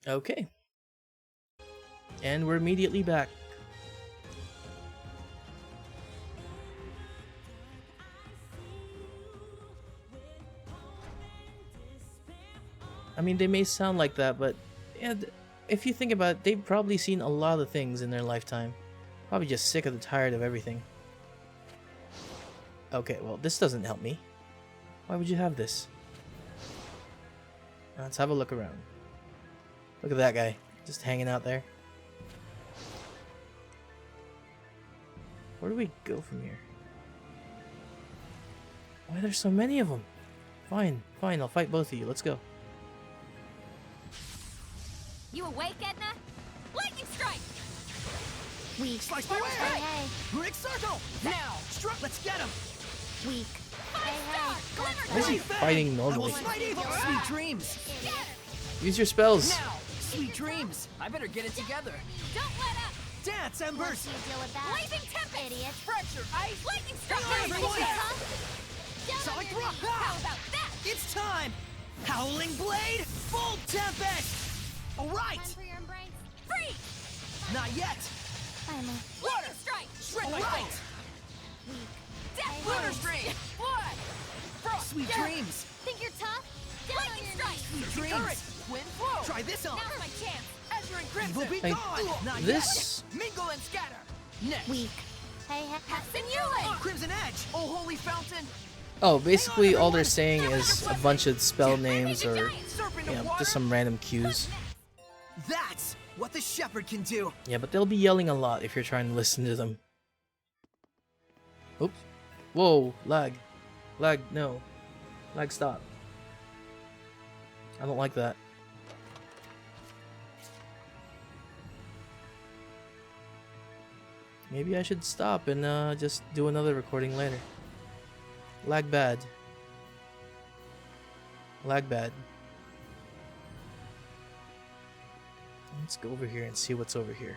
Okay. And we're immediately back. I mean, they may sound like that, but yeah, if you think about it, they've probably seen a lot of things in their lifetime. Probably just sick and tired of everything. Okay, well, this doesn't help me. Why would you have this? Let's have a look around. Look at that guy, just hanging out there. Where do we go from here? Why are there so many of them? Fine, fine, I'll fight both of you. Let's go. You awake, Edna? Lightning strike! Weak. Slice my way! Hey, hey. Rick Circle! Now! Struck! Let's get him! Weak. Hey, Star! hey. Glimmer Why is he strike! fighting I normally? will smite evil! Sweet dreams! Get her! Use your spells. Now! Sweet dreams! I better get it together! Don't let up! Dance, Once Embers! you deal with that, Blazing tempest! idiot. Fracture ice! Lightning strike! Hang on, everyone! Down on Sonic your Rock! knees. How about that? It's time! Howling Blade! Full Tempest! Alright! Time for your embrace. Free! Not yet! Finally. Water strike! Shred my Alright! soul! Weak. Death Hey, lunar hey. stream! Blood! Frost! Sweet Dirt. dreams! Think you're tough? Down on Lightning your strike! knees. Sweet Current! dreams! Wind flow! Try this on! Now's my chance! Azure and Evil Crimson! be Hey, gone! Not this- yet! Mingle and scatter! Next! Weak. Hey, hey. Hassan Yulin! Crimson Edge! Oh, holy fountain! Oh, basically all they're saying is a bunch of spell names or Serpent you of know, water! just some random cues. That's what the shepherd can do! Yeah, but they'll be yelling a lot if you're trying to listen to them. Oops. Whoa, lag. Lag, no. Lag, stop. I don't like that. Maybe I should stop and just do another recording later. Lag bad. Lag bad. Let's go over here and see what's over here.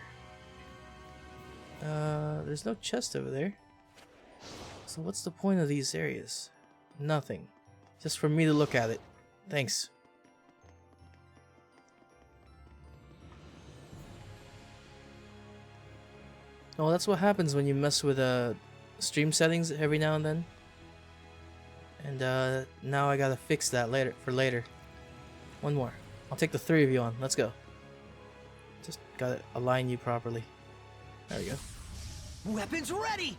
There's no chest over there. So what's the point of these areas? Nothing. Just for me to look at it. Thanks. Oh, that's what happens when you mess with stream settings every now and then. And now I gotta fix that later for later. One more. I'll take the three of you on. Let's go. Just gotta align you properly. There we go. Weapons ready!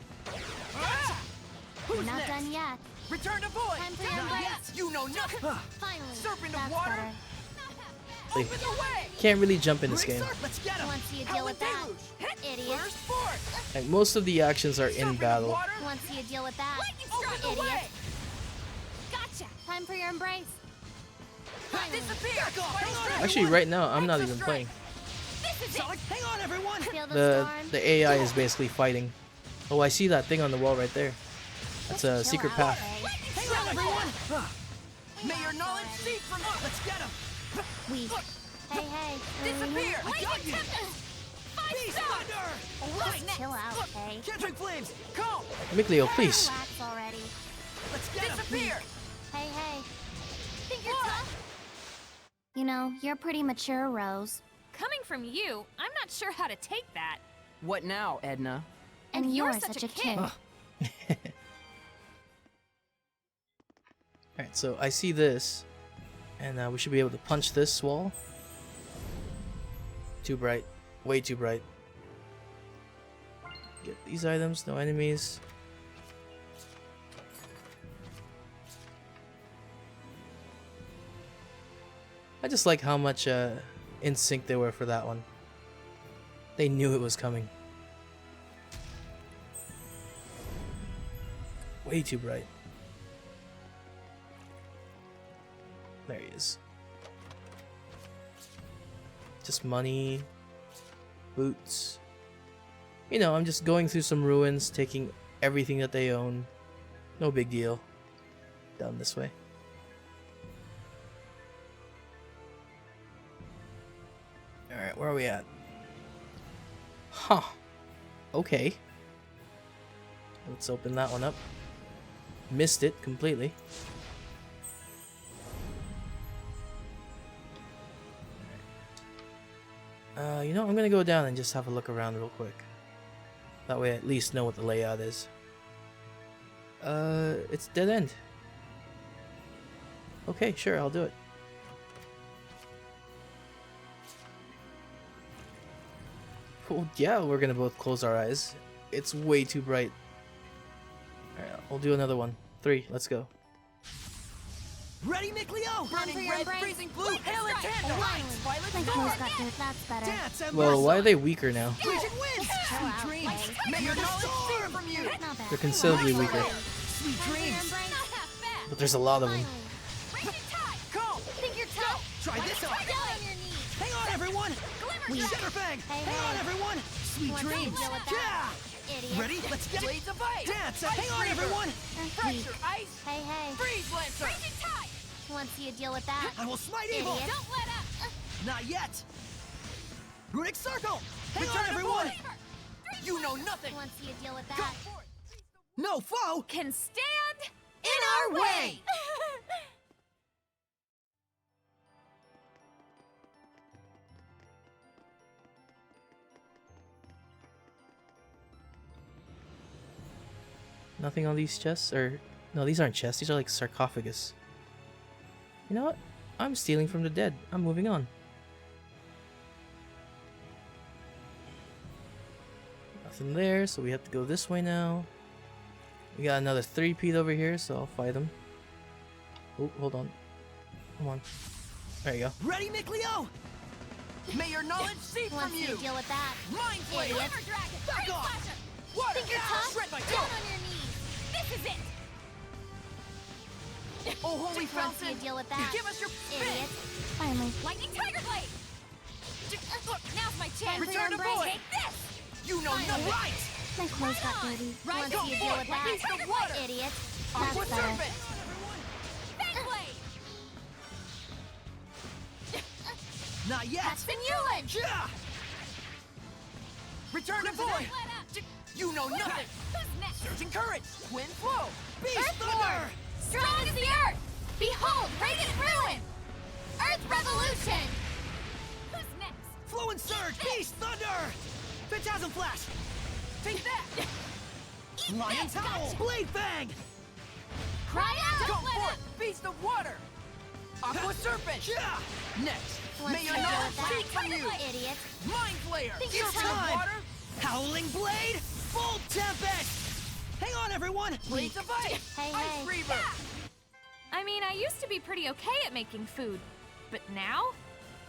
We're Who's not next? done yet. Return to void! Time for your Not embrace. yet! You know nothing! Finally. Serpent of That's water. better. Like, Open the way! can't really jump in this Rick game. Cirque, let's get him! Once you deal Howling with that, Deluge! idiot. First force! Like most of the actions are in Serpent of battle. water! Once you deal with that, Lightning Open strike! the way! idiot. Gotcha! Time for your embrace. Finally. Disappear! Back off! Hang on, Actually, everyone! right now I'm not Extra even strike. playing. This is it! Sonic, hang on, everyone! Feel the The storm. AI is basically fighting. Oh, I see that thing on the wall right there. That's a Chill secret out, path. okay? Hang on, everyone! May your knowledge seep from us! Let's get him! Weak. Hey, hey. Disappear! I got Lightning you. tempest! Five Beast star! Thunder! Alright! Chill out, okay? Kendrick Flames! Call! Mikleo, please. Relax already. Let's get him! Disappear! Hey, hey. Think you're tough? You know, you're pretty mature, Rose. Coming from you, I'm not sure how to take that. What now, Edna? And you're you're such such a a kid. Alright, so I see this. And we should be able to punch this wall. Too bright. Way too bright. Get these items, no enemies. I just like how much in sync they were for that one. They knew it was coming. Way too bright. There he is. Just money, boots. You know, I'm just going through some ruins, taking everything that they own. No big deal. Down this way. Alright, where are we at? Huh. Okay. Let's open that one up. Missed it completely. You know, I'm gonna go down and just have a look around real quick. That way I at least know what the layout is. It's dead end. Okay, sure, I'll do it. Well, yeah, we're gonna both close our eyes. It's way too bright. Alright, we'll do another one. 3, let's go. Ready, Mickleo? Burning Burning red, red, brain. freezing blue, hail and tandem! Right. Violet My storm! clothes got dirt, that's better. Dance, Ember! Well, why are they weaker now? Freezing winds! Chill Sweet out, dreams! Blade. May your knowledge steal from you! Not bad. They're considerably weaker. Sweet dreams! Not half bad. But there's a lot of them. Raise your tie. Go! Think you're tough? Try this out! Down on your knees. Hang on, everyone! Glimmer Shutterfang! Hey, Hang on, hey. everyone! Sweet Want to dreams! deal with that? Idiot. Ready? Let's get it! Blades of ice! Dance! Hang on, everyone! Pressure ice! Hey, hey. Freeze lancer! Raise your tie. Want to see you deal with that? I will smite evil! Idiot. Don't let up. Not yet! Runic Circle! Hang on, Return to everyone! void. You know nothing! Want to see you deal with that? No foe Can stand in our way! Nothing on these chests? Or, no, these aren't chests. These are like sarcophagus. You know what? I'm stealing from the dead. I'm moving on. Nothing there, so we have to go this way now. We got another 3-peat over here, so I'll fight him. Oh, hold on. Come on. There you go. Ready, Mickleo? May your knowledge seep Want from to see you! you deal with that? Mind flayer! Idiot. Glimmer dragon. Back Rain off. flasher. Water! Think you're tough? Shred my Down toe! on your knees. This is it. Oh, holy Want to see you fountain! deal with that? Give us your spin! Idiot. Finally. Lightning tiger blade. Look, now's my chance. Return to Embrace. void. Take this. You know nothing! Right! My clothes got dirty. Right, Want to go see you for deal it. with that? Lightning tiger water. Idiot. Aqua That's better. serpent! Fang blade. Not yet! That's the new one. Yeah! Return to Don't void! let up. You know nothing! Who's next? Surging current! Twin flow! Beast Earthborn. Thunder! Strong as the earth. Behold, radiant ruin. Earth revolution. Who's next? Flow and Surge! Beast Thunder! Phantasm Flash! Take that! Eat Lion this. Towel! Gotcha. Blade Fang! Cry out. Come Don't let forth! up. Beast of water! Aqua serpent! Yeah! Next! Want May to your see you deal knowledge with that? seep from you! Idiot. Mind flayer! Think you're Serpent time. of water! Howling Blade! Full Tempest! Hang on, everyone! Blades of ice! Hey, Ice hey. Reaver! I mean, I used to be pretty okay at making food, but now?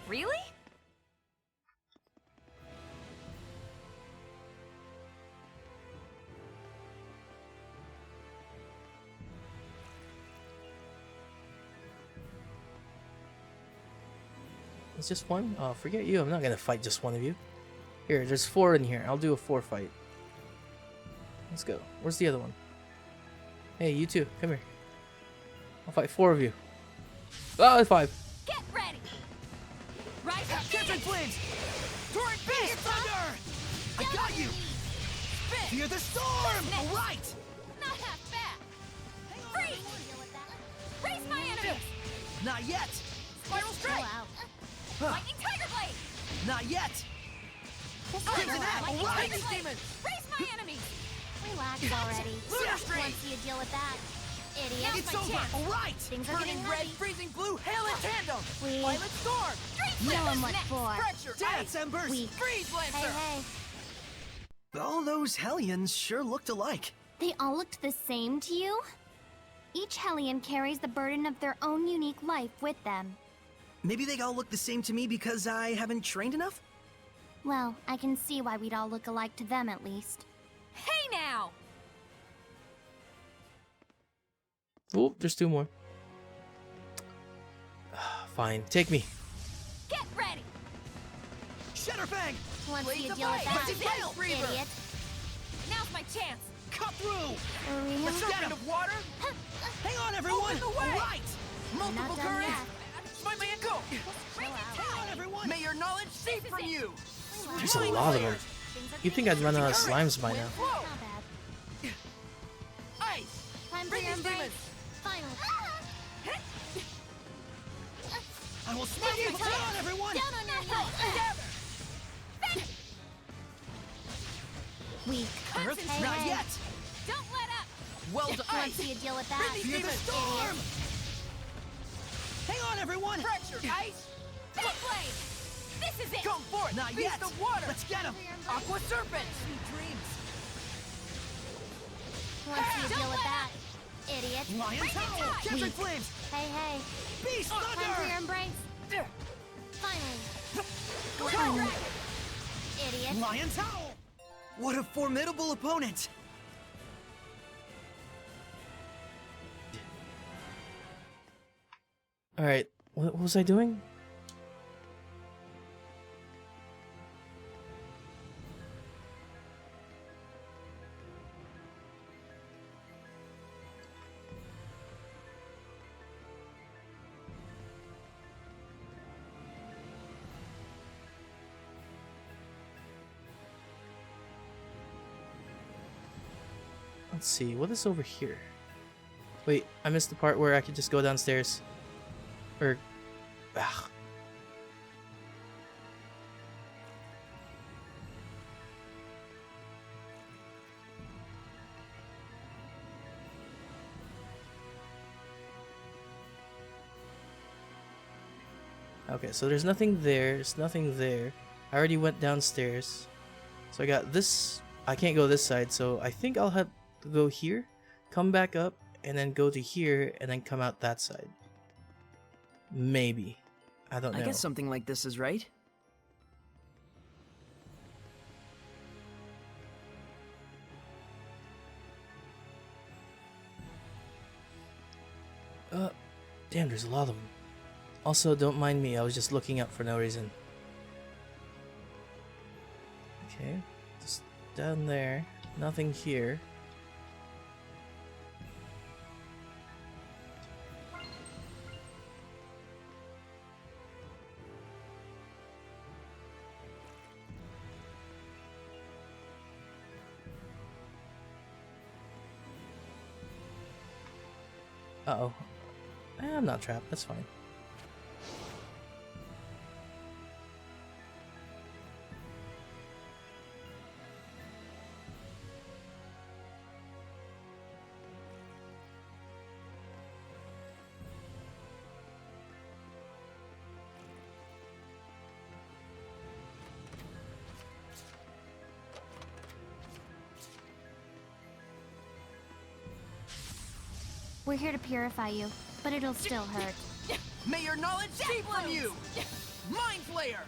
Really? It's just one? Oh, forget you. I'm not gonna fight just one of you. Here, there's 4 in here. I'll do a 4 fight. Let's go. Where's the other one? Hey, you two. Come here. I'll fight 4 of you. Oh, 5. Get ready. Rise up. Catching Flames! Torrent Beast Thunder! I got you! Fear the storm! Next. All right! Not half bad. Freeze. Deal with that? Raise my enemies. Not yet! Spiral Chill strike! out. Lightning tiger blade. Not yet! Chill Crimson Axe! out. All Lightning right! tiger blade. demons. Raise my enemies. Relax already. Lunar Want Stream. to see you deal with that? Idiot. It's my over! chance. All right! Things are Burning getting red, heavy. freezing blue, hail and tandem! We- Violet storm! Know him what for. Pressure! Dance, Ice! Embers! Weak. Freeze lancer! Hey, hey. All those Hellions sure looked alike. They all looked the same to you? Each Hellion carries the burden of their own unique life with them. Maybe they all look the same to me because I haven't trained enough? Well, I can see why we'd all look alike to them at least. Hey now. Oh, there's 2 more. Fine, take me. Get ready. Shadowfang! Want to see you Blades deal of with ice. that? Let's go, Reaver. Idiot. Now's my chance. Cut through! For real? Let's Serpent get him! of water! Hang on, everyone! Open the way. All right! Multiple not done currents! yet. Smite my go! Raise your Hang on, tie. everyone! May your knowledge seep from you! There's a lot of them. You'd think I'd run out of slimes by now. Wind flow! Not bad. Ice! Time for Bring your these embrace. demons! Finally. I will smite you! Now's my Hang time. on, everyone! Down on your knees. Together! Weak. Earth, Hey, not hey. yet! Don't let up! Well done. Want to Ice. see you deal with that? Fear the storm! Hang on, everyone! Pressure. Ice. Big blade! This is it! Come forth. Not Beast yet! of water. Let's get him! Aqua serpent. Sweet dreams. Want to see you deal with that? Idiot. Lion Bring it Tower! on! Catching Weak. flames! Hey, hey. Beast Time for your Thunder! embrace. Finally. Glitter dragon! Idiot. Lion Tower! What a formidable opponent! Alright, what was I doing? Let's see, what is over here? Wait, I missed the part where I could just go downstairs. Or... Ugh. Okay, so there's nothing there, there's nothing there. I already went downstairs. So I got this... I can't go this side, so I think I'll have to go here, come back up, and then go to here, and then come out that side. Maybe. I don't know. I guess something like this is right. Damn, there's a lot of them. Also, don't mind me, I was just looking up for no reason. Okay, just down there. Nothing here. Uh-oh. I'm not trapped, that's fine. We're here to purify you, but it'll still hurt. May your knowledge seep from you. Mind flayer.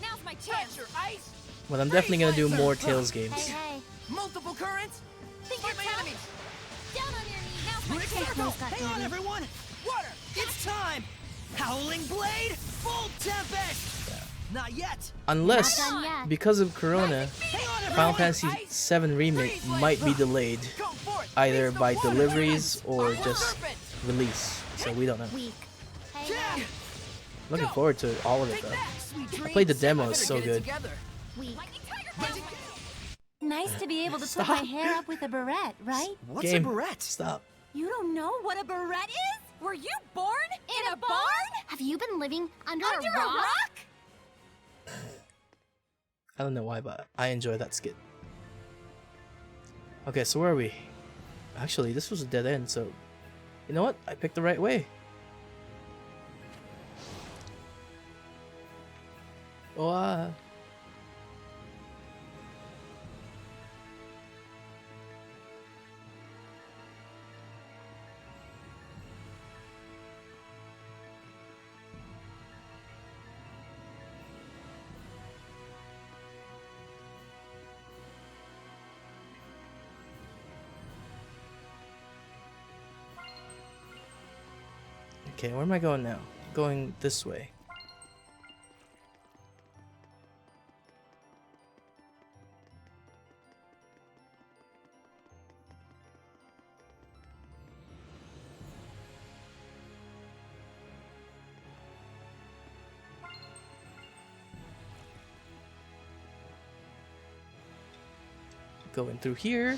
Now's my chance! Pressure. Ice. Well, I'm definitely gonna do more Tails Hey, games. hey. Multiple currents. Think Fight you're my tough? enemies. Down on your knees! Now's my Quick chance! circle! Got Hang on, duty. everyone! Water. It's time! Howling Blade, Full Tempest! Not yet! Unless, Not done yet. because of Corona, Hang on, Final everyone! Fantasy VII Remake might be delayed Come forth. either Beast of by water. deliveries or Aqua just serpent. release, so we don't know. Weak. Hey, Jab! hey. Looking forward to all of it Take though. that. Sweet dreams. played the demo, I it's better so get it good. together. Weak. Lightning tiger power! Nice to be able to Stop. put my hair up with a barrette, right? What's Game. a barrette? Stop. You don't know what a barrette is? Were you born in a barn? Have you been living under Under a rock? I don't know why, but I enjoy that skit. Okay, so where are we? Actually, this was a dead end, so... You know what? I picked the right way. Oh, Okay, where am I going now? Going this way. Going through here.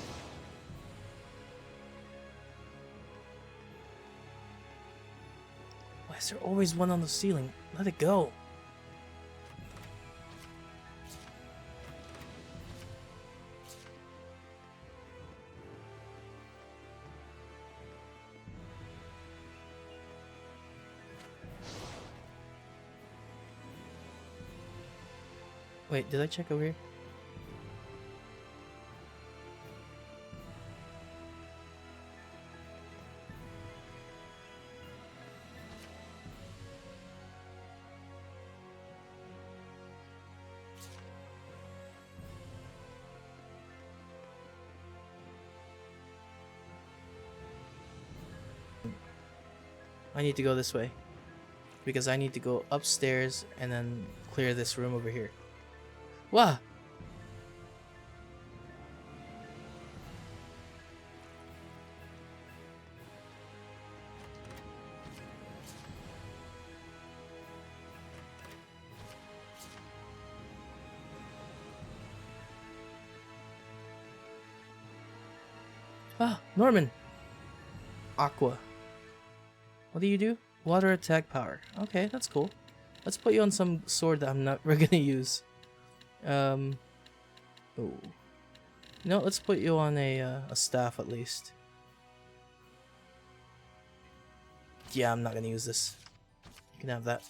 Why is there always one on the ceiling? Let it go. Wait, did I check over here? I need to go this way because I need to go upstairs and then clear this room over here. Wow. Ah, Norman. Aqua. What do you do? Water attack power. Okay, that's cool. Let's put you on some sword that we're gonna use. Oh. No, let's put you on a staff at least. Yeah, I'm not gonna use this. You can have that.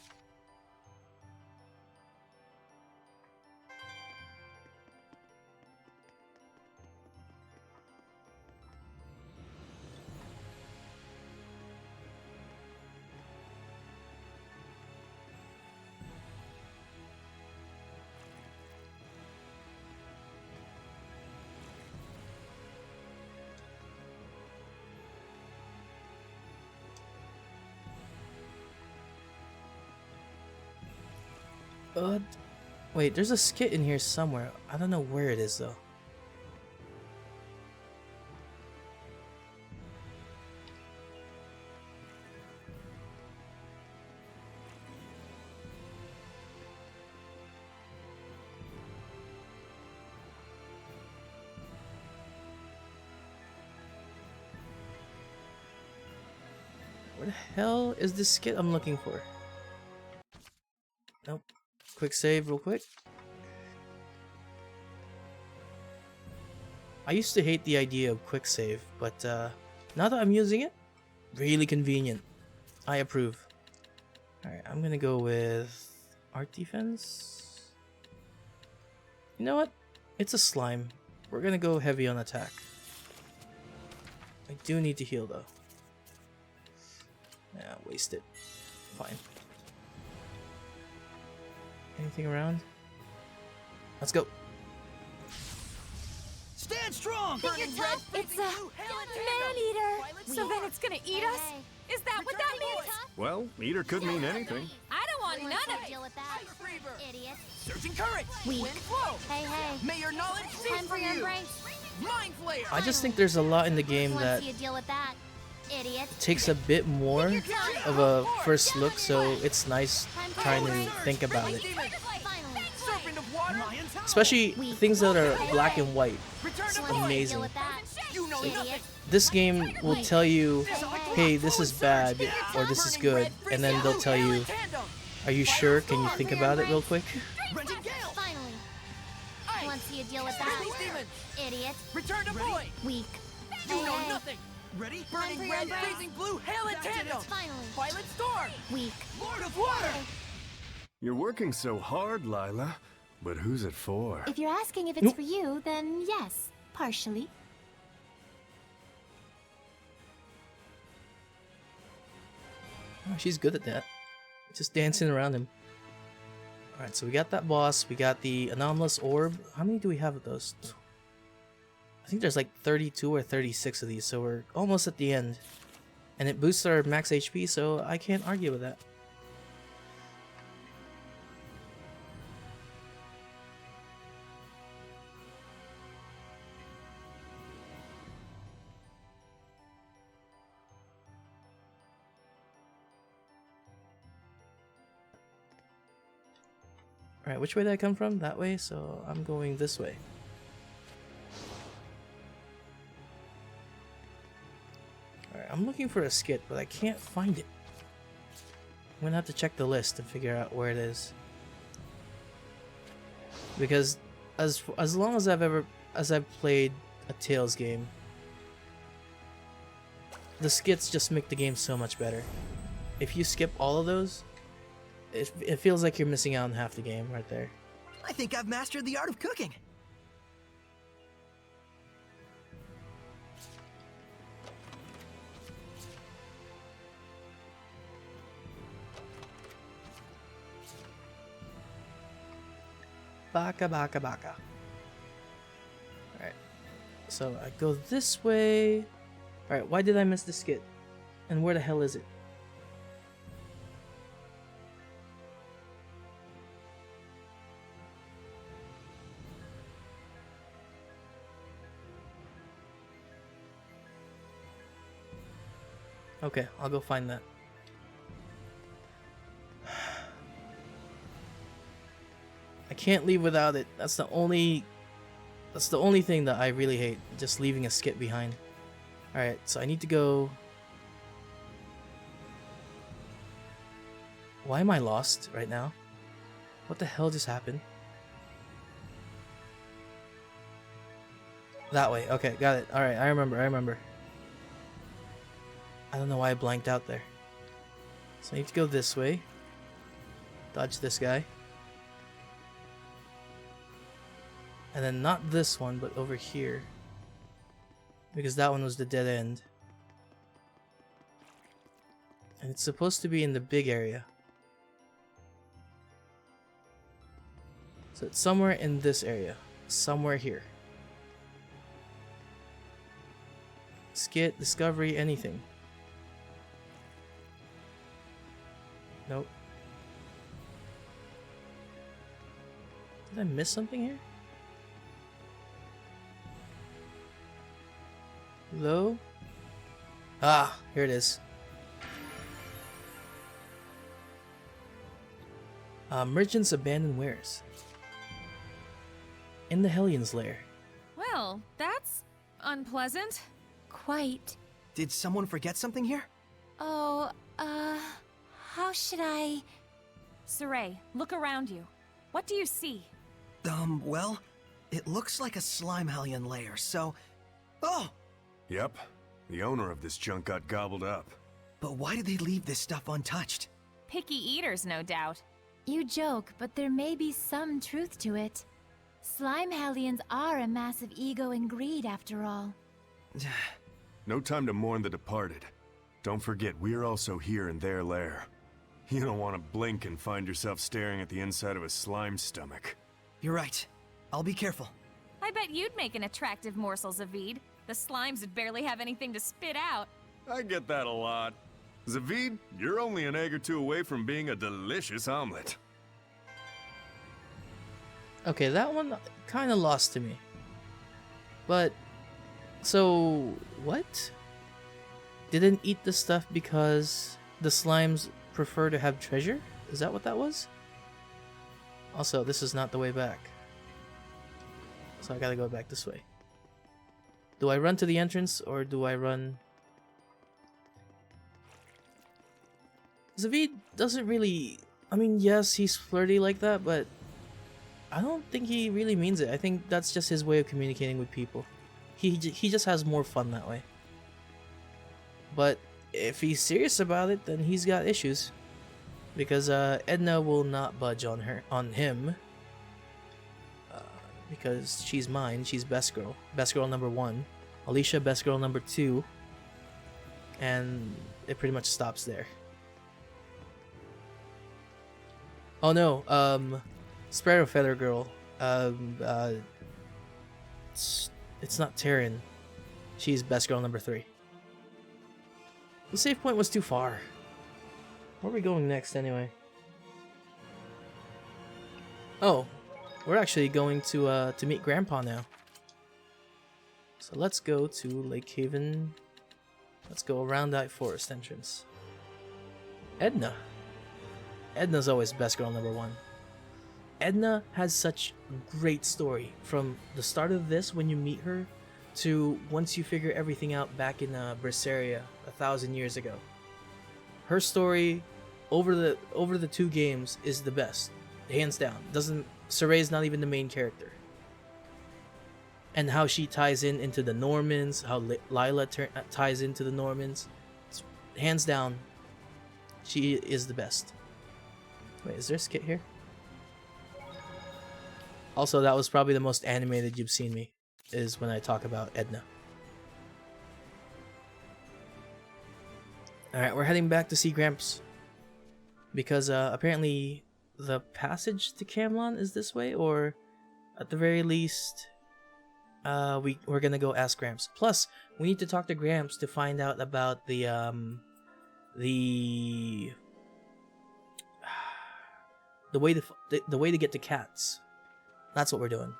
Wait, there's a skit in here somewhere. I don't know where it is though. Where the hell is this skit I'm looking for? Nope. Quick save real quick. I used to hate the idea of quick save, but now that I'm using it, really convenient. I approve. Alright, I'm gonna go with art defense. You know what? It's a slime. We're gonna go heavy on attack. I do need to heal though. Yeah, waste it. Fine. Anything around? Let's go. Stand strong! Burning red, It's blazing a blue, hail and man-eater. Violet So then it's gonna eat us? Is that what that means? Well, eater could mean anything. I don't want Who none wants of to it. deal with that? Reaver. Idiot. Surging current. Weak. Wind flow. Hey, hey. May your knowledge cease Time for from your you. embrace. Mind flare. I just think there's a lot in the game Who that wants you to deal with that? Idiot. takes a bit more of a first look, so it's nice trying to think about it. Demon. Finally. Serpent of water. Lion's Howl. Especially things that are black and white. Return to Who void. wants you to Amazing. deal with that? You know Idiot. nothing. This game will tell you, hey, this is bad, or this is good, and then they'll tell you, are you sure? Can you think about it real quick? Rending Gale! Finally. Who wants you to deal with that? Demon. Idiot. Return to void. Weak. You Hey, know hey. nothing. Ready? Time for Burning your red, embrace. blazing blue, hail and tandem. Finally. Violet storm. Weak. Lord of Water! You're working so hard, Lila. But who's it for? If you're asking if it's Nope. for you, then yes, partially. Oh, she's good at that. Just dancing around him. Alright, so we got that boss. We got the anomalous orb. How many do we have of those? I think there's like 32 or 36 of these, so we're almost at the end. And it boosts our max HP, so I can't argue with that. Alright, which way did I come from? That way, so I'm going this way. Alright, I'm looking for a skit, but I can't find it. I'm gonna have to check the list and figure out where it is. Because as long as I've played a Tales game, the skits just make the game so much better. If you skip all of those, it feels like you're missing out on half the game right there. I think I've mastered the art of cooking. Baka baka baka. Alright. So I go this way. Alright, why did I miss the skit? And where the hell is it? Okay, I'll go find that. I can't leave without it. That's the only thing that I really hate, just leaving a skit behind. Alright, so I need to go. Why am I lost right now? What the hell just happened? That way. Okay, got it. Alright, I remember. I don't know why I blanked out there. So I need to go this way. Dodge this guy. And then not this one, but over here. Because that one was the dead end. And it's supposed to be in the big area. So it's somewhere in this area. Somewhere here. Skit, discovery, anything. Nope. Did I miss something here? Hello? Ah, here it is. Merchant's abandoned wares. In the Hellions' lair. Well, that's unpleasant. Quite. Did someone forget something here? Oh, how should I... Saray, look around you. What do you see? Well, it looks like a slime hellion lair, so... Oh! Yep. The owner of this junk got gobbled up. But why did they leave this stuff untouched? Picky eaters, no doubt. You joke, but there may be some truth to it. Slime hellions are a massive ego and greed, after all. No time to mourn the departed. Don't forget, we're also here in their lair. You don't want to blink and find yourself staring at the inside of a slime stomach. You're right. I'll be careful. I bet you'd make an attractive morsel, Zavid. The slimes would barely have anything to spit out. I get that a lot. Zavid, you're only an egg or two away from being a delicious omelet. Okay, that one kind of lost to me. But, so, what? Didn't eat the stuff because the slimes prefer to have treasure? Is that what that was? Also, this is not the way back. So I gotta go back this way. Do I run to the entrance or do I run... Zavid doesn't really... I mean, yes, he's flirty like that, but I don't think he really means it. I think that's just his way of communicating with people. He just has more fun that way. But if he's serious about it, then he's got issues. Because Edna will not budge on him. Because she's mine. She's best girl. Best girl number 1. Alicia, best girl number 2. And it pretty much stops there. Oh no, Sparrow Feather Girl. It's not Terran. She's best girl number 3. The save point was too far. Where are we going next anyway? Oh, we're actually going to meet Grandpa now. So let's go to Lake Haven. Let's go around that forest entrance. Edna. Edna's always best girl number 1. Edna has such great story from the start of this when you meet her to once you figure everything out back in Zestiria 1,000 years ago. Her story over the 2 games is the best, hands down. Saray's not even the main character. And how she ties into the Normans, how Lila ties into the Normans, hands down, she is the best. Wait, is there a skit here? Also, that was probably the most animated you've seen me, is when I talk about Edna. Alright, we're heading back to see Gramps. Because apparently the passage to Camelon is this way, or at the very least, we're gonna go ask Gramps. Plus, we need to talk to Gramps to find out about the way to get to cats. That's what we're doing.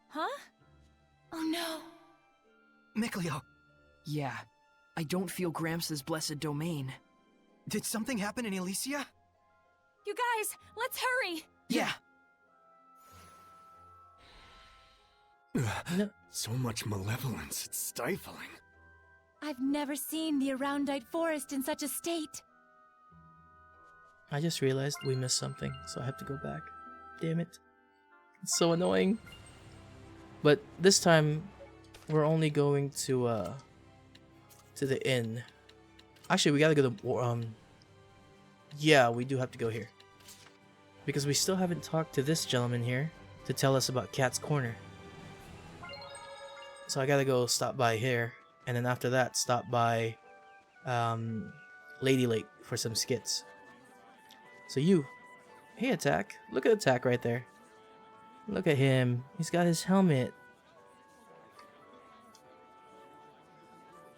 Huh? Oh no. Mikleo. Yeah, I don't feel Gramps' blessed domain. Did something happen in Elysia? You guys, let's hurry! Yeah. No. So much malevolence, it's stifling. I've never seen the Aroundite Forest in such a state. I just realized we missed something, so I have to go back. Damn it. It's so annoying. But this time, we're only going to the inn. Actually, we gotta go to, yeah, we do have to go here. Because we still haven't talked to this gentleman here to tell us about Cat's Corner. So I gotta go stop by here, and then after that, stop by, Lady Lake for some skits. So you, hey Attack, look at Attack right there. Look at him, he's got his helmet.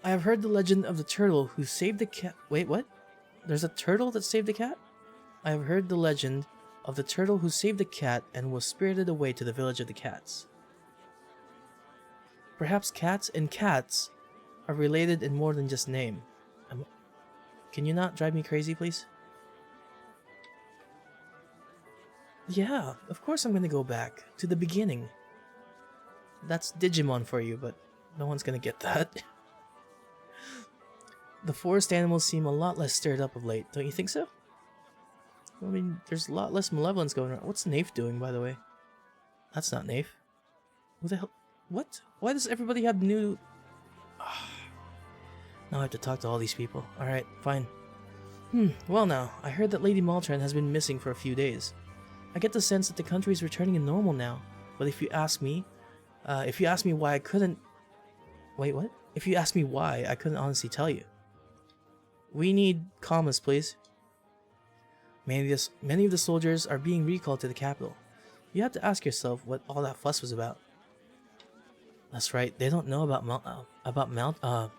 I have heard the legend of the turtle who saved the cat. Wait, what? There's a turtle that saved the cat? I have heard the legend of the turtle who saved the cat and was spirited away to the village of the cats. Perhaps cats and cats are related in more than just name. Can you not drive me crazy, please? Yeah, of course I'm gonna go back to the beginning. That's Digimon for you, but no one's gonna get that. The forest animals seem a lot less stirred up of late, don't you think so? I mean, there's a lot less malevolence going on. What's Nafe doing, by the way? That's not Nafe. Who the hell? What? Why does everybody have new... Now I have to talk to all these people. Alright, fine. Well now, I heard that Lady Maltran has been missing for a few days. I get the sense that the country is returning to normal now, but if you ask me why I couldn't... Wait, what? If you ask me why, I couldn't honestly tell you. We need commas, please. Many of the soldiers are being recalled to the capital. You have to ask yourself what all that fuss was about. That's right, they don't know about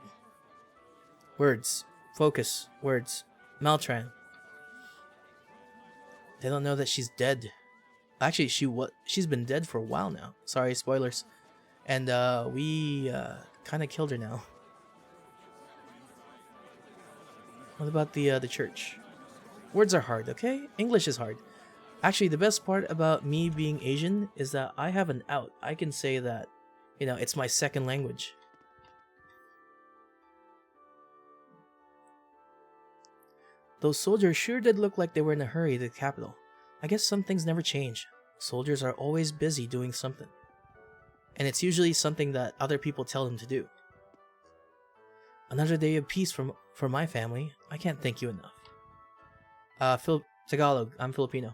words. Focus. Words. Maltran. They don't know that she's dead. Actually, she's been dead for a while now. Sorry, spoilers. And we kind of killed her now. What about the church? Words are hard, okay? English is hard. Actually, the best part about me being Asian is that I have an out. I can say that, you know, it's my second language. Those soldiers sure did look like they were in a hurry to the capital. I guess some things never change. Soldiers are always busy doing something. And it's usually something that other people tell them to do. Another day of peace for my family. I can't thank you enough. Tagalog. I'm Filipino.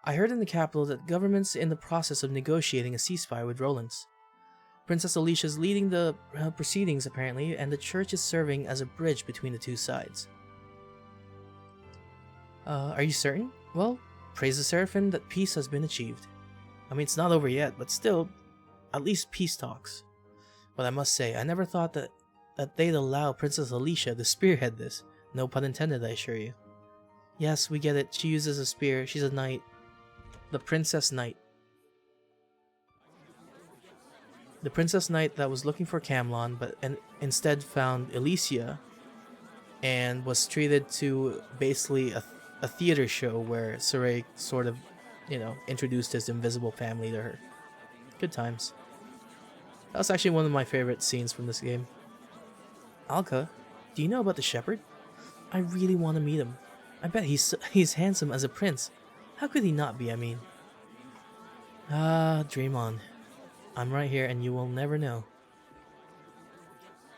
I heard in the capital that government's in the process of negotiating a ceasefire with Roland's. Princess Alicia's leading the proceedings apparently, and the church is serving as a bridge between the two sides. Are you certain? Well, praise the Seraphim that peace has been achieved. I mean, it's not over yet, but still, at least peace talks. But I must say, I never thought that they'd allow Princess Alicia to spearhead this. No pun intended, I assure you. Yes, we get it. She uses a spear. She's a knight. The Princess Knight. The Princess Knight that was looking for Camelon, but instead found Elysia, and was treated to basically a theater show where Saray sort of, you know, introduced his invisible family to her. Good times. That was actually one of my favorite scenes from this game. Alka, do you know about the shepherd? I really want to meet him. I bet he's handsome as a prince. How could he not be, I mean? Dream on. I'm right here and you will never know.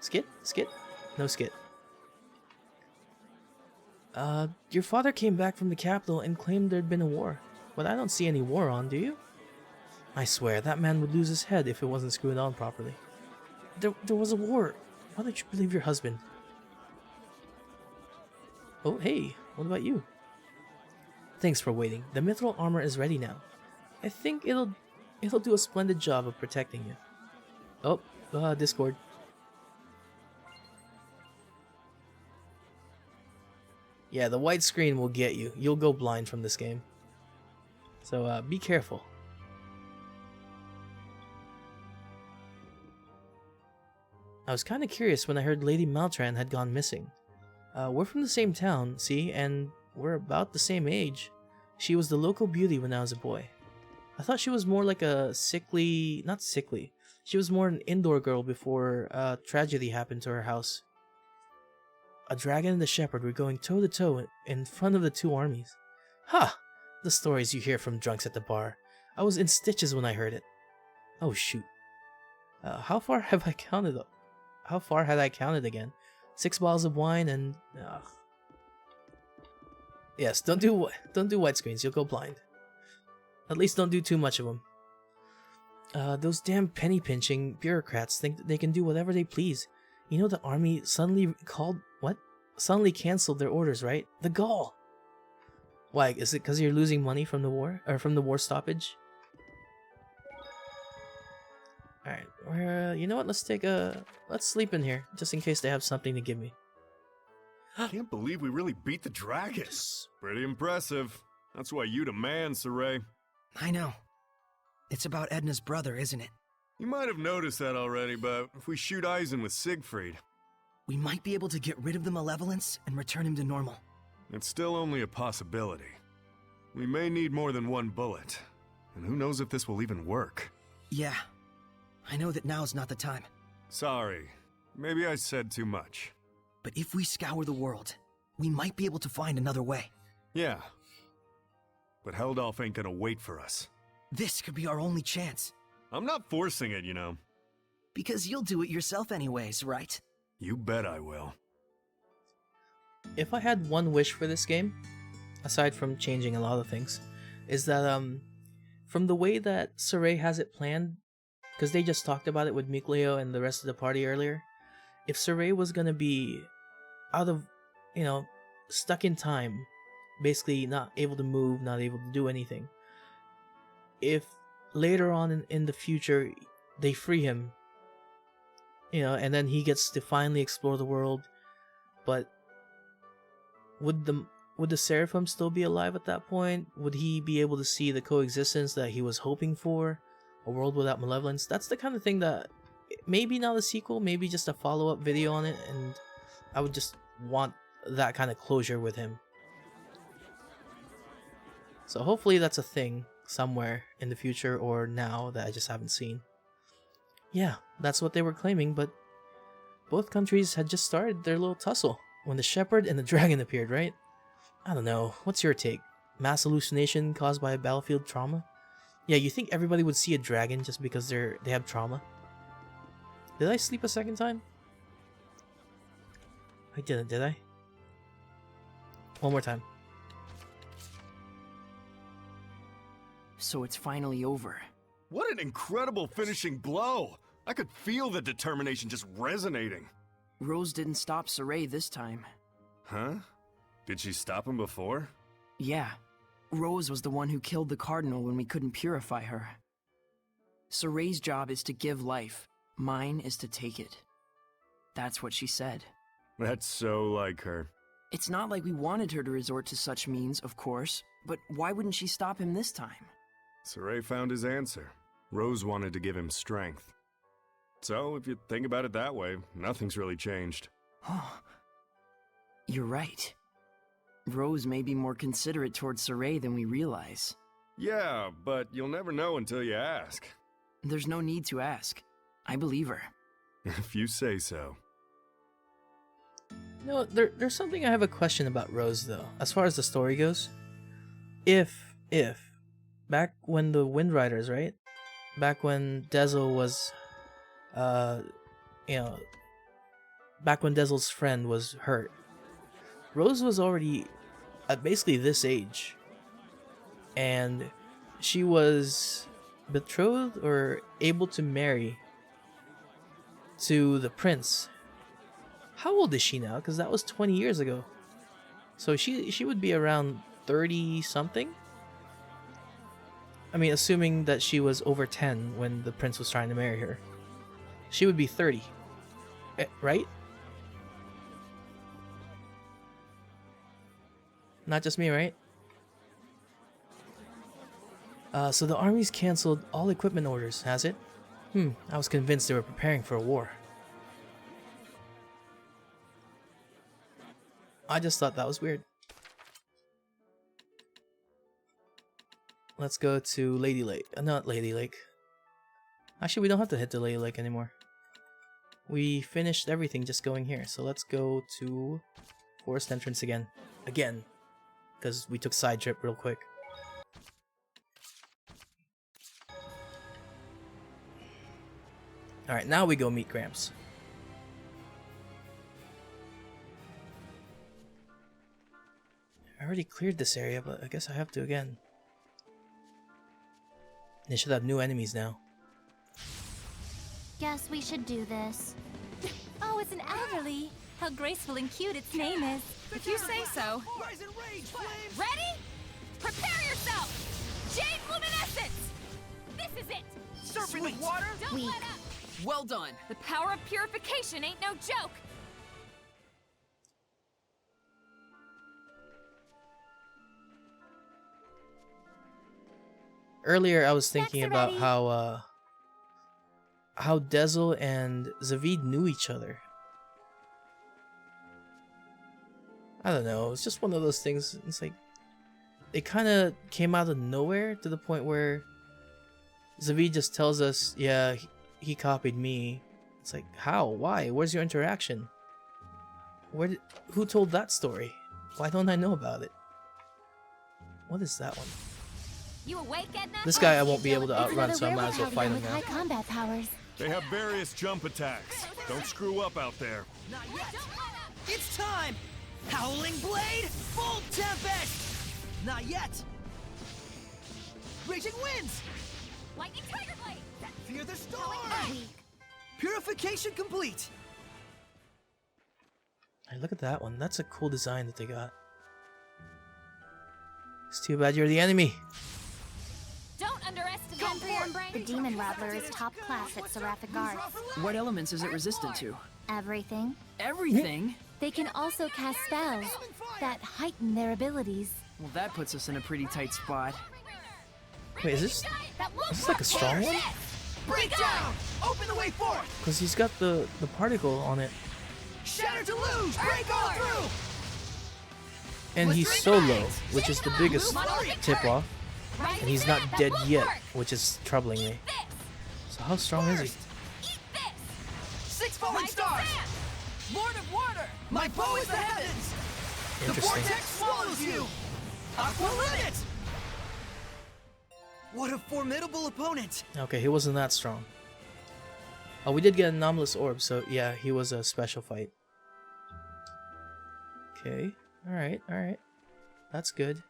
Skit? Skit? No skit. Your father came back from the capital and claimed there'd been a war. But I don't see any war on, do you? I swear, that man would lose his head if it wasn't screwed on properly. There was a war. Why don't you believe your husband? Oh, hey, what about you? Thanks for waiting. The mithril armor is ready now. I think it'll do a splendid job of protecting you. Oh, Discord. Yeah, the white screen will get you. You'll go blind from this game. So, be careful. I was kind of curious when I heard Lady Maltran had gone missing. We're from the same town, see, and we're about the same age. She was the local beauty when I was a boy. I thought she was more like a sickly... not sickly. She was more an indoor girl before a tragedy happened to her house. A dragon and a shepherd were going toe-to-toe in front of the two armies. Ha! The stories you hear from drunks at the bar. I was in stitches when I heard it. Oh shoot. How far have I counted up? How far had I counted again? 6 bottles of wine and... Yes, don't do white screens, you'll go blind. At least don't do too much of them. Those damn penny-pinching bureaucrats think that they can do whatever they please. You know the army suddenly suddenly canceled their orders, right? The gall! Why, is it because you're losing money from the war? Or from the war stoppage? Alright, you know what? Let's sleep in here, just in case they have something to give me. Can't believe we really beat the dragons. Pretty impressive. That's why you the man, Saray. I know. It's about Edna's brother, isn't it? You might have noticed that already, but if we shoot Eisen with Siegfried, We might be able to get rid of the malevolence and return him to normal. it's still only a possibility. We may need more than one bullet, and who knows if this will even work. Yeah. I know that now's not the time. Sorry, maybe I said too much. But if we scour the world, we might be able to find another way. Yeah. But Heldolf ain't gonna wait for us. This could be our only chance. I'm not forcing it, you know. Because you'll do it yourself anyways, right? You bet I will. If I had one wish for this game, aside from changing a lot of things, is that from the way that Saray has it planned, because they just talked about it with Mikleo and the rest of the party earlier, if Saray was gonna be out of, stuck in time, basically not able to move, not able to do anything, if later on in the future they free him, and then he gets to finally explore the world, but would the Seraphim still be alive at that point? Would he be able to see the coexistence that he was hoping for? A world without malevolence? That's the kind of thing that, maybe not a sequel, maybe just a follow-up video on it, and I would just want that kind of closure with him. So hopefully that's a thing somewhere in the future or now that I just haven't seen. Yeah, that's what they were claiming, but both countries had just started their little tussle when the shepherd and the dragon appeared, right? I don't know, what's your take? Mass hallucination caused by a battlefield trauma? Yeah, you think everybody would see a dragon just because they have trauma? Did I sleep a second time? I didn't, did I? One more time. So it's finally over. What an incredible finishing blow! I could feel the determination just resonating. Rose didn't stop Saray this time. Huh? Did she stop him before? Yeah. Rose was the one who killed the Cardinal when we couldn't purify her. Saray's job is to give life. Mine is to take it. That's what she said. That's so like her. It's not like we wanted her to resort to such means, of course, but why wouldn't she stop him this time? Saray found his answer. Rose wanted to give him strength. So, if you think about it that way, nothing's really changed. You're right. Rose may be more considerate towards Saray than we realize. Yeah, but you'll never know until you ask. There's no need to ask. I believe her. If you say so. There's something I have a question about Rose, though, as far as the story goes. If, back when the Wind Riders, right? Back when Dezel was, back when Dezel's friend was hurt, Rose was already at basically this age, and she was betrothed or able to marry to the prince. How old is she now? Because that was 20 years ago. So she would be around 30 something. I mean, assuming that she was over 10 when the prince was trying to marry her. She would be 30. Right? Not just me, right? So the army's canceled all equipment orders, has it? I was convinced they were preparing for a war. I just thought that was weird. Let's go to Lady Lake. Not Lady Lake. Actually, we don't have to hit the Lady Lake anymore. We finished everything just going here. So let's go to Forest Entrance again. Again. Because we took side trip real quick. Alright, now we go meet Gramps. I already cleared this area, but I guess I have to again. They should have new enemies now. Guess we should do this. Oh, it's an elderly. How graceful and cute its name is. If you say so. Rise in rage, flames! Ready? Prepare yourself! Jade Luminescence! This is it! Serpent of water? Don't Weak. let up! Well done. The power of purification ain't no joke! Earlier, I was thinking Snacks are about ready. how Dezel and Zavid knew each other. I don't know. It's just one of those things. It's like it kind of came out of nowhere to the point where Zavid just tells us, "Yeah, he copied me." It's like, how? Why? Where's your interaction? Who told that story? Why don't I know about it? What is that one? You awake, Edna? This guy I won't be able to It's outrun, another so I might as well werewolf fight him with now. high combat powers. They have various jump attacks. Don't screw up out there. Not yet! Don't let up! It's time! Howling Blade, Full Tempest! Not yet! Raging Winds! Lightning Tiger Blade! Fear the Storm! Weak. Purification complete! Hey, look at that one. That's a cool design that they got. It's too bad you're the enemy. Don't underestimate Time for your them. The Demon Rattler is top class at Seraphic Arts. What elements is it resistant to? Everything. Everything? They can also cast spells that heighten their abilities. Well, that puts us in a pretty tight spot. Wait, is this like a strong one? Break down! Open the way forth! Because he's got the particle on it. Shatter to lose! Break all through! And he's so low, which is the biggest tip-off. And he's not dead yet, which is troubling me. So how strong is he? Eat this! 6 falling Rise of stars! sand! Lord of water! My bow is the heavens! The Interesting. vortex swallows you! Aqua limit! What a formidable opponent! Okay, he wasn't that strong. Oh, we did get an anomalous orb, so yeah, he was a special fight. Okay, alright, alright. That's good.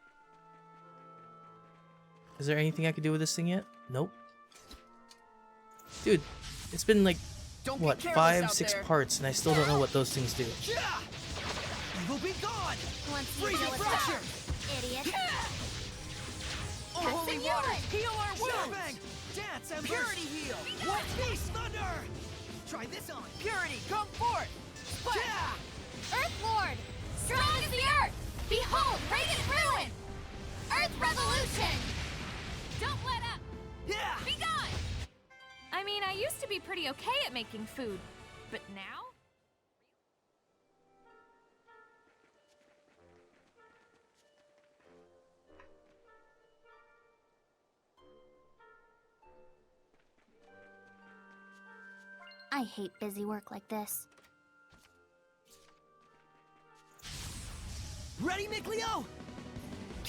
Is there anything I could do with this thing yet? Nope. Dude, it's been like, Don't be what, careless 5, out 6 there. parts, and I still don't know what those things do. Yeah! Evil be gone! Once you Freezing know what's fracture! up, idiot. Oh, holy Hudson water! Ewan! Heal our wounds! Bang! Dance, Embers! Purity heal! What beast thunder! Try this on! Purity, come forth! Yeah! Earth Lord! Strong as the earth! Behold, radiant ruin! Earth Revolution! Don't let up! Yeah! Be gone! I mean, I used to be pretty okay at making food, but now? I hate busy work like this. Ready, Mikleo?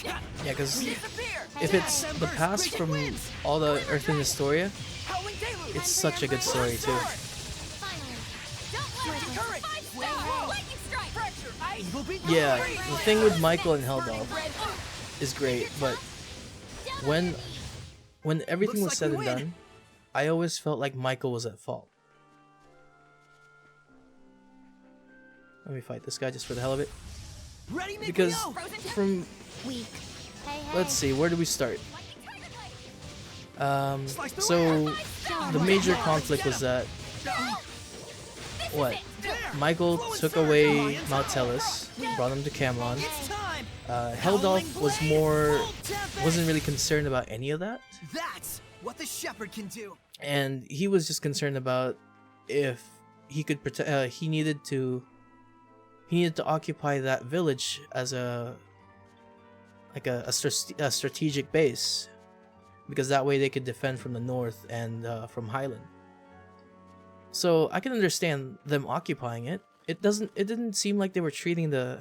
Yeah, because Disappear! if it's the past Raging from winds! all the Earth in Historia, Howling deluge! it's such a good story too. Finally! Don't let Switching up! current! Five Wait, stars! whoa! Lightning strike! Fracture! Yeah, the thing with Michael and Heldolf is great, but when everything was said and done, I always felt like Michael was at fault. Let me fight this guy just for the hell of it. Because from Weak. Hey, hey. let's see, where do we start? So the major conflict was that Michael took away Mount Tellus, brought him to Camelon. Heldolf wasn't really concerned about any of that, That's what the shepherd can do. and he was just concerned about if he could protect. He needed to occupy that village as a strategic base, because that way they could defend from the north and from Highland. So I can understand them occupying it. It didn't seem like they were treating the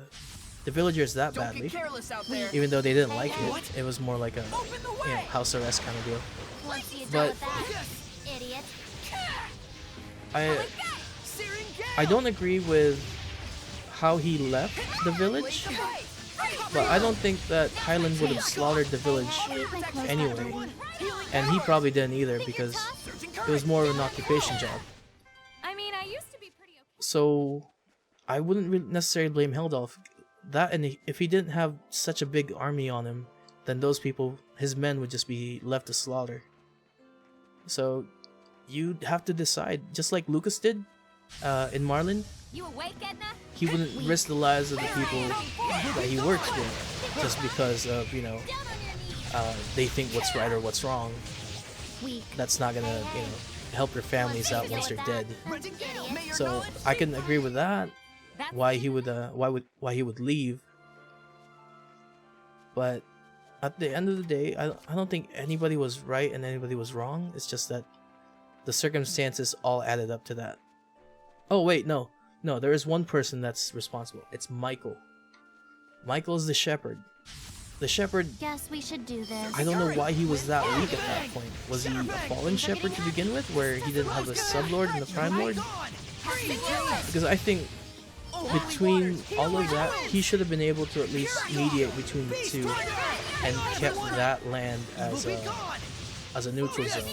villagers that Don't badly, get careless out there. even though they didn't like it. It was more like a Open the way. house arrest kind of deal. Once you But- deal with that, idiot. I don't agree with how he left the village, but I don't think that Highland would have slaughtered the village anyway, and he probably didn't either, because it was more of an occupation job. I mean, I used to be pretty okay. So I wouldn't really necessarily blame Heldolf. That, and if he didn't have such a big army on him, then those people, his men, would just be left to slaughter. So you have to decide, just like Lucas did in Marlin. You awake, Edna? He wouldn't risk the lives of the people that he works with just because of, Down on your knees. they think what's right or what's wrong. Weak. That's not gonna, help their families out once they're dead. Idiot. So I can agree with that. That's Why he would leave. But at the end of the day, I don't think anybody was right and anybody was wrong. It's just that the circumstances all added up to that. Oh wait, no, there is one person that's responsible. It's Michael. Michael is the shepherd. The shepherd, Guess we should do this. I don't know why he was that weak at that point. Was he a fallen shepherd to begin with, where he didn't have a sublord and a prime lord? Because I think between all of that, he should have been able to at least mediate between the two and kept that land as a neutral zone.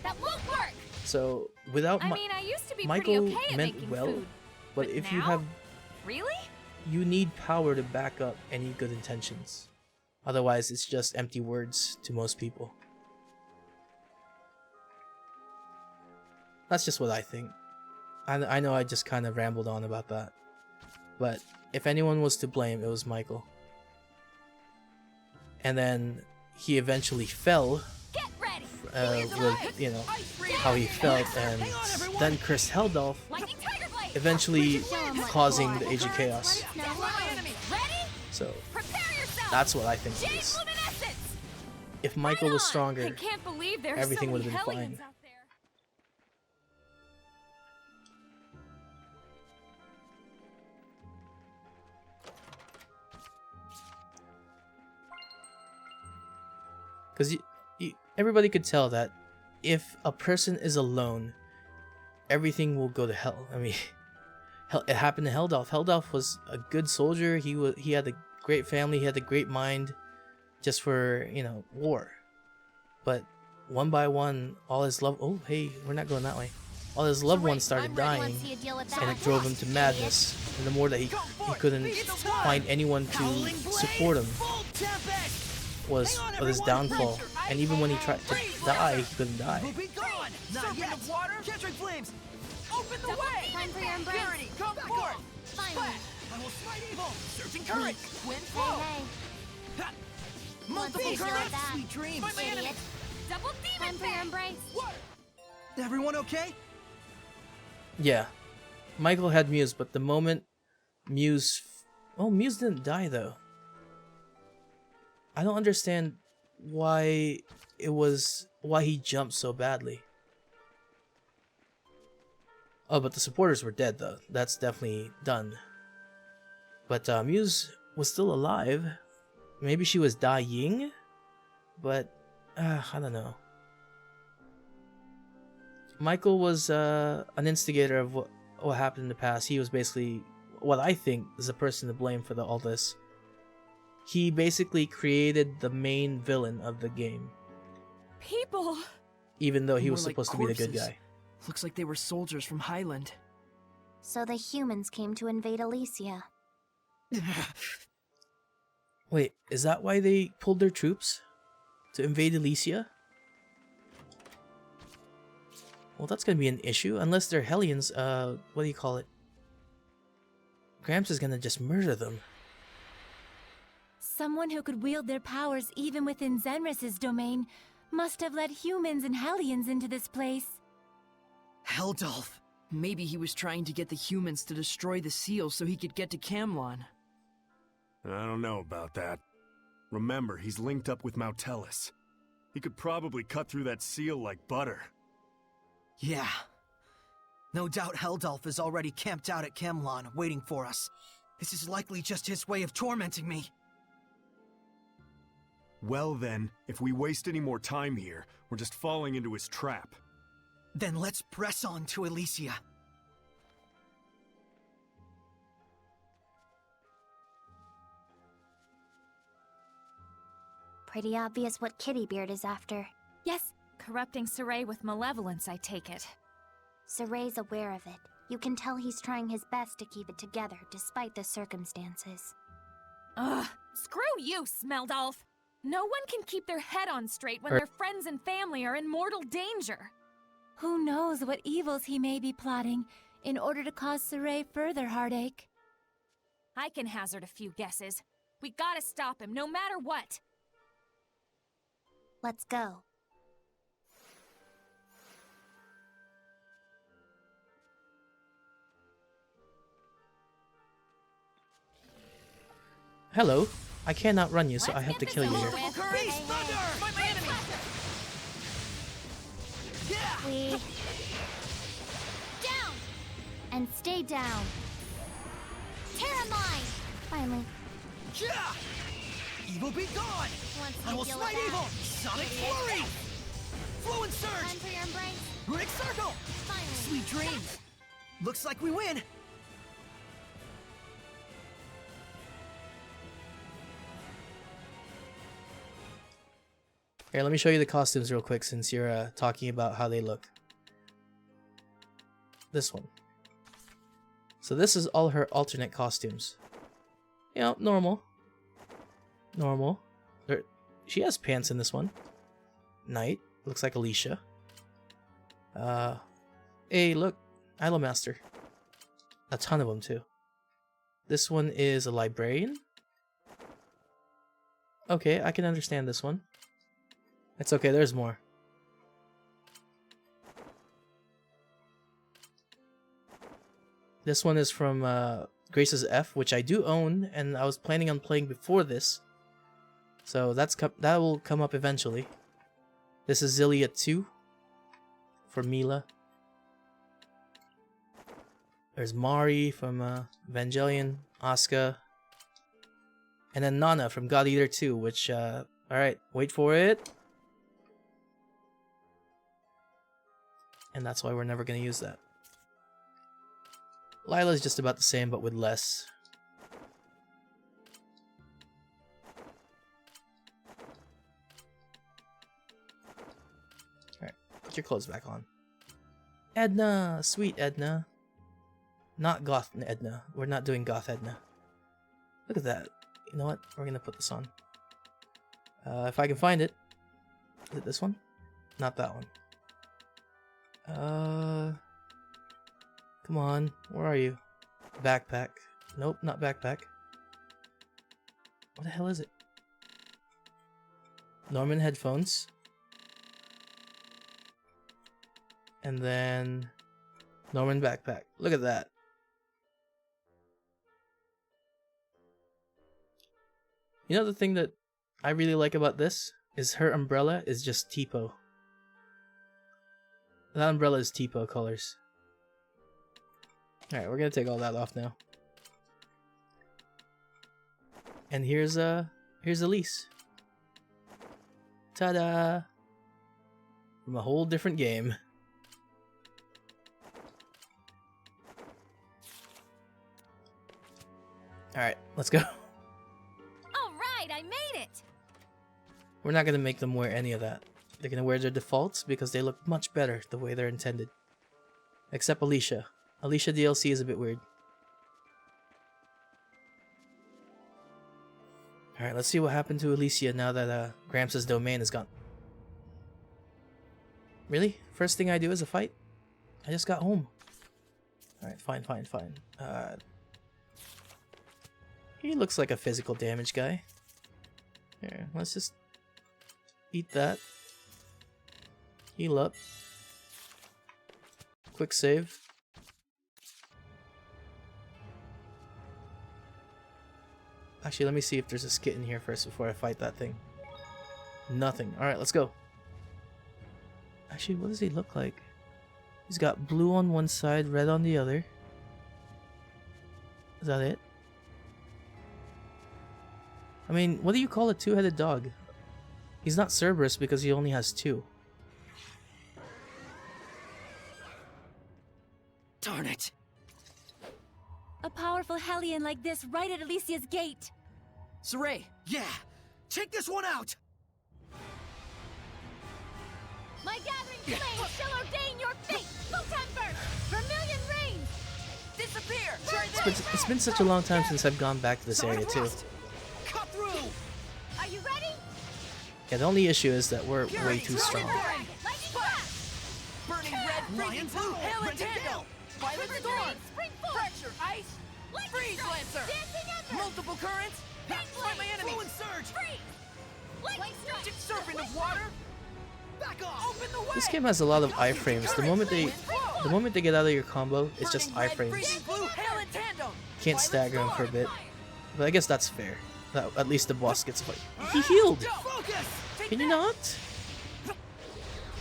That won't work. So without I mean, I used to be Michael pretty okay at meant making well, food. but if you now? have, Really? you need power to back up any good intentions. Otherwise, it's just empty words to most people. That's just what I think. I know I just kind of rambled on about that. But if anyone was to blame, it was Michael. And then he eventually fell Get ready. with, how he felt, and then Chris Heldolf Lightning Tiger Blade. eventually causing the Age of Chaos. Stand by enemy. Ready? So Prepare yourself. that's what I think it Jade is. Luminescence. If Michael was I stronger, can't believe there's everything so would many have been Hellions fine. out there. because everybody could tell that if a person is alone, everything will go to hell. I mean, it happened to Heldolf. Heldolf was a good soldier. He had a great family. He had a great mind, just for war. But one by one, all his oh hey, we're not going that way. All his loved ones started dying, See you deal with that. and it drove him to madness. And the more that he couldn't find anyone to support him, was his downfall. And even when he tried to die, he couldn't die. We'll be gone. Not yet. Water. Catching flames. Open the way. Time for your embrace. Purity, come forth. Finally. I will smite evil. Searching current. Wind Hey, flow. hey. Ha. Once Multiple you deal with currents. that, Sweet dreams. Find my enemy. Double Time demon for your fan. embrace. What? Everyone okay? Yeah, Michael had Muse, but the moment Muse didn't die though. I don't understand why he jumped so badly. Oh, but the supporters were dead though. That's definitely done. But Muse was still alive. Maybe she was dying, but I don't know. Michael was an instigator of what happened in the past. He was basically what I think is the person to blame for all this. He basically created the main villain of the game, People! even though he More was like supposed to be the good corpses. guy. Looks like they were soldiers from Highland. So the humans came to invade Elysia. Wait, is that why they pulled their troops? To invade Elysia? Well, that's gonna be an issue, unless they're Hellions, what do you call it? Gramps is gonna just murder them. Someone who could wield their powers even within Zenris's domain must have led humans and Hellions into this place. Heldolf! Maybe he was trying to get the humans to destroy the seal so he could get to Camlon. I don't know about that. Remember, he's linked up with Mautelis. He could probably cut through that seal like butter. Yeah. No doubt Heldolf is already camped out at Camlon, waiting for us. This is likely just his way of tormenting me. Well then, if we waste any more time here, we're just falling into his trap. Then let's press on to Elysia. Pretty obvious what Kittybeard is after. Yes, corrupting Saray with malevolence, I take it. Saray's aware of it. You can tell he's trying his best to keep it together, despite the circumstances. Ugh, screw you, Smeldolf! No one can keep their head on straight when their friends and family are in mortal danger. Who knows what evils he may be plotting in order to cause Saray further heartache. I can hazard a few guesses. We gotta stop him, no matter what! Let's go. Hello. I cannot run you, so I have to kill you here. Beast Thunder! Fight my enemy! Yeah! We... Down! And stay down. Terramine! Finally. Yeah! Evil be gone! Once I you will deal smite with evil! that, Sonic Flurry! Flow and time Surge! for your embrace. Runic Circle! Finally. Sweet dreams! Looks like we win! Here, let me show you the costumes real quick since you're talking about how they look. This one. So this is all her alternate costumes. You know, normal. Normal. She has pants in this one. Knight. Looks like Alicia. Hey, look. Idol Master. A ton of them, too. This one is a librarian. Okay, I can understand this one. It's okay, there's more. This one is from Grace's F, which I do own, and I was planning on playing before this. So that will come up eventually. This is Zilia 2 for Mila. There's Mari from Evangelion, Asuka. And then Nana from God Eater 2, which, alright, wait for it. And that's why we're never going to use that. Lila's just about the same, but with less. Alright, put your clothes back on. Edna! Sweet Edna. Not Goth Edna. We're not doing Goth Edna. Look at that. You know what? We're going to put this on. If I can find it. Is it this one? Not that one. Come on. Where are you? Backpack. Nope, not backpack. What the hell is it? Norman headphones. And then Norman backpack. Look at that. You know the thing that I really like about this is her umbrella is just Tipo. That umbrella is Tipo colors. Alright, we're gonna take all that off now. And here's Elise. Ta-da! From a whole different game. Alright, let's go. All right, I made it. We're not gonna make them wear any of that. They're gonna wear their defaults because they look much better the way they're intended. Except Alicia. Alicia DLC is a bit weird. Alright, let's see what happened to Alicia now that Gramps' domain is gone. Really? First thing I do is a fight? I just got home. Alright, fine. He looks like a physical damage guy. Here, let's just eat that. Heal up. Quick save. Actually, let me see if there's a skit in here first before I fight that thing. Nothing. Alright, let's go. Actually, what does he look like? He's got blue on one side, red on the other. Is that it? I mean, what do you call a two-headed dog? He's not Cerberus because he only has two. Darn it! A powerful Hellion like this right at Alicia's gate. Saray! Yeah! Take this one out! My gathering flame shall ordain your fate! Photon burst! Vermilion rain! Disappear! Try this! It's been such a long time since I've gone back to this area too. Rust. Cut through! Are you ready? Yeah, the only issue is that we're way too strong. Lightning flash! Burning red, freezing blue, hail and tandem! Violet storm! Spring force! Fracture, ice! Freeze lancer! Dancing ember! Multiple currents! Fight my enemy! Flow and surge! Freeze! Lightning strike! Serpent of water! Back off! Open the way! This game has a lot of iframes. The moment they get out of your combo, it's just iframes. Freezing blue, hail and tandem! Can't stagger him for a bit. But I guess that's fair. That, at least the boss gets a fight. He healed! Focus! Can you not?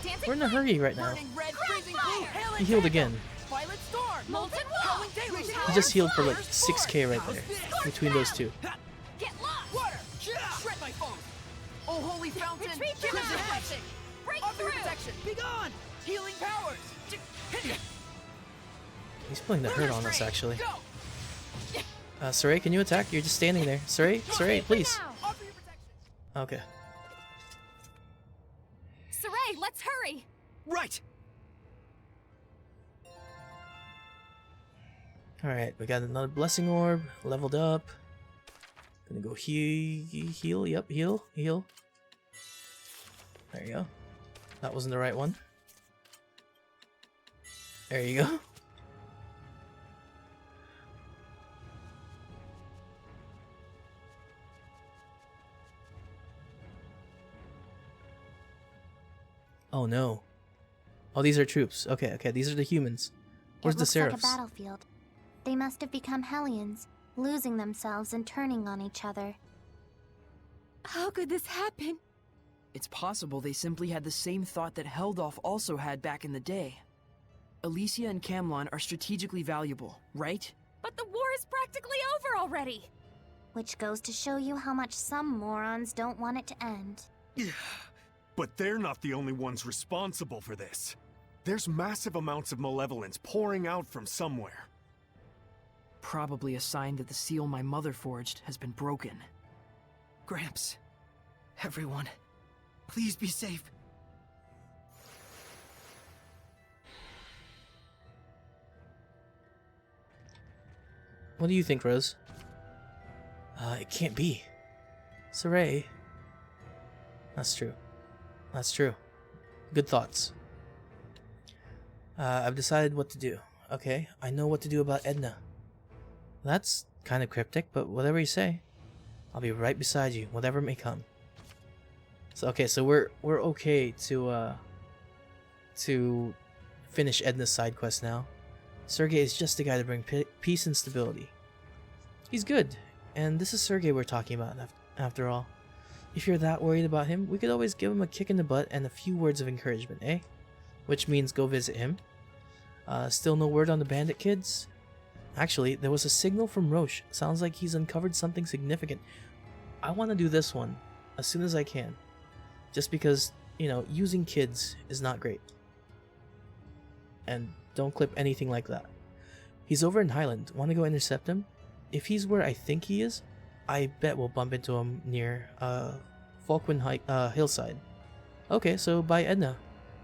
Dancing We're in a hurry right now. Burning red, freezing blue, hail and He healed tandem. again. Violet storm! Molten wall! Howling deluge! He just healed for like 6k right there. Between those two. Get lost! Water! Shred my foes! Oh, holy fountain! Retreat from Crimson us. blessing! Break Offer through! protection! Be gone! Healing powers! He's putting the hurt on us actually. Go! Saray, can you attack? You're just standing there. Saray, please. Offer your protection! Okay. Saray, let's hurry. Right! Alright, we got another blessing orb, leveled up. Gonna go heal, yep, heal. There you go. That wasn't the right one. There you go. Oh no. Oh, these are troops. Okay, these are the humans. Where's It the looks like a Seraphs? battlefield. They must have become Hellions, losing themselves and turning on each other. How could this happen? It's possible they simply had the same thought that Heldolf also had back in the day. Alicia and Camlon are strategically valuable, right? But the war is practically over already. Which goes to show you how much some morons don't want it to end. But they're not the only ones responsible for this. There's massive amounts of malevolence pouring out from somewhere. Probably a sign that the seal my mother forged has been broken. Gramps, everyone, please be safe. What do you think, Rose? It can't be. Saray. That's true. That's true. Good thoughts. I've decided what to do. Okay, I know what to do about Edna. That's kind of cryptic, but whatever you say. I'll be right beside you, whatever may come. So okay, so we're okay to finish Edna's side quest now. Sergei is just the guy to bring peace and stability. He's good, and this is Sergei we're talking about after all. If you're that worried about him, we could always give him a kick in the butt and a few words of encouragement, eh? Which means go visit him. Still no word on the bandit kids? Actually, there was a signal from Roche. Sounds like he's uncovered something significant. I want to do this one as soon as I can. Just because, you know, using kids is not great. And don't clip anything like that. He's over in Highland. Want to go intercept him? if he's where I think he is, I bet we'll bump into him near Falkwind Hillside. Okay, so by Edna.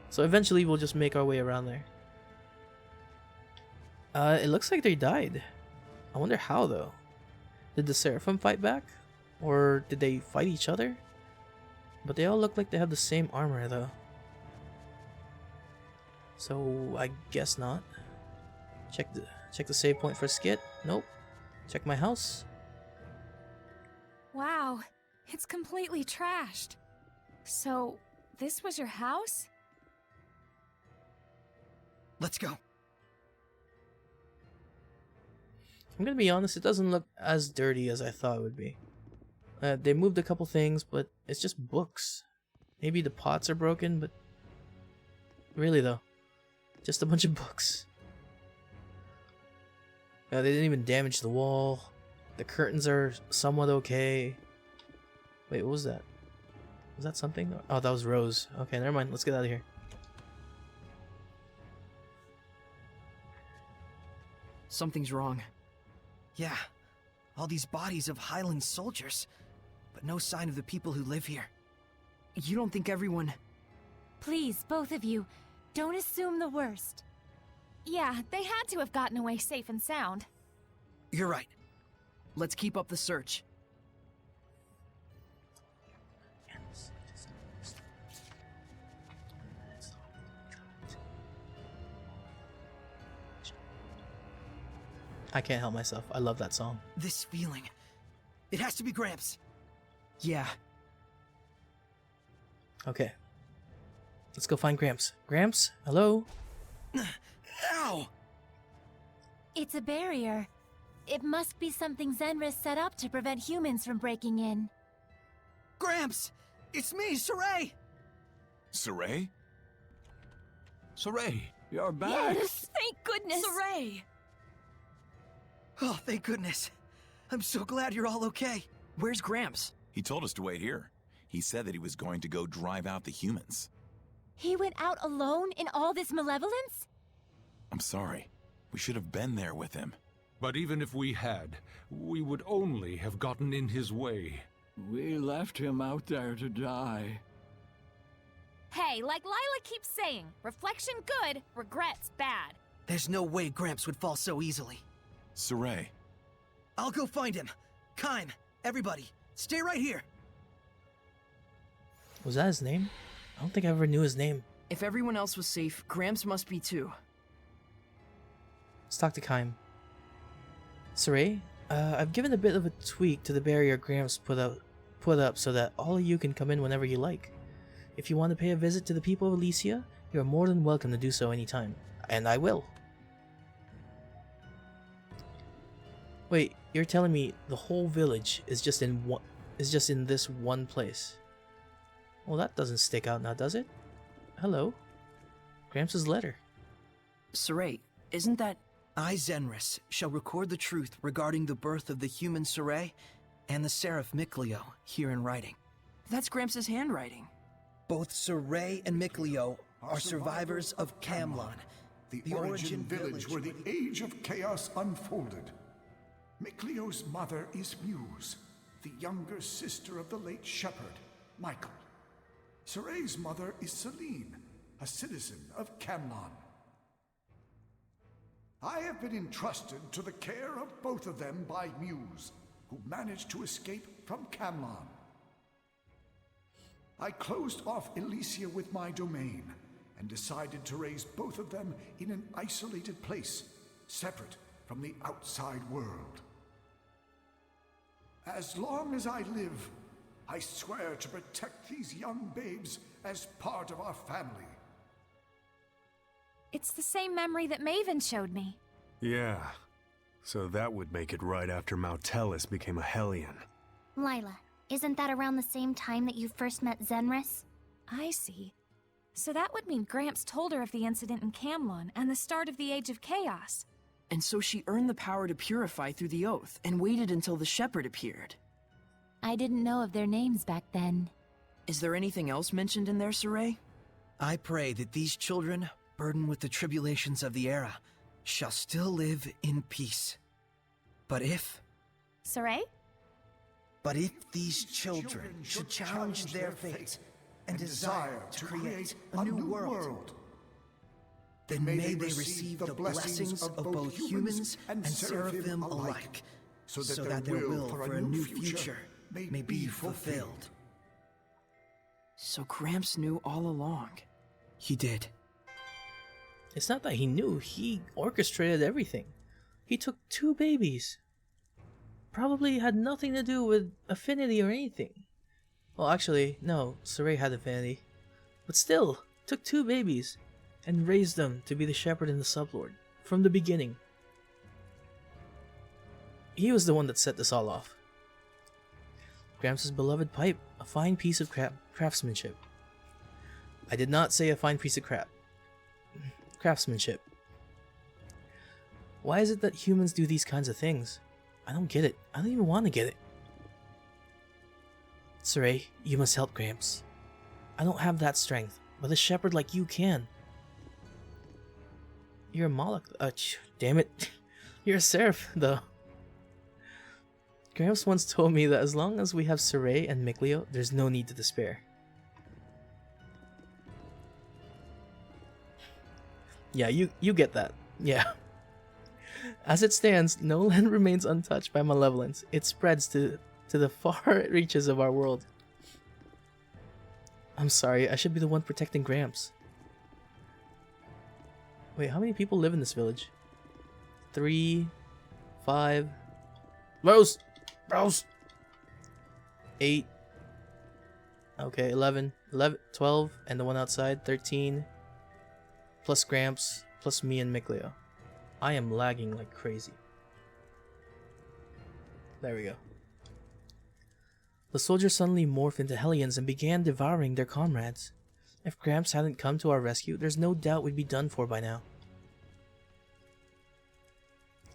So eventually we'll just make our way around there. It looks like they died. I wonder how though. Did the Seraphim fight back? Or did they fight each other? But they all look like they have the same armor though. So I guess not. Check the save point for Skit. Nope. Check my house. Wow, it's completely trashed. So, this was your house? Let's go. I'm gonna be honest, it doesn't look as dirty as I thought it would be. They moved a couple things, but it's just books. Maybe the pots are broken, but really though, just a bunch of books. They didn't even damage the wall. The curtains are somewhat okay. Wait, what was that? Was that something? Oh, that was Rose. Okay, never mind. Let's get out of here. Something's wrong. Yeah, all these bodies of Highland soldiers, but no sign of the people who live here. You don't think everyone... Please, both of you, don't assume the worst. Yeah, they had to have gotten away safe and sound. You're right. Let's keep up the search. I can't help myself. I love that song. This feeling. It has to be Gramps. Yeah. Okay. Let's go find Gramps. Gramps? Hello? Ow! It's a barrier. It must be something Zenris set up to prevent humans from breaking in. Gramps! It's me, Saray! Saray? Saray, you're back. Yes, thank goodness! Saray! Oh, thank goodness. I'm so glad you're all okay. Where's Gramps? He told us to wait here. He said that he was going to go drive out the humans. He went out alone in all this malevolence? I'm sorry. We should have been there with him. But even if we had, we would only have gotten in his way. We left him out there to die. Hey, like Lila keeps saying, reflection good, regrets bad. There's no way Gramps would fall so easily. Saray. I'll go find him. Kime, everybody, stay right here. Was that his name? I don't think I ever knew his name. If everyone else was safe, Gramps must be too. Let's talk to Kime. Saray, I've given a bit of a tweak to the barrier Gramps put up so that all of you can come in whenever you like. If you want to pay a visit to the people of Elysia, you are more than welcome to do so anytime. And I will. Wait, you're telling me the whole village is just in this one place? Well, that doesn't stick out now, does it? Hello. Gramps' letter. Saray, isn't that... I, Zenris, shall record the truth regarding the birth of the human Saray and the seraph Mikleo here in writing. That's Gramps' handwriting. Both Saray and Mikleo are survivors of Camlon, the origin village where the Age of Chaos unfolded. Mikleo's mother is Muse, the younger sister of the late shepherd, Michael. Saray's mother is Celine, a citizen of Camlon. I have been entrusted to the care of both of them by Muse, who managed to escape from Camlon. I closed off Elysia with my domain, and decided to raise both of them in an isolated place, separate from the outside world. As long as I live, I swear to protect these young babes as part of our family. It's the same memory that Maven showed me. Yeah. So that would make it right after Mautelis became a Hellion. Lila, isn't that around the same time that you first met Zenris? I see. So that would mean Gramps told her of the incident in Camlon and the start of the Age of Chaos. And so she earned the power to purify through the oath and waited until the shepherd appeared. I didn't know of their names back then. Is there anything else mentioned in there, Saray? I pray that these children, burdened with the tribulations of the era, shall still live in peace. But if, Saray? But if these children should challenge their fate and desire to create a new world, then may they receive the blessings of both humans and seraphim alike, so that their will for a new future may be fulfilled. So Gramps knew all along. He did. It's not that he knew, he orchestrated everything. He took 2 babies. Probably had nothing to do with affinity or anything. Well, actually, no, Saray had affinity. But still, took 2 babies and raised them to be the shepherd and the sublord from the beginning. He was the one that set this all off. Gramps' beloved pipe, a fine piece of craftsmanship. I did not say a fine piece of craftsmanship. Why is it that humans do these kinds of things? I don't get it. I don't even want to get it. Saray, you must help Gramps. I don't have that strength, but a shepherd like you can. You're a Moloch. Damn it. You're a seraph, though. Gramps once told me that as long as we have Saray and Mikleo, there's no need to despair. Yeah, you get that. Yeah. As it stands, no land remains untouched by malevolence. It spreads to the far reaches of our world. I'm sorry, I should be the one protecting Gramps. Wait, how many people live in this village? 3, 5... Rose! 8. Okay, 11, 12, and the one outside, 13. Plus Gramps, plus me and Mikleo. I am lagging like crazy. There we go. The soldiers suddenly morphed into Hellions and began devouring their comrades. If Gramps hadn't come to our rescue, there's no doubt we'd be done for by now.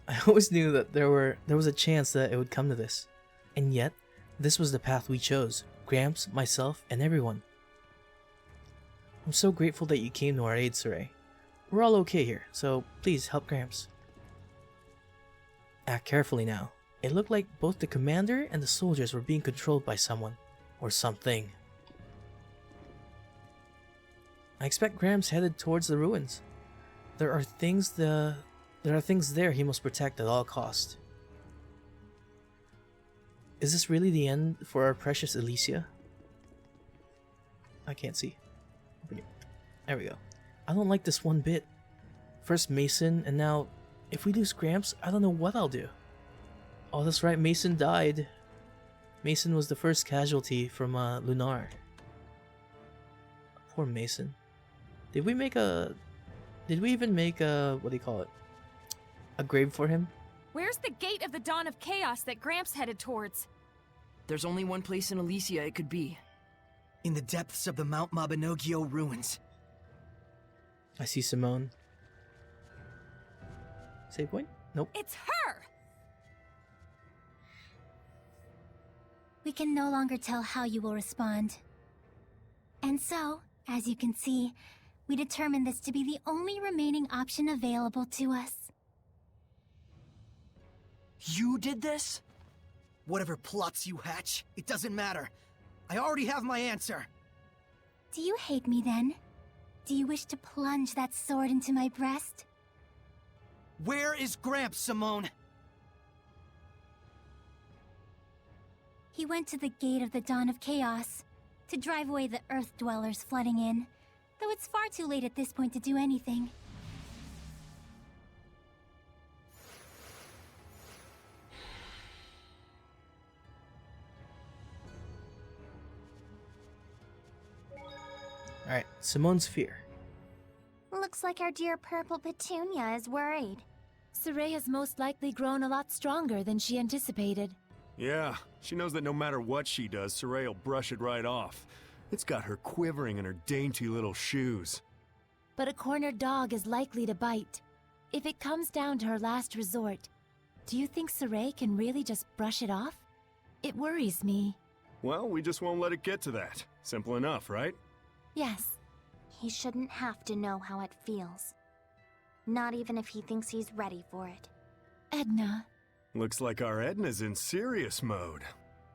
I always knew that there was a chance that it would come to this. And yet, this was the path we chose. Gramps, myself, and everyone. I'm so grateful that you came to our aid, Saray. We're all okay here, so please help Gramps. Act carefully now. It looked like both the commander and the soldiers were being controlled by someone. Or something. I expect Gramps headed towards the ruins. There are things there he must protect at all cost. Is this really the end for our precious Elysia? I can't see. There we go. I don't like this one bit. First Mason, and now, if we lose Gramps, I don't know what I'll do. Oh, that's right, Mason died. Mason was the first casualty from Lunar. Poor Mason. Did we even make a, what do you call it? A grave for him? Where's the gate of the Dawn of Chaos that Gramps headed towards? There's only one place in Elysia it could be. In the depths of the Mount Mabinogio ruins. I see Simone. Save point? Nope. It's her! We can no longer tell how you will respond. And so, as you can see, we determined this to be the only remaining option available to us. You did this? Whatever plots you hatch, it doesn't matter. I already have my answer. Do you hate me then? Do you wish to plunge that sword into my breast? Where is Gramps, Simone? He went to the gate of the Dawn of Chaos to drive away the Earth Dwellers flooding in, though it's far too late at this point to do anything. Alright, Simone's fear. Looks like our dear Purple Petunia is worried. Saray has most likely grown a lot stronger than she anticipated. Yeah, she knows that no matter what she does, Saray will brush it right off. It's got her quivering in her dainty little shoes. But a cornered dog is likely to bite. If it comes down to her last resort, do you think Saray can really just brush it off? It worries me. Well, we just won't let it get to that. Simple enough, right? Yes. He shouldn't have to know how it feels. Not even if he thinks he's ready for it. Edna. Looks like our Edna's in serious mode.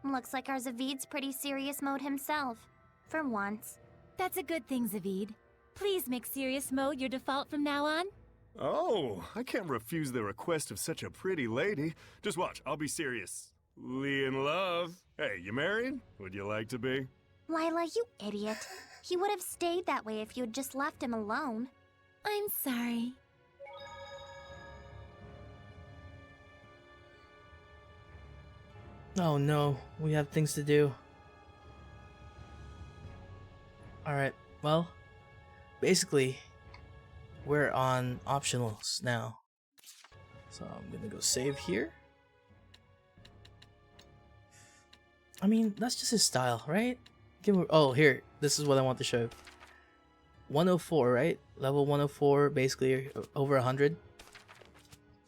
Looks like our Zavid's pretty serious mode himself. For once. That's a good thing, Zavid. Please make serious mode your default from now on. Oh, I can't refuse the request of such a pretty lady. Just watch, I'll be seriously in love. Hey, you married? Would you like to be? Lila, you idiot. He would have stayed that way if you had just left him alone. I'm sorry. Oh no, we have things to do. Alright, well, basically, we're on optionals now. So I'm gonna go save here. I mean, that's just his style, right? Oh, here, this is what I want to show. 104, right? Level 104, basically over 100.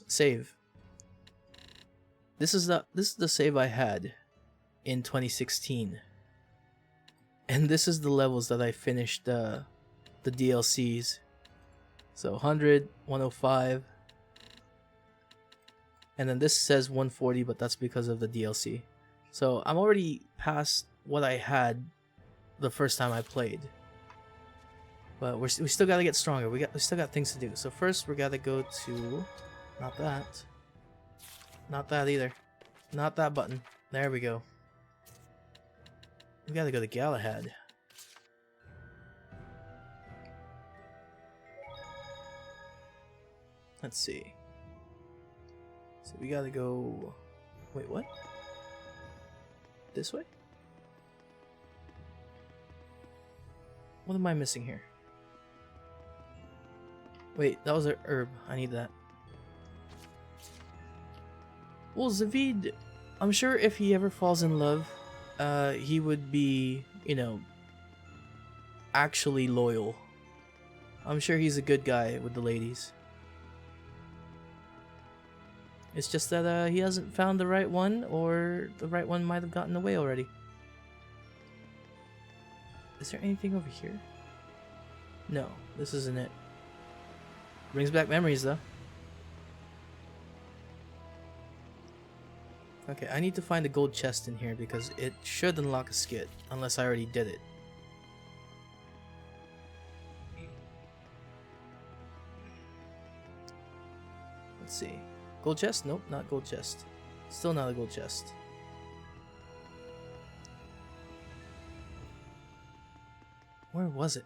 Save. This is the save I had in 2016. And this is the levels that I finished the DLCs. So 100, 105. And then this says 140, but that's because of the DLC. So I'm already past what I had the first time I played. But we still gotta get stronger. We still got things to do. So first we gotta go to, not that. Not that either. Not that button. There we go. We gotta go to Galahad. Let's see. So we gotta go... Wait, what? This way? What am I missing here? Wait, that was a herb. I need that. Well, Zavid, I'm sure if he ever falls in love, he would be, you know, actually loyal. I'm sure he's a good guy with the ladies. It's just that he hasn't found the right one, or the right one might have gotten away already. Is there anything over here? No, this isn't it. Brings back memories though. Okay, I need to find a gold chest in here because it should unlock a skit, unless I already did it. Let's see. Gold chest? Nope, not gold chest. Still not a gold chest. Where was it?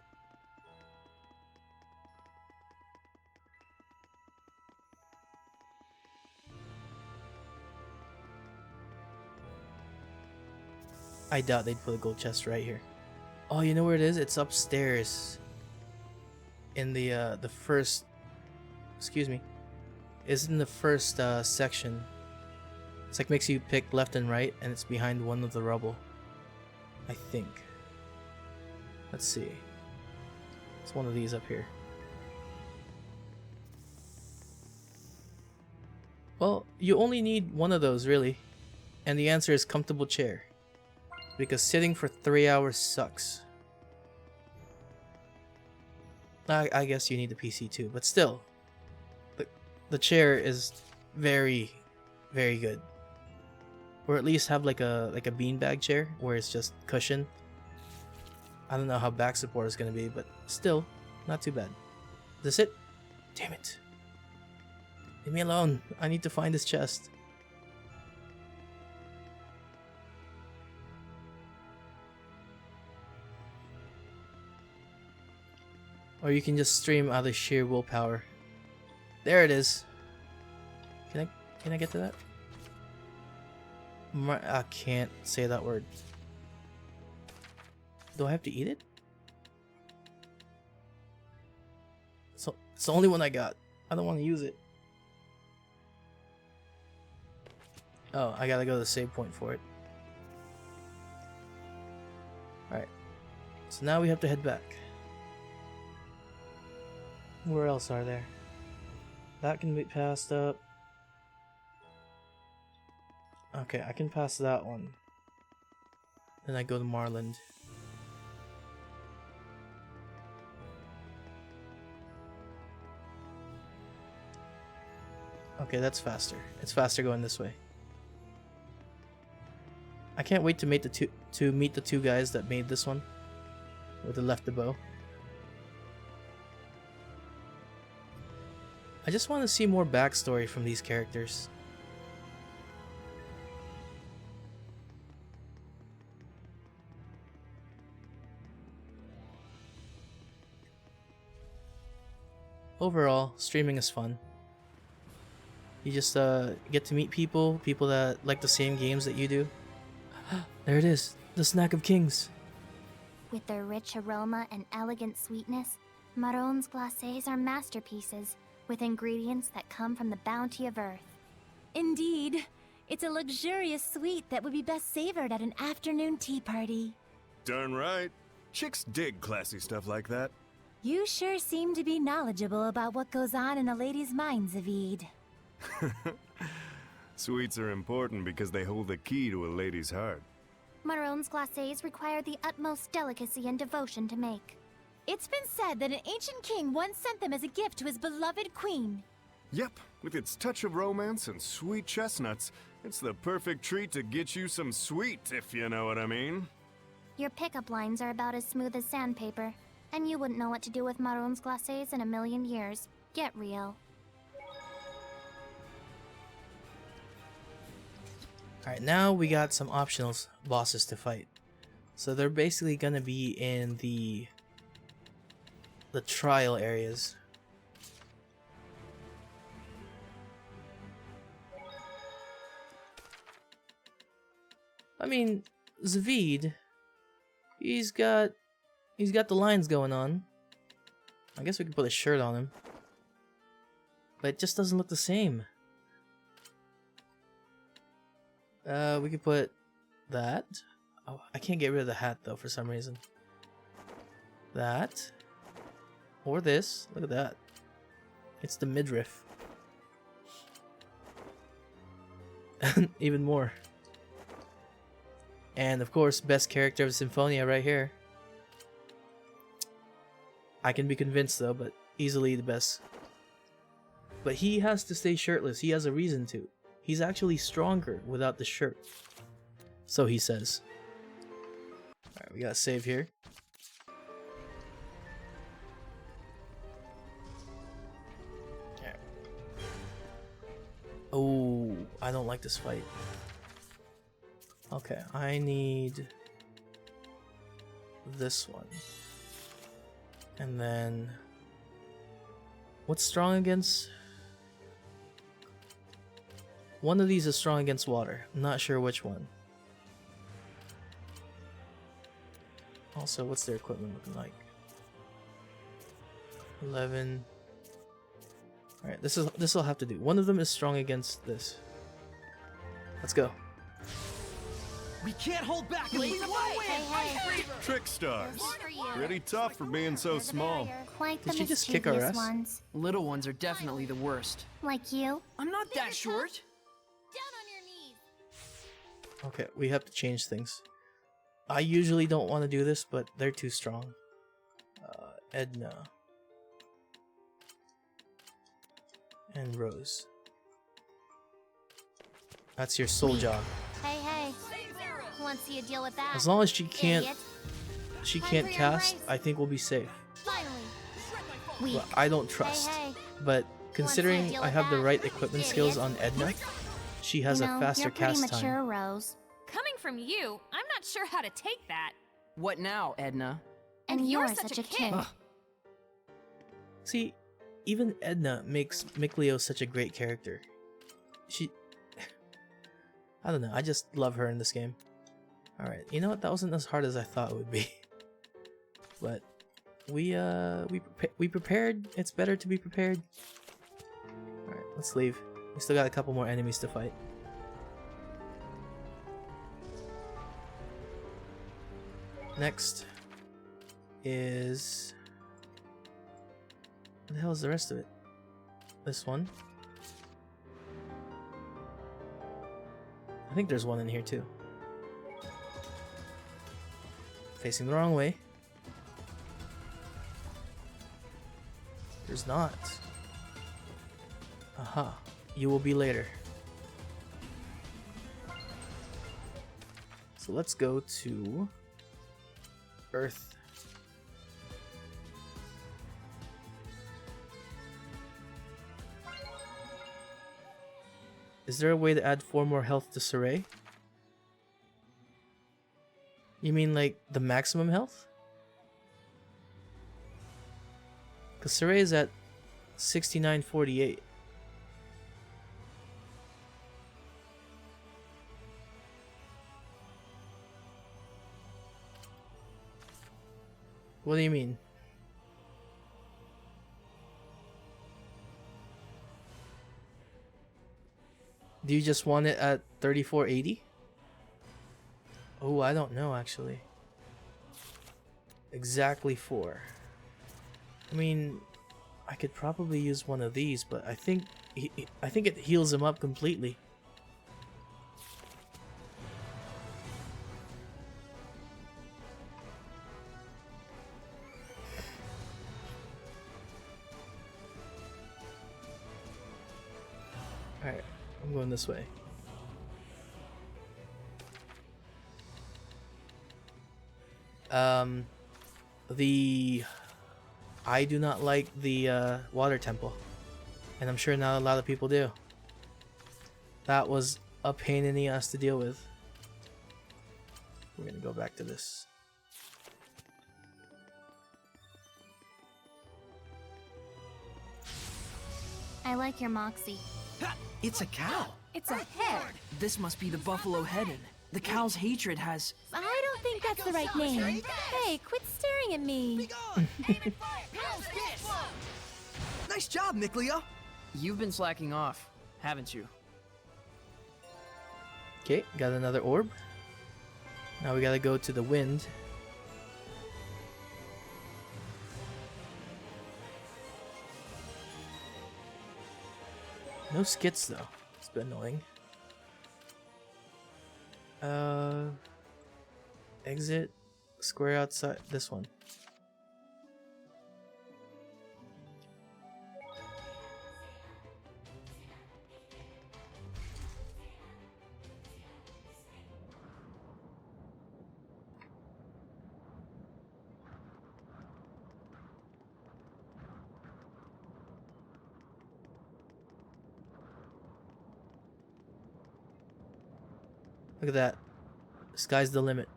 I doubt they'd put a gold chest right here. Oh, you know where it is? It's upstairs. In the first... Excuse me. It's in the first section. It's like makes you pick left and right, and it's behind one of the rubble. I think. Let's see. It's one of these up here. Well, you only need one of those, really. And the answer is comfortable chair. Because sitting for 3 hours sucks. I guess you need the PC too, but still. The chair is very, very good. Or at least have like a beanbag chair where it's just cushion. I don't know how back support is gonna be, but still, not too bad. Is this it? Damn it. Leave me alone. I need to find this chest. Or you can just stream out of sheer willpower. There it is. Can I get to that? I can't say that word. Do I have to eat it? So it's the only one I got. I don't want to use it. Oh, I gotta go to the save point for it. Alright. So now we have to head back. Where else are there? That can be passed up. Okay, I can pass that one. Then I go to Marland. Okay, that's faster. It's faster going this way. I can't wait to meet the two guys that made this one. With the left the bow. I just want to see more backstory from these characters. Overall, streaming is fun. You just get to meet people that like the same games that you do. There it is, the snack of kings. With their rich aroma and elegant sweetness, Marron's glacés are masterpieces with ingredients that come from the bounty of Earth. Indeed. It's a luxurious sweet that would be best savored at an afternoon tea party. Darn right. Chicks dig classy stuff like that. You sure seem to be knowledgeable about what goes on in a lady's mind, Zavid. Sweets are important because they hold the key to a lady's heart. Marron's glacés require the utmost delicacy and devotion to make. It's been said that an ancient king once sent them as a gift to his beloved queen. Yep, with its touch of romance and sweet chestnuts, it's the perfect treat to get you some sweet, if you know what I mean. Your pickup lines are about as smooth as sandpaper, and you wouldn't know what to do with Marron's glacés in a million years. Get real. Alright, now we got some optional bosses to fight. So they're basically gonna be in the trial areas. I mean, Zavid, he's got the lines going on. I guess we could put a shirt on him. But it just doesn't look the same. We could put that. Oh, I can't get rid of the hat though for some reason. That. Or this. Look at that. It's the midriff. Even more. And of course, best character of Symphonia right here. I can be convinced though, but easily the best. But he has to stay shirtless. He has a reason to. He's actually stronger without the shirt. So he says. Alright, we gotta save here. Alright. Oh, I don't like this fight. Okay, I need this one. And then what's strong against? One of these is strong against water. I'm not sure which one. Also, what's their equipment looking like? 11. Alright, this will have to do. One of them is strong against this. Let's go. We can't hold back and leave Trick stars. Pretty tough for being so small. Quite the Did she just kick our mischievous ass? ones. Little ones are definitely the worst. Like you. I'm not that short. Down on your knees. Okay, we have to change things. I usually don't want to do this, but they're too strong. Edna. And Rose. That's your soul job. Hey, hey. Want to see you deal with that? As long as she can't idiot. cast, I think we'll be safe. Finally. Weak. But I don't trust. Hey, hey. But considering deal I with have the that? right equipment skills on Edna, she has You a know, faster you're pretty cast mature, time. Rose. Coming from you, I'm not sure how to take that. What now, Edna? And you're such a kid. See, even Edna makes Mikleo such a great character. She... I don't know, I just love her in this game. Alright, you know what? That wasn't as hard as I thought it would be. But we prepared. It's better to be prepared. Alright, let's leave. We still got a couple more enemies to fight. Next is... what the hell is the rest of it? This one. I think there's one in here too. Facing the wrong way. There's not. Aha. you will be later. So let's go to Earth. Is there a way to add 4 more health to Saray? You mean like the maximum health? Because Saray is at 6948. What do you mean? Do you just want it at 3480? Oh, I don't know actually. Exactly 4. I mean, I could probably use one of these, but I think it heals him up completely. Alright, I'm going this way. I do not like the water temple, and I'm sure not a lot of people do. That was a pain in the ass to deal with. We're gonna go back to this. I like your moxie. It's a cow. It's a head. This must be the buffalo headed. The cow's hatred has... I don't think that's the right name. Hey, quit staring at me. Nice job, Micleo. You've been slacking off, haven't you? Okay, got another orb. Now we gotta go to the wind. No skits though. It's been annoying. Exit. Square outside. This one. Look at that. Sky's the limit.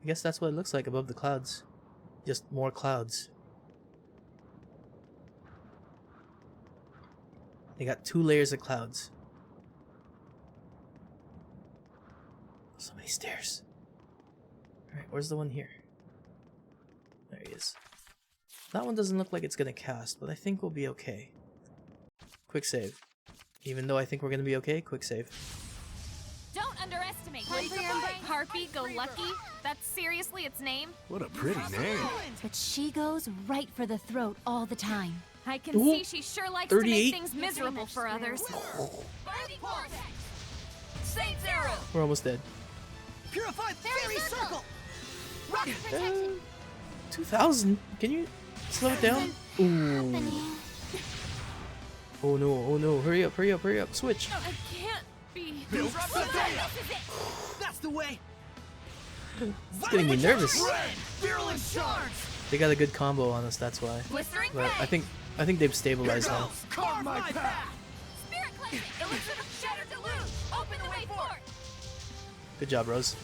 I guess that's what it looks like above the clouds. Just more clouds. They got 2 layers of clouds. So many stairs. Alright, where's the one here? There he is. That one doesn't look like it's gonna cast, but I think we'll be okay. Quick save. Even though I think we're gonna be okay, quick save. Don't underestimate Harpy Go Lucky. That's seriously its name? What a pretty name. But she goes right for the throat all the time. I can see she sure likes to make things miserable for others. Saint Zero! We're almost dead. Purified Fairy Circle! Rock protection. 2000? Can you slow it down? Ooh. Oh no, oh no, hurry up, hurry up, hurry up, switch! I can't be... That's the way! It's getting me nervous. They got a good combo on us, that's why. Blistering But I think they've stabilized now. Carve my path! Spirit cleansing! Elixir of Shattered Deluge! Open the way forward! Good job, Rose.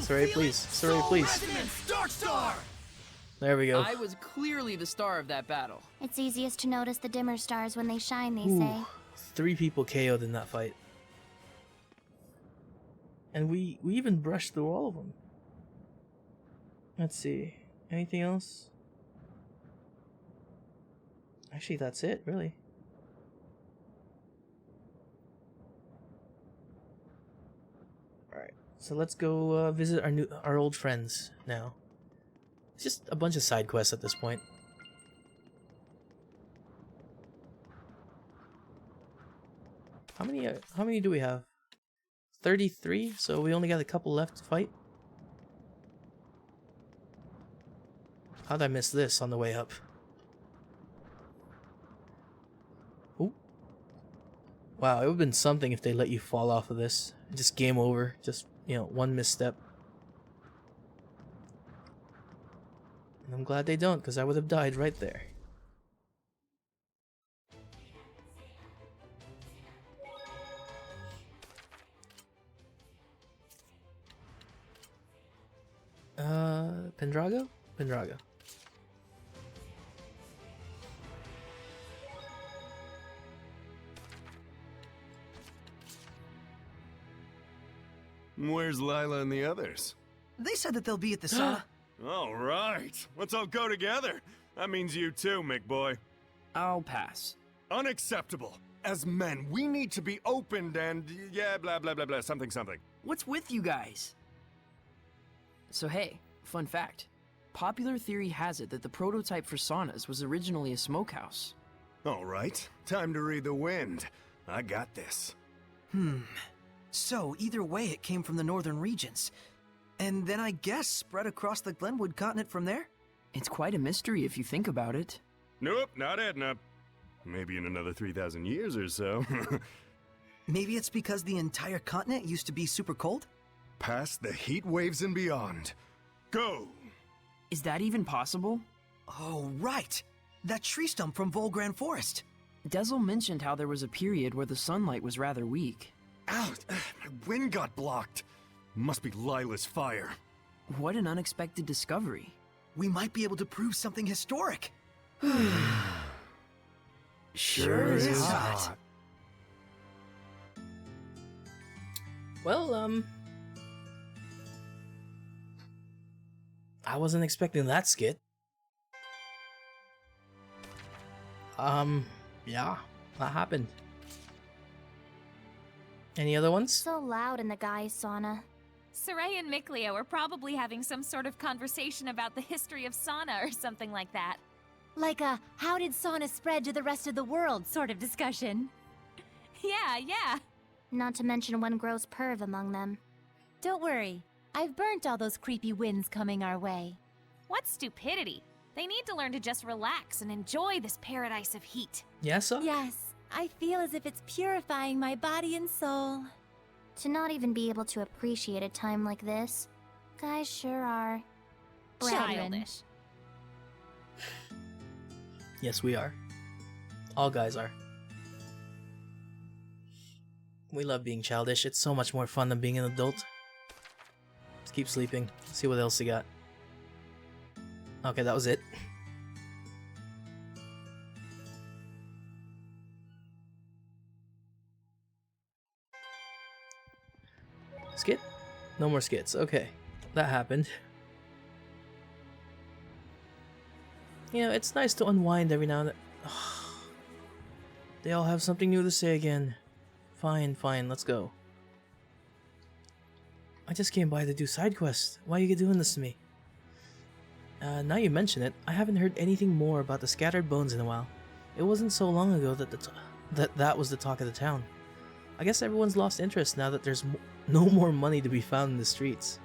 Sorry, please. Sorry, please. There we go. I was clearly the star of that battle. It's easiest to notice the dimmer stars when they shine, they Ooh, say. 3 people KO'd in that fight. And we even brushed through all of them. Let's see. Anything else? Actually, that's it, really. Alright, so let's go visit our old friends now. It's just a bunch of side quests at this point. How many do we have? 33, so we only got a couple left to fight. How'd I miss this on the way up? Wow, it would have been something if they let you fall off of this. Just game over. Just, you know, one misstep. And I'm glad they don't, because I would have died right there. Pendrago? Pendrago. Where's Lila and the others? They said that they'll be at the sauna. All right. Let's all go together. That means you too, Mick boy. I'll pass. Unacceptable. As men, we need to be opened and yeah, blah blah blah blah, something something. What's with you guys? So hey, fun fact. Popular theory has it that the prototype for saunas was originally a smokehouse. All right. Time to read the wind. I got this. So, either way, it came from the northern regions. And then I guess spread across the Glenwood continent from there? It's quite a mystery if you think about it. Nope, not Edna. Maybe in another 3,000 years or so. Maybe it's because the entire continent used to be super cold? Past the heat waves and beyond. Go! Is that even possible? Oh, right! That tree stump from Volgran Forest. Dezel mentioned how there was a period where the sunlight was rather weak. Ow! My wind got blocked. Must be Lila's fire. What an unexpected discovery. We might be able to prove something historic. Sure is hot. Well, I wasn't expecting that skit. Yeah, that happened. Any other ones? So loud in the guys' sauna. Saray and Mikleo are probably having some sort of conversation about the history of sauna or something like that. Like a how did sauna spread to the rest of the world sort of discussion. Yeah. Not to mention one gross perv among them. Don't worry, I've burnt all those creepy winds coming our way. What stupidity. They need to learn to just relax and enjoy this paradise of heat. Yes, sir? Yes, I feel as if it's purifying my body and soul. To not even be able to appreciate a time like this. Guys sure are. Childish. Yes, we are. All guys are. We love being childish. It's so much more fun than being an adult. Let's keep sleeping. See what else you got. Okay, that was it. Skit? No more skits. Okay. That happened. You know, it's nice to unwind every now and then. They all have something new to say again. Fine, let's go. I just came by to do side quests. Why are you doing this to me? Now you mention it, I haven't heard anything more about the scattered bones in a while. It wasn't so long ago that that was the talk of the town. I guess everyone's lost interest now that there's no more money to be found in the streets.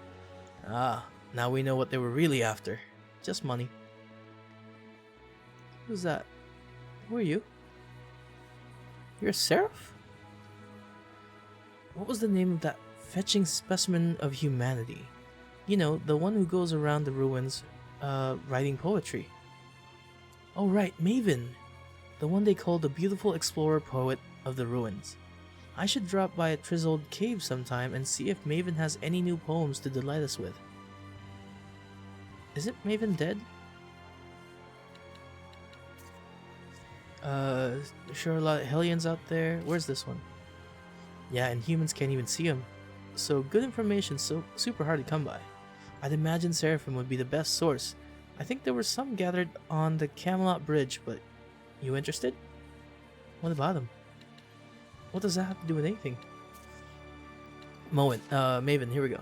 Ah, now we know what they were really after. Just money. Who's that? Who are you? You're a seraph? What was the name of that fetching specimen of humanity? You know, the one who goes around the ruins, writing poetry. Oh right, Maven! The one they call the beautiful explorer poet of the ruins. I should drop by a Trizold cave sometime and see if Maven has any new poems to delight us with. Is it Maven dead? Sure, a lot of Hellions out there. Where's this one? Yeah, and humans can't even see him. So good information, so super hard to come by. I'd imagine Seraphim would be the best source. I think there were some gathered on the Camelot Bridge, but you interested? What about him? What does that have to do with anything? Maven, here we go.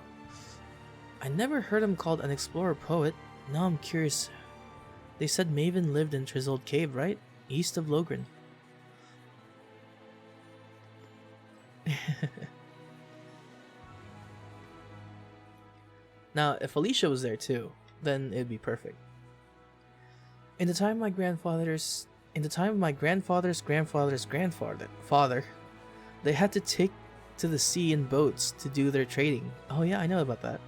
I never heard him called an explorer poet. Now I'm curious. They said Maven lived in Trizold Cave, right? East of Logren. Now, if Alicia was there too, then it'd be perfect. In the time of my grandfather's grandfather, They had to take to the sea in boats to do their trading. Oh yeah, I know about that.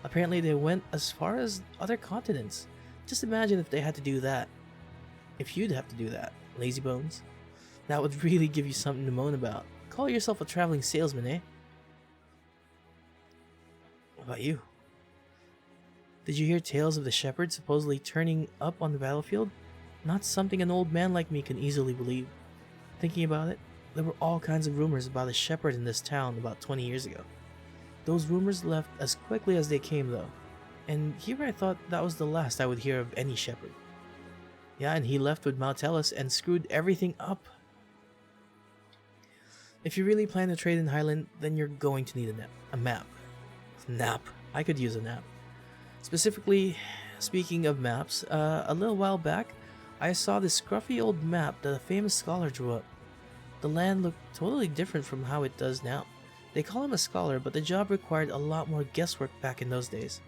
Apparently they went as far as other continents. Just imagine if they had to do that. If you'd have to do that, lazy bones. That would really give you something to moan about. Call yourself a traveling salesman, eh? What about you? Did you hear tales of the shepherd supposedly turning up on the battlefield? Not something an old man like me can easily believe. Thinking about it, there were all kinds of rumors about a shepherd in this town about 20 years ago. Those rumors left as quickly as they came though, and here I thought that was the last I would hear of any shepherd. Yeah, and he left with Maltellus and screwed everything up. If you really plan to trade in Highland, then you're going to need a map. Nap. I could use a nap. Specifically, speaking of maps, a little while back, I saw this scruffy old map that a famous scholar drew up. The land looked totally different from how it does now. They call him a scholar, but the job required a lot more guesswork back in those days.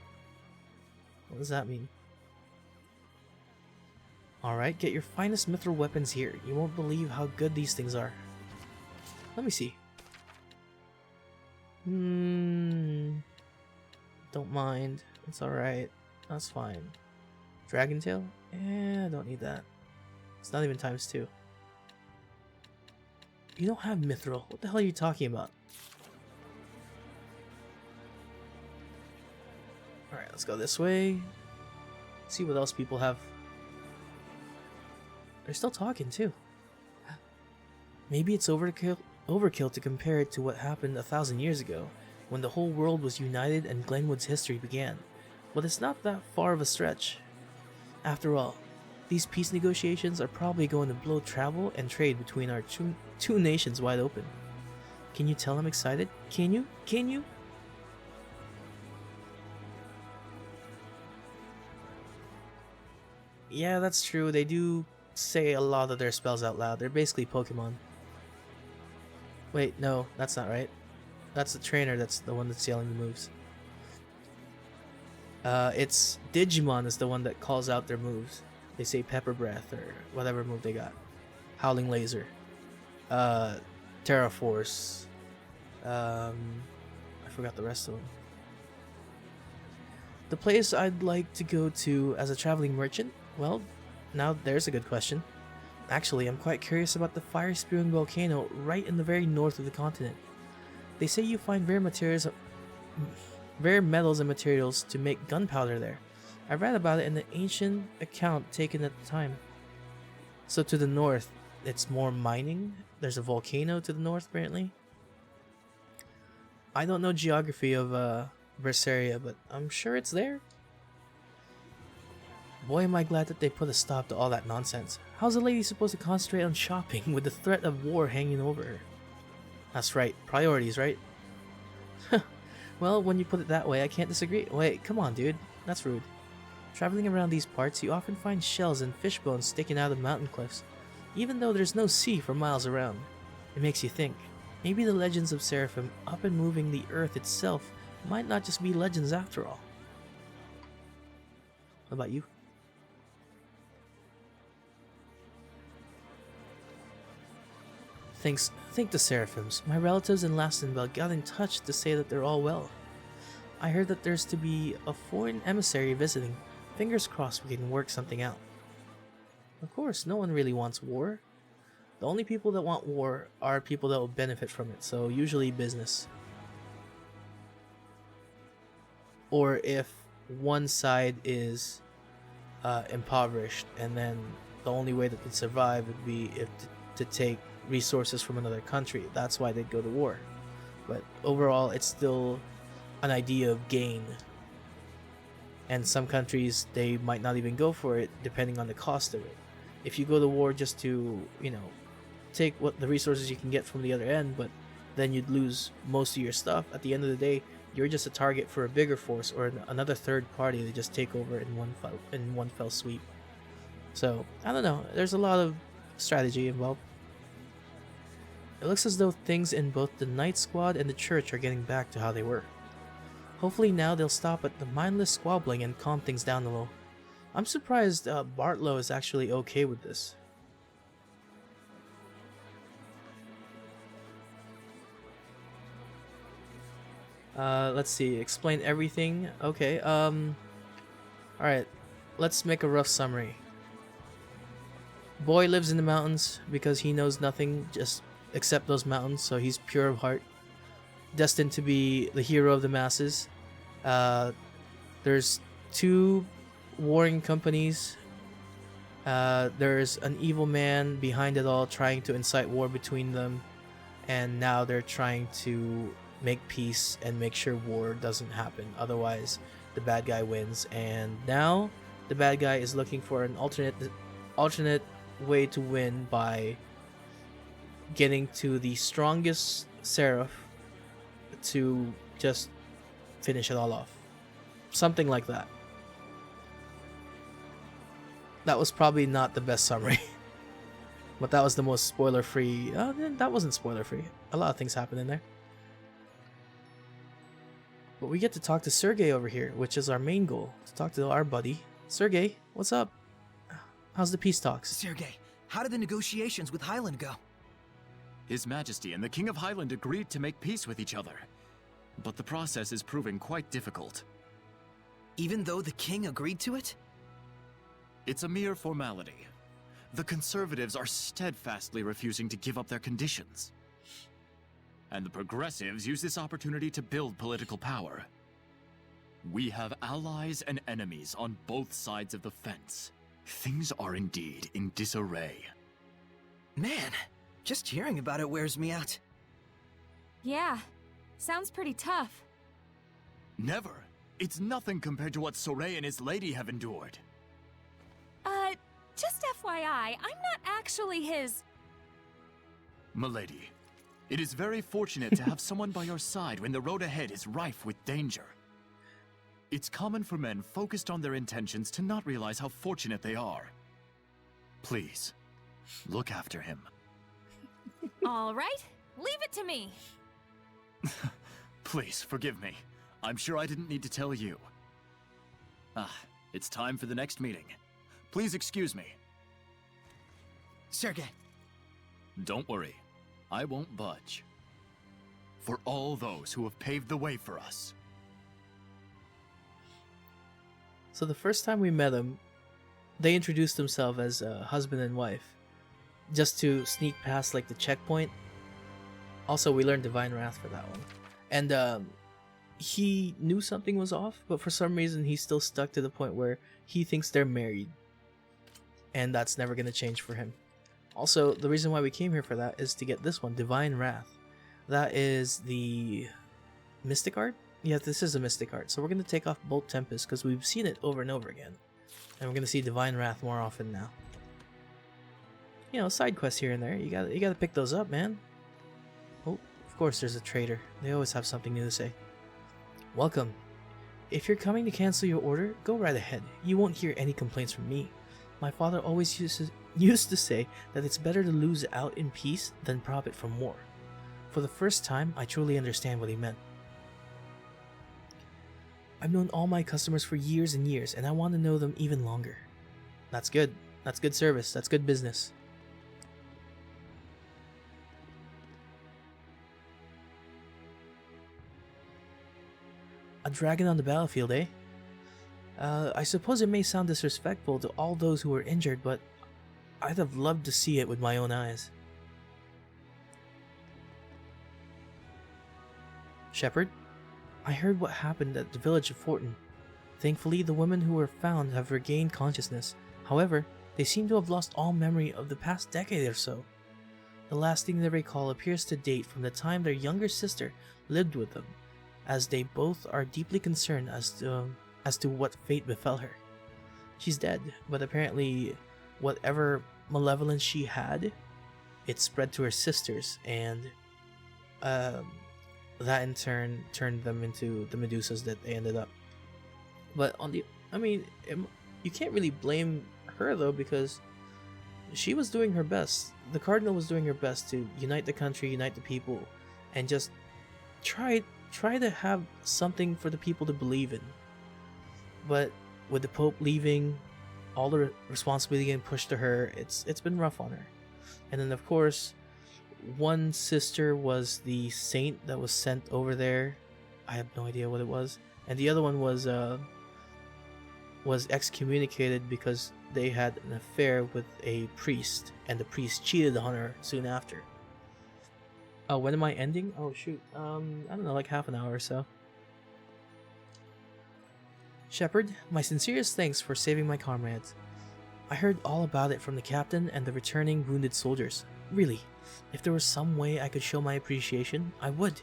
What does that mean? Alright, get your finest mithril weapons here. You won't believe how good these things are. Let me see. Don't mind. It's alright. That's fine. Dragon tail? Eh, don't need that. It's not even ×2. You don't have mithril. What the hell are you talking about? Alright, let's go this way. See what else people have. They're still talking too. Maybe it's overkill to compare it to what happened 1,000 years ago, when the whole world was united and Glenwood's history began. But it's not that far of a stretch. After all, these peace negotiations are probably going to blow travel and trade between our two nations wide open. Can you tell I'm excited? Can you? Can you? Yeah, that's true. They do say a lot of their spells out loud. They're basically Pokemon. Wait, no, that's not right. That's the trainer that's the one that's yelling the moves. It's Digimon is the one that calls out their moves. They say Pepper Breath or whatever move they got. Howling Laser. Terra Force. I forgot the rest of them. The place I'd like to go to as a traveling merchant? Well, now there's a good question. Actually, I'm quite curious about the fire-spewing volcano right in the very north of the continent. They say you find rare metals and materials to make gunpowder there. I read about it in the ancient account taken at the time. So to the north, it's more mining. There's a volcano to the north, apparently. I don't know geography of Zestiria, but I'm sure it's there. Boy, am I glad that they put a stop to all that nonsense. How's a lady supposed to concentrate on shopping with the threat of war hanging over her? That's right, priorities, right? Well, when you put it that way, I can't disagree. Wait, come on, dude. That's rude. Traveling around these parts, you often find shells and fish bones sticking out of mountain cliffs, even though there's no sea for miles around. It makes you think. Maybe the legends of Seraphim up and moving the earth itself might not just be legends after all. What about you? Think the Seraphims. My relatives in Lastenville got in touch to say that they're all well. I heard that there's to be a foreign emissary visiting. Fingers crossed we can work something out. Of course, no one really wants war. The only people that want war are people that will benefit from it, so usually business. Or if one side is impoverished, and then the only way that they survive would be if to take resources from another country. That's why they'd go to war. But overall, it's still an idea of gain. And some countries, they might not even go for it, depending on the cost of it. If you go to war just to, take what the resources you can get from the other end, but then you'd lose most of your stuff, at the end of the day, you're just a target for a bigger force or another third party to just take over in one fell sweep. So, I don't know. There's a lot of strategy involved. It looks as though things in both the Night Squad and the church are getting back to how they were. Hopefully now they'll stop at the mindless squabbling and calm things down a little. I'm surprised Bartlow is actually okay with this. Let's see. Explain everything. Okay. Alright. Let's make a rough summary. Boy lives in the mountains because he knows nothing just except those mountains, so he's pure of heart. Destined to be the hero of the masses. There's two warring companies. There's an evil man behind it all trying to incite war between them. And now they're trying to make peace and make sure war doesn't happen. Otherwise, the bad guy wins. And now the bad guy is looking for an alternate way to win by getting to the strongest seraph to just finish it all off. Something like that. That was probably not the best summary. But that was the most spoiler-free. That wasn't spoiler-free. A lot of things happen in there. But we get to talk to Sergey over here, which is our main goal. To talk to our buddy. Sergey, what's up? How's the peace talks? Sergey, how did the negotiations with Highland go? His Majesty and the King of Highland agreed to make peace with each other. But the process is proving quite difficult. Even though the king agreed to it? It's a mere formality. The conservatives are steadfastly refusing to give up their conditions. And the progressives use this opportunity to build political power. We have allies and enemies on both sides of the fence. Things are indeed in disarray. Man, just hearing about it wears me out. Yeah, sounds pretty tough. Never. It's nothing compared to what Soray and his lady have endured. Just FYI, I'm not actually his... Milady, it is very fortunate to have someone by your side when the road ahead is rife with danger. It's common for men focused on their intentions to not realize how fortunate they are. Please, look after him. All right, leave it to me. Please, forgive me. I'm sure I didn't need to tell you. It's time for the next meeting. Please excuse me. Sergey. Don't worry. I won't budge. For all those who have paved the way for us. So the first time we met them, they introduced themselves as husband and wife. Just to sneak past like the checkpoint. Also, we learned Divine Wrath for that one. And he knew something was off, but for some reason he's still stuck to the point where he thinks they're married. And that's never going to change for him. Also, the reason why we came here for that is to get this one, Divine Wrath. That is the Mystic Art? Yeah, this is a Mystic Art. So we're going to take off Bolt Tempest because we've seen it over and over again. And we're going to see Divine Wrath more often now. You know, side quests here and there. You gotta pick those up, man. Oh, of course there's a trader. They always have something new to say. Welcome. If you're coming to cancel your order, go right ahead. You won't hear any complaints from me. My father always used to say that it's better to lose out in peace than profit from war. For the first time, I truly understand what he meant. I've known all my customers for years and years, and I want to know them even longer. That's good. That's good service. That's good business. A dragon on the battlefield, eh? I suppose it may sound disrespectful to all those who were injured, but I'd have loved to see it with my own eyes. Shepard, I heard what happened at the village of Fortin. Thankfully, the women who were found have regained consciousness. However, they seem to have lost all memory of the past decade or so. The last thing they recall appears to date from the time their younger sister lived with them, as they both are deeply concerned as to what fate befell her. She's dead, but apparently whatever malevolence she had, it spread to her sisters, and that in turn turned them into the Medusas that they ended up. But you can't really blame her though, because she was doing her best. The Cardinal was doing her best to unite the country, unite the people, and just try to have something for the people to believe in. But with the Pope leaving, all the responsibility getting pushed to her, it's been rough on her. And then of course, one sister was the saint that was sent over there I have no idea what it was. And the other one was excommunicated because they had an affair with a priest, and the priest cheated on her soon after. Oh, when am I ending? Oh shoot, I don't know, like half an hour or so. Shepard, my sincerest thanks for saving my comrades. I heard all about it from the captain and the returning wounded soldiers. Really, if there was some way I could show my appreciation, I would.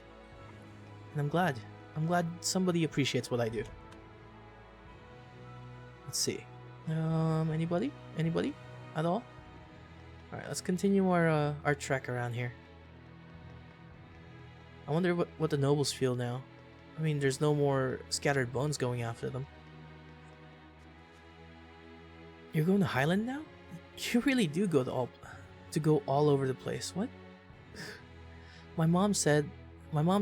And I'm glad. I'm glad somebody appreciates what I do. Let's see. Anybody? Anybody? At all? Alright, let's continue our trek around here. I wonder what the nobles feel now. I mean, there's no more scattered bones going after them. You're going to Highland now? You really do go to go all over the place. What? My mom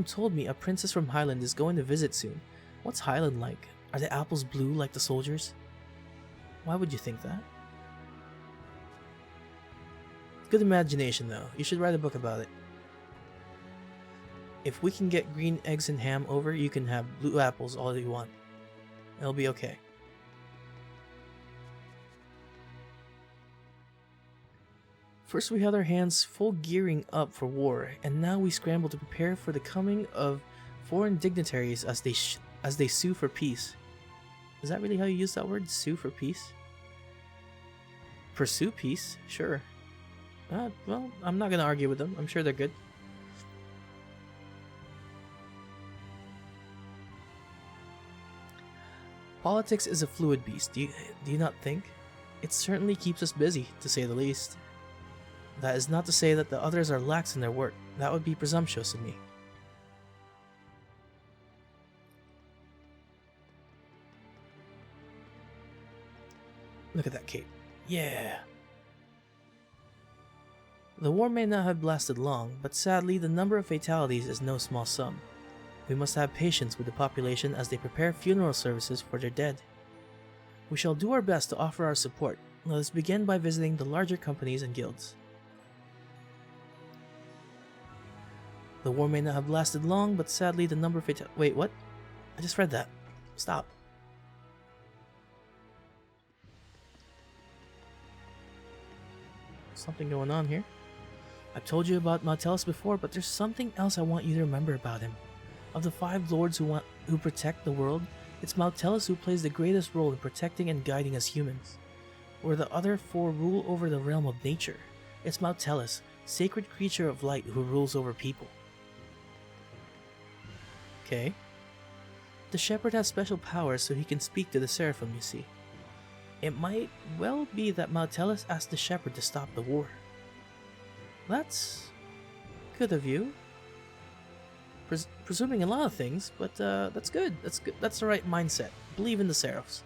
told me a princess from Highland is going to visit soon. What's Highland like? Are the apples blue like the soldiers? Why would you think that? Good imagination though. You should write a book about it. If we can get green eggs and ham over, you can have blue apples all you want. It'll be okay. First we had our hands full gearing up for war, and now we scramble to prepare for the coming of foreign dignitaries as they sue for peace. Is that really how you use that word? Sue for peace? Pursue peace? Sure. Well, I'm not gonna argue with them. I'm sure they're good. Politics is a fluid beast, do you not think? It certainly keeps us busy, to say the least. That is not to say that the others are lax in their work. That would be presumptuous of me. Look at that cape. Yeah! The war may not have lasted long, but sadly the number of fatalities is no small sum. We must have patience with the population as they prepare funeral services for their dead. We shall do our best to offer our support. Let us begin by visiting the larger companies and guilds. The war may not have lasted long, but sadly the number of Wait, what? I just read that. Stop. Something going on here. I've told you about Nautilus before, but there's something else I want you to remember about him. Of the 5 lords who protect the world, it's Nautilus who plays the greatest role in protecting and guiding us humans. Where the other 4 rule over the realm of nature, it's Nautilus, sacred creature of light, who rules over people. Okay. The Shepherd has special powers so he can speak to the Seraphim, you see. It might well be that Nautilus asked the Shepherd to stop the war. That's good of you. Presuming a lot of things, but that's good. That's good. That's the right mindset. Believe in the Seraphs.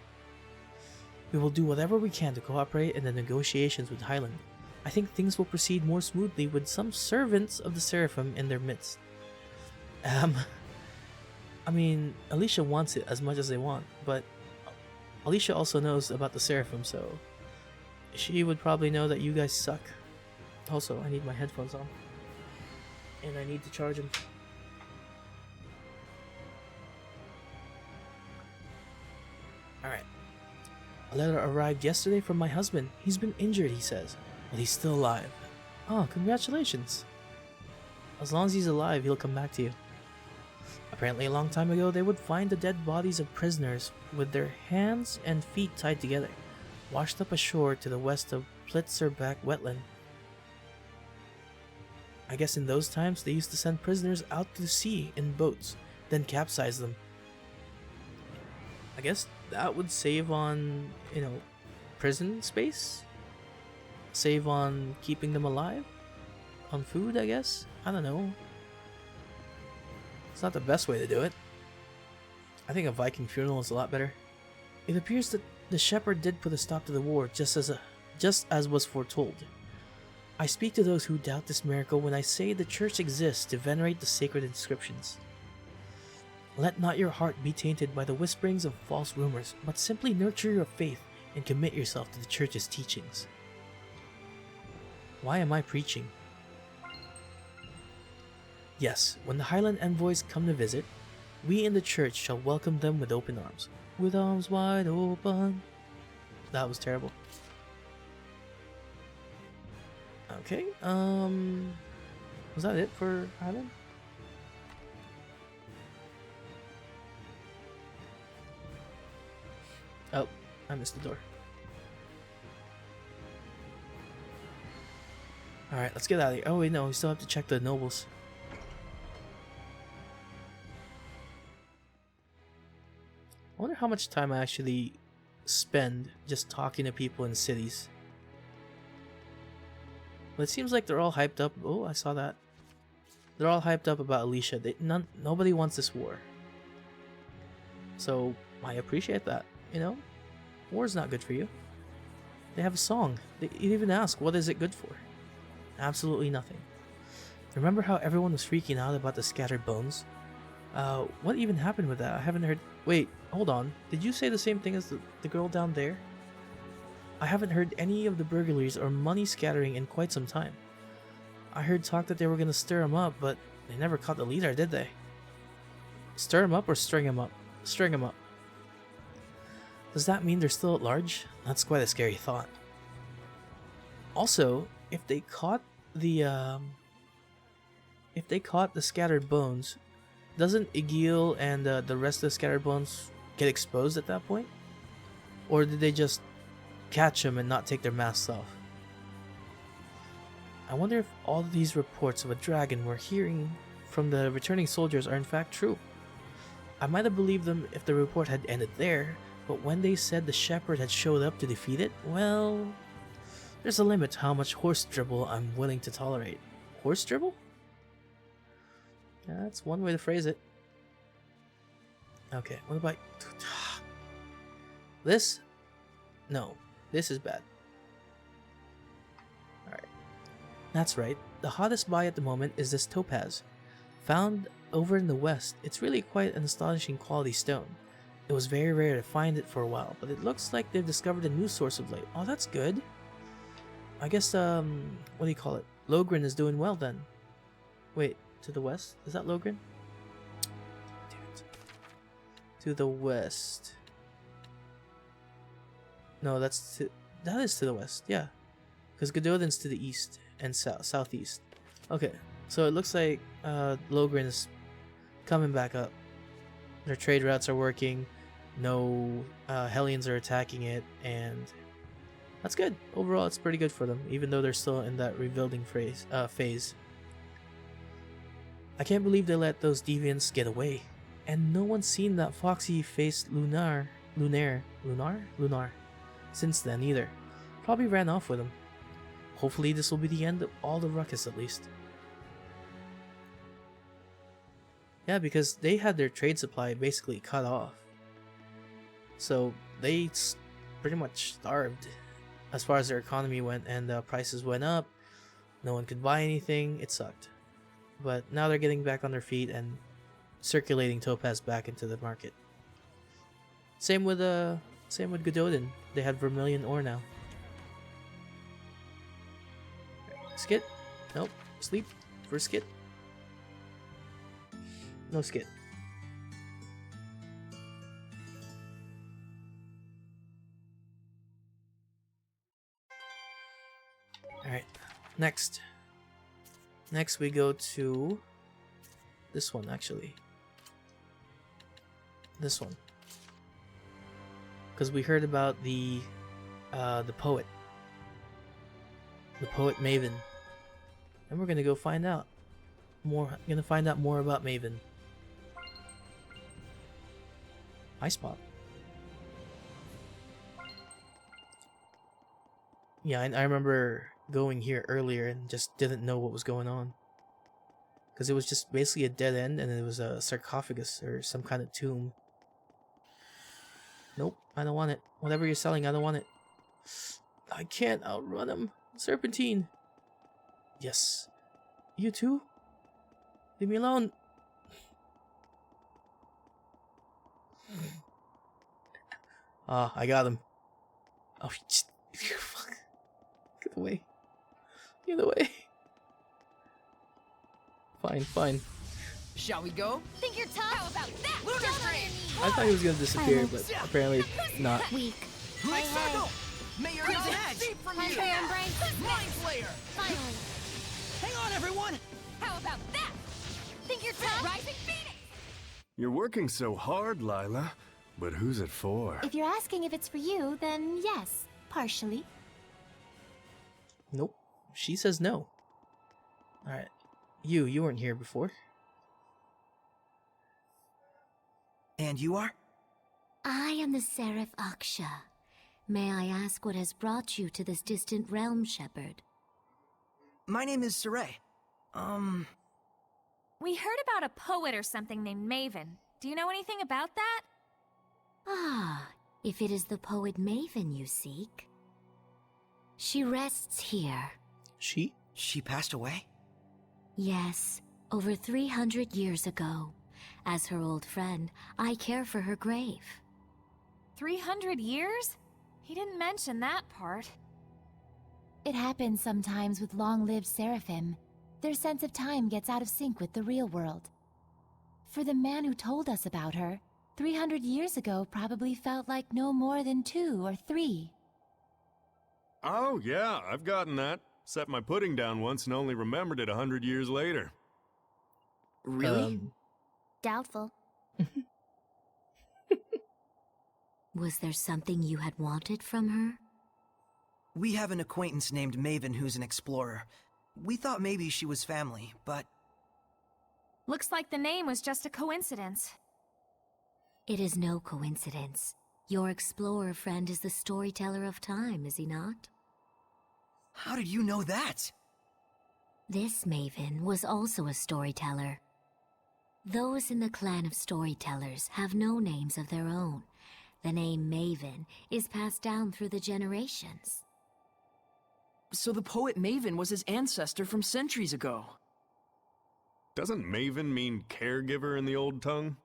We will do whatever we can to cooperate in the negotiations with Highland. I think things will proceed more smoothly with some servants of the Seraphim in their midst. I mean, Alicia wants it as much as they want, but Alicia also knows about the Seraphim, so she would probably know that you guys suck. Also, I need my headphones on, and I need to charge them. Alright. A letter arrived yesterday from my husband. He's been injured, he says, but he's still alive. Oh, congratulations. As long as he's alive, he'll come back to you. Apparently a long time ago, they would find the dead bodies of prisoners with their hands and feet tied together, washed up ashore to the west of Plitzerback wetland. I guess in those times, they used to send prisoners out to sea in boats, then capsize them. I guess that would save on, prison space? Save on keeping them alive? On food, I guess? I don't know. It's not the best way to do it. I think a Viking funeral is a lot better. It appears that the Shepherd did put a stop to the war, just as was foretold. I speak to those who doubt this miracle when I say the Church exists to venerate the sacred inscriptions. Let not your heart be tainted by the whisperings of false rumors, but simply nurture your faith and commit yourself to the Church's teachings. Why am I preaching? Yes, when the Highland envoys come to visit, We in the church shall welcome them with open arms. With arms wide open. That was terrible. Okay, was that it for Island? Oh, I missed the door. Alright, let's get out of here. Oh wait, no, we still have to check the nobles. I wonder how much time I actually spend just talking to people in cities. Well, it seems like they're all hyped up. Oh, I saw that. They're all hyped up about Alicia. Nobody wants this war. So, I appreciate that, you know? War's not good for you. They have a song. They even ask, what is it good for? Absolutely nothing. Remember how everyone was freaking out about the scattered bones? What even happened with that? I haven't heard... Wait, hold on. Did you say the same thing as the girl down there? I haven't heard any of the burglaries or money scattering in quite some time. I heard talk that they were gonna stir him up, but they never caught the leader, did they? Stir him up or string him up? String him up. Does that mean they're still at large? That's quite a scary thought. Also, if they caught the scattered bones, doesn't Igil and the rest of the scattered bones get exposed at that point? Or did they just catch them and not take their masks off? I wonder if all of these reports of a dragon we're hearing from the returning soldiers are in fact true. I might have believed them if the report had ended there, but when they said the shepherd had showed up to defeat it, well, there's a limit to how much horse dribble I'm willing to tolerate. Horse dribble? Yeah, that's one way to phrase it. Okay, what about this? No, this is bad. Alright. That's right. The hottest buy at the moment is this topaz. Found over in the west, it's really quite an astonishing quality stone. It was very rare to find it for a while, but it looks like they've discovered a new source of late. Oh, that's good. I guess, what do you call it? Logren is doing well then. Wait, to the west? Is that Logren? Damn it. To the west. No, that is to the west, yeah. Because Gododin's to the east and southeast. Okay, so it looks like Logren is coming back up. Their trade routes are working. No Hellions are attacking it, and that's good. Overall, it's pretty good for them, even though they're still in that rebuilding phase. I can't believe they let those deviants get away, and no one's seen that foxy-faced Lunar since then either. Probably ran off with him. Hopefully, this will be the end of all the ruckus at least. Yeah, because they had their trade supply basically cut off. So they pretty much starved as far as their economy went, and prices went up. No one could buy anything. It sucked. But now they're getting back on their feet and circulating topaz back into the market. Same with Gododin. They had vermilion ore now. Skit? Nope. Sleep for skit. No skit. Alright, next. Next we go to this one actually. This one. Because we heard about the poet. The poet Maven. And we're gonna go find out more. Gonna find out more about Maven. Ice Pop. Yeah, I remember going here earlier and just didn't know what was going on. Because it was just basically a dead end and it was a sarcophagus or some kind of tomb. Nope, I don't want it. Whatever you're selling, I don't want it. I can't outrun him. Serpentine. Yes. You too? Leave me alone. Ah, I got him. Oh, fuck. Get away. Get away. Fine, fine. Shall we go? Think you're tough? How about that? Lunar Down on Strain! your knees. I thought he was gonna disappear, but apparently not. Weak. Great circle! May your Crimson edge deep from you! Hunter Embrace. Mind Flayer! Finally. Hang on, everyone! How about that? Think you're tough? Rising Phoenix. You're working so hard, Lila. But who's it for? If you're asking if it's for you, then yes, partially. Nope. She says no. Alright. You weren't here before. And you are? I am the Seraph Aksha. May I ask what has brought you to this distant realm, Shepherd? My name is Saray. We heard about a poet or something named Maven. Do you know anything about that? Ah, if it is the poet Maven you seek. She rests here. She? She passed away? Yes, over 300 years ago. As her old friend, I care for her grave. 300 years? He didn't mention that part. It happens sometimes with long-lived seraphim. Their sense of time gets out of sync with the real world. For the man who told us about her, 300 years ago probably felt like no more than 2 or 3. Oh, yeah, I've gotten that. Set my pudding down once and only remembered it 100 years later. Really? Doubtful. Was there something you had wanted from her? We have an acquaintance named Maven who's an explorer. We thought maybe she was family, but... Looks like the name was just a coincidence. It is no coincidence. Your explorer friend is the storyteller of time, is he not? How did you know that? This Maven was also a storyteller. Those in the clan of storytellers have no names of their own. The name Maven is passed down through the generations. So the poet Maven was his ancestor from centuries ago. Doesn't Maven mean caregiver in the old tongue?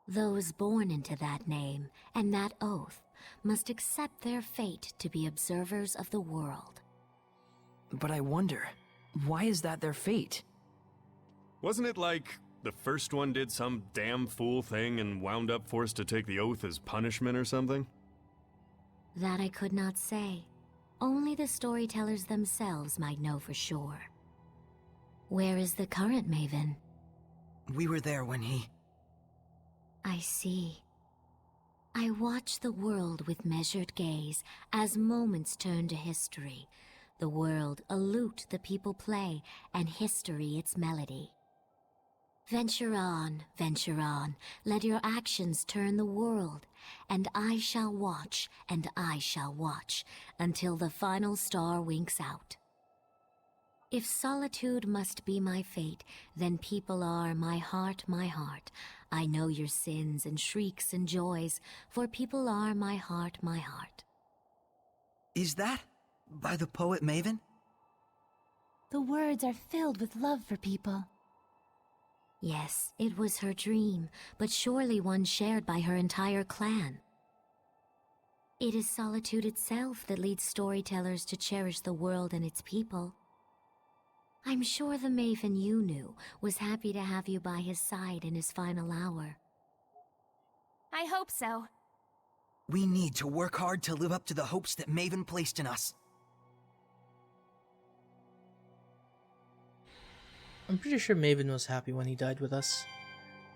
Those born into that name and that oath must accept their fate to be observers of the world. But I wonder, why is that their fate? Wasn't it like the first one did some damn fool thing and wound up forced to take the oath as punishment or something? That I could not say. Only the storytellers themselves might know for sure. Where is the current Maven? We were there when he... I see. I watch the world with measured gaze as moments turn to history. The world a lute the people play, and history its melody. Venture on, let your actions turn the world, and I shall watch, until the final star winks out. If solitude must be my fate, then people are my heart. I know your sins and shrieks and joys, for people are my heart. Is that by the poet Maven? The words are filled with love for people. Yes, it was her dream, but surely one shared by her entire clan. It is solitude itself that leads storytellers to cherish the world and its people. I'm sure the Maven you knew was happy to have you by his side in his final hour. I hope so. We need to work hard to live up to the hopes that Maven placed in us. I'm pretty sure Maven was happy when he died with us.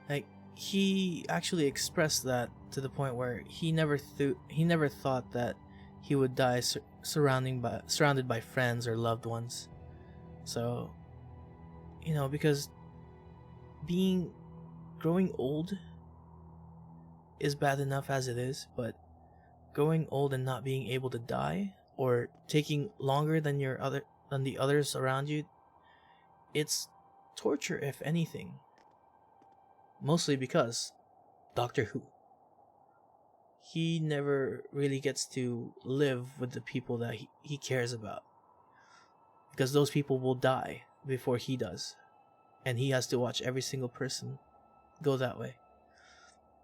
Like, he actually expressed that to the point where he never thought that he would die surrounded by friends or loved ones. So, you know, because growing old is bad enough as it is, but growing old and not being able to die, or taking longer than the others around you, it's torture, if anything. Mostly because Doctor Who. He never really gets to live with the people that he cares about. Because those people will die before he does. And he has to watch every single person go that way.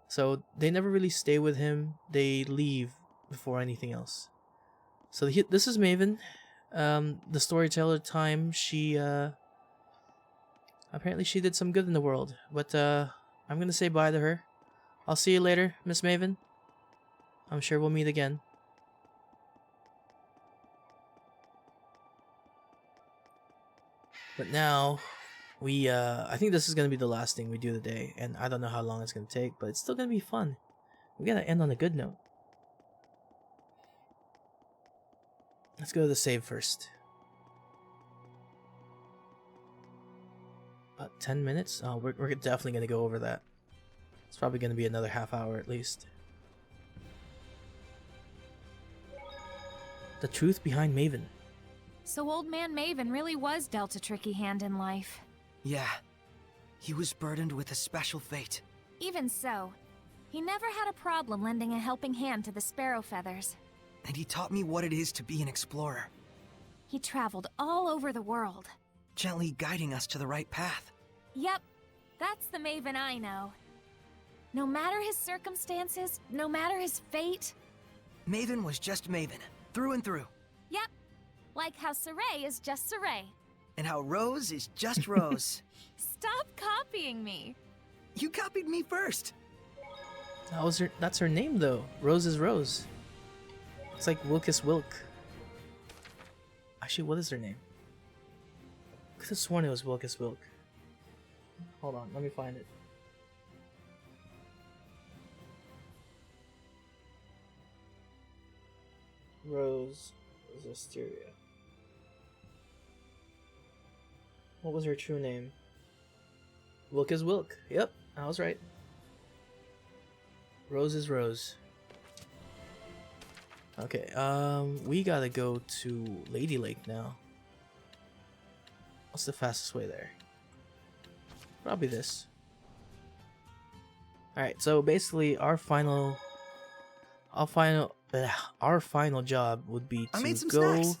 So they never really stay with him. They leave before anything else. So this is Maven. The storyteller time, she Apparently she did some good in the world. But I'm gonna say bye to her. I'll see you later, Miss Maven. I'm sure we'll meet again. But now, I think this is gonna be the last thing we do today, and I don't know how long it's gonna take, but it's still gonna be fun. We gotta end on a good note. Let's go to the save first. About 10 minutes? Oh, we're definitely gonna go over that. It's probably gonna be another half hour at least. The truth behind Maven. So old man Maven really was dealt a tricky hand in life. Yeah. He was burdened with a special fate. Even so, he never had a problem lending a helping hand to the Sparrow Feathers. And he taught me what it is to be an explorer. He traveled all over the world, gently guiding us to the right path. Yep, that's the Maven I know. No matter his circumstances, no matter his fate... Maven was just Maven, through and through. Yep, like how Saray is just Saray. And how Rose is just Rose. Stop copying me. You copied me first. That's her name though. Rose is Rose. It's like Wilkes Wilk. Actually, what is her name? I could have sworn it was Wilkes Wilk. Hold on, let me find it. Rose Zestiria. What was her true name? Wilkes Wilk. Yep, I was right. Rose is Rose. Okay, we gotta go to Lady Lake now. What's the fastest way there? Probably this. Alright, so basically our final job would be to go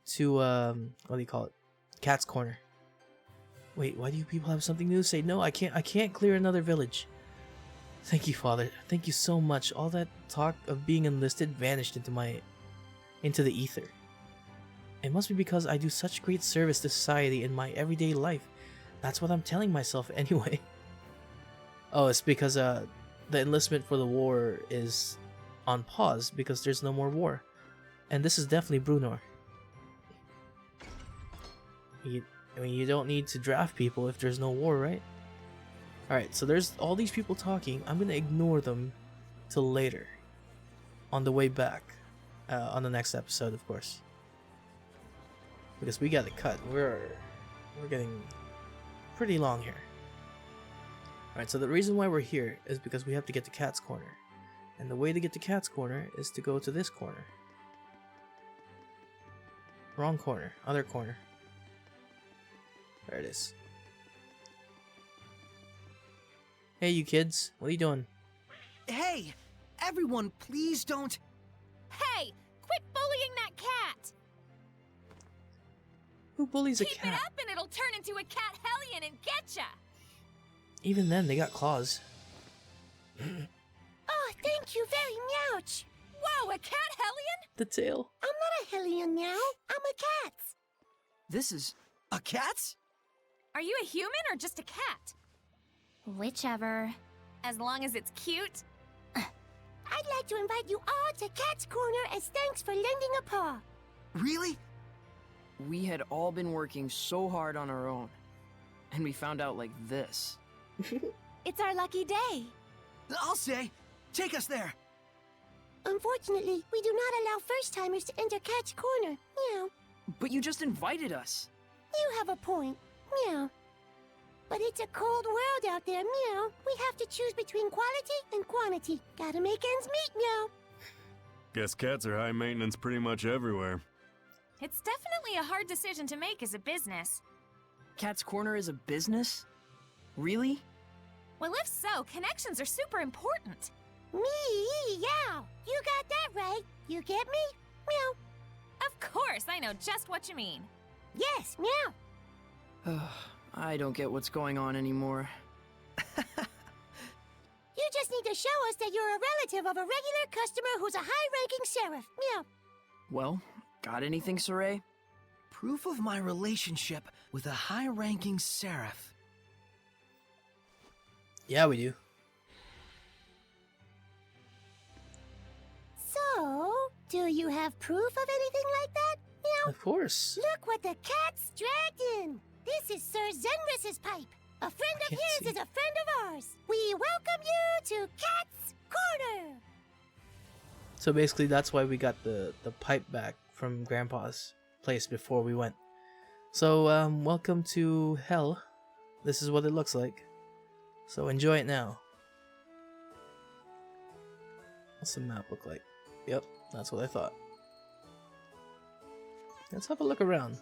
to what do you call it? Cat's Corner. Wait, why do you people have something new to say? No, I can't clear another village. Thank you, Father. Thank you so much. All that talk of being enlisted vanished into the ether. It must be because I do such great service to society in my everyday life. That's what I'm telling myself anyway. Oh, it's because the enlistment for the war is on pause because there's no more war. And this is definitely Brunor. I mean, you don't need to draft people if there's no war, right? Alright, so there's all these people talking. I'm gonna ignore them till later. On the way back. On the next episode, of course. Because we gotta cut. We're getting pretty long here. Alright, so the reason why we're here is because we have to get to Cat's Corner. And the way to get to Cat's Corner is to go to this corner. Wrong corner. Other corner. There it is. Hey, you kids. What are you doing? Hey! Everyone, please don't... Hey! Quit bullying that cat! Who bullies a cat? Keep it up and it'll turn into a cat hellion and getcha! Even then, they got claws. Oh, thank you very much. Whoa, a cat hellion? The tail. I'm not a hellion now. I'm a cat. This is... a cat? Are you a human or just a cat? Whichever. As long as it's cute. I'd like to invite you all to Cat's Corner as thanks for lending a paw. Really? We had all been working so hard on our own. And we found out like this. It's our lucky day. I'll say. Take us there. Unfortunately, we do not allow first-timers to enter Cat's Corner. Meow. But you just invited us. You have a point. Meow. But it's a cold world out there, meow. We have to choose between quality and quantity. Gotta make ends meet, meow. Guess cats are high maintenance pretty much everywhere. It's definitely a hard decision to make as a business. Cat's Corner is a business? Really? Well, if so, connections are super important. Meow. You got that right. You get me? Meow. Of course, I know just what you mean. Yes, meow. I don't get what's going on anymore. You just need to show us that you're a relative of a regular customer who's a high-ranking seraph. Meow. Well, got anything, Saray? Proof of my relationship with a high-ranking seraph. Yeah, we do. So, do you have proof of anything like that? Meow. Of course. Look what the cat's dragged in. This is Sir Zenris's pipe. A friend of his is a friend of ours. We welcome you to Cat's Corner. So basically, that's why we got the pipe back from Grandpa's place before we went. So, welcome to Hell. This is what it looks like. So enjoy it now. What's the map look like? Yep, that's what I thought. Let's have a look around.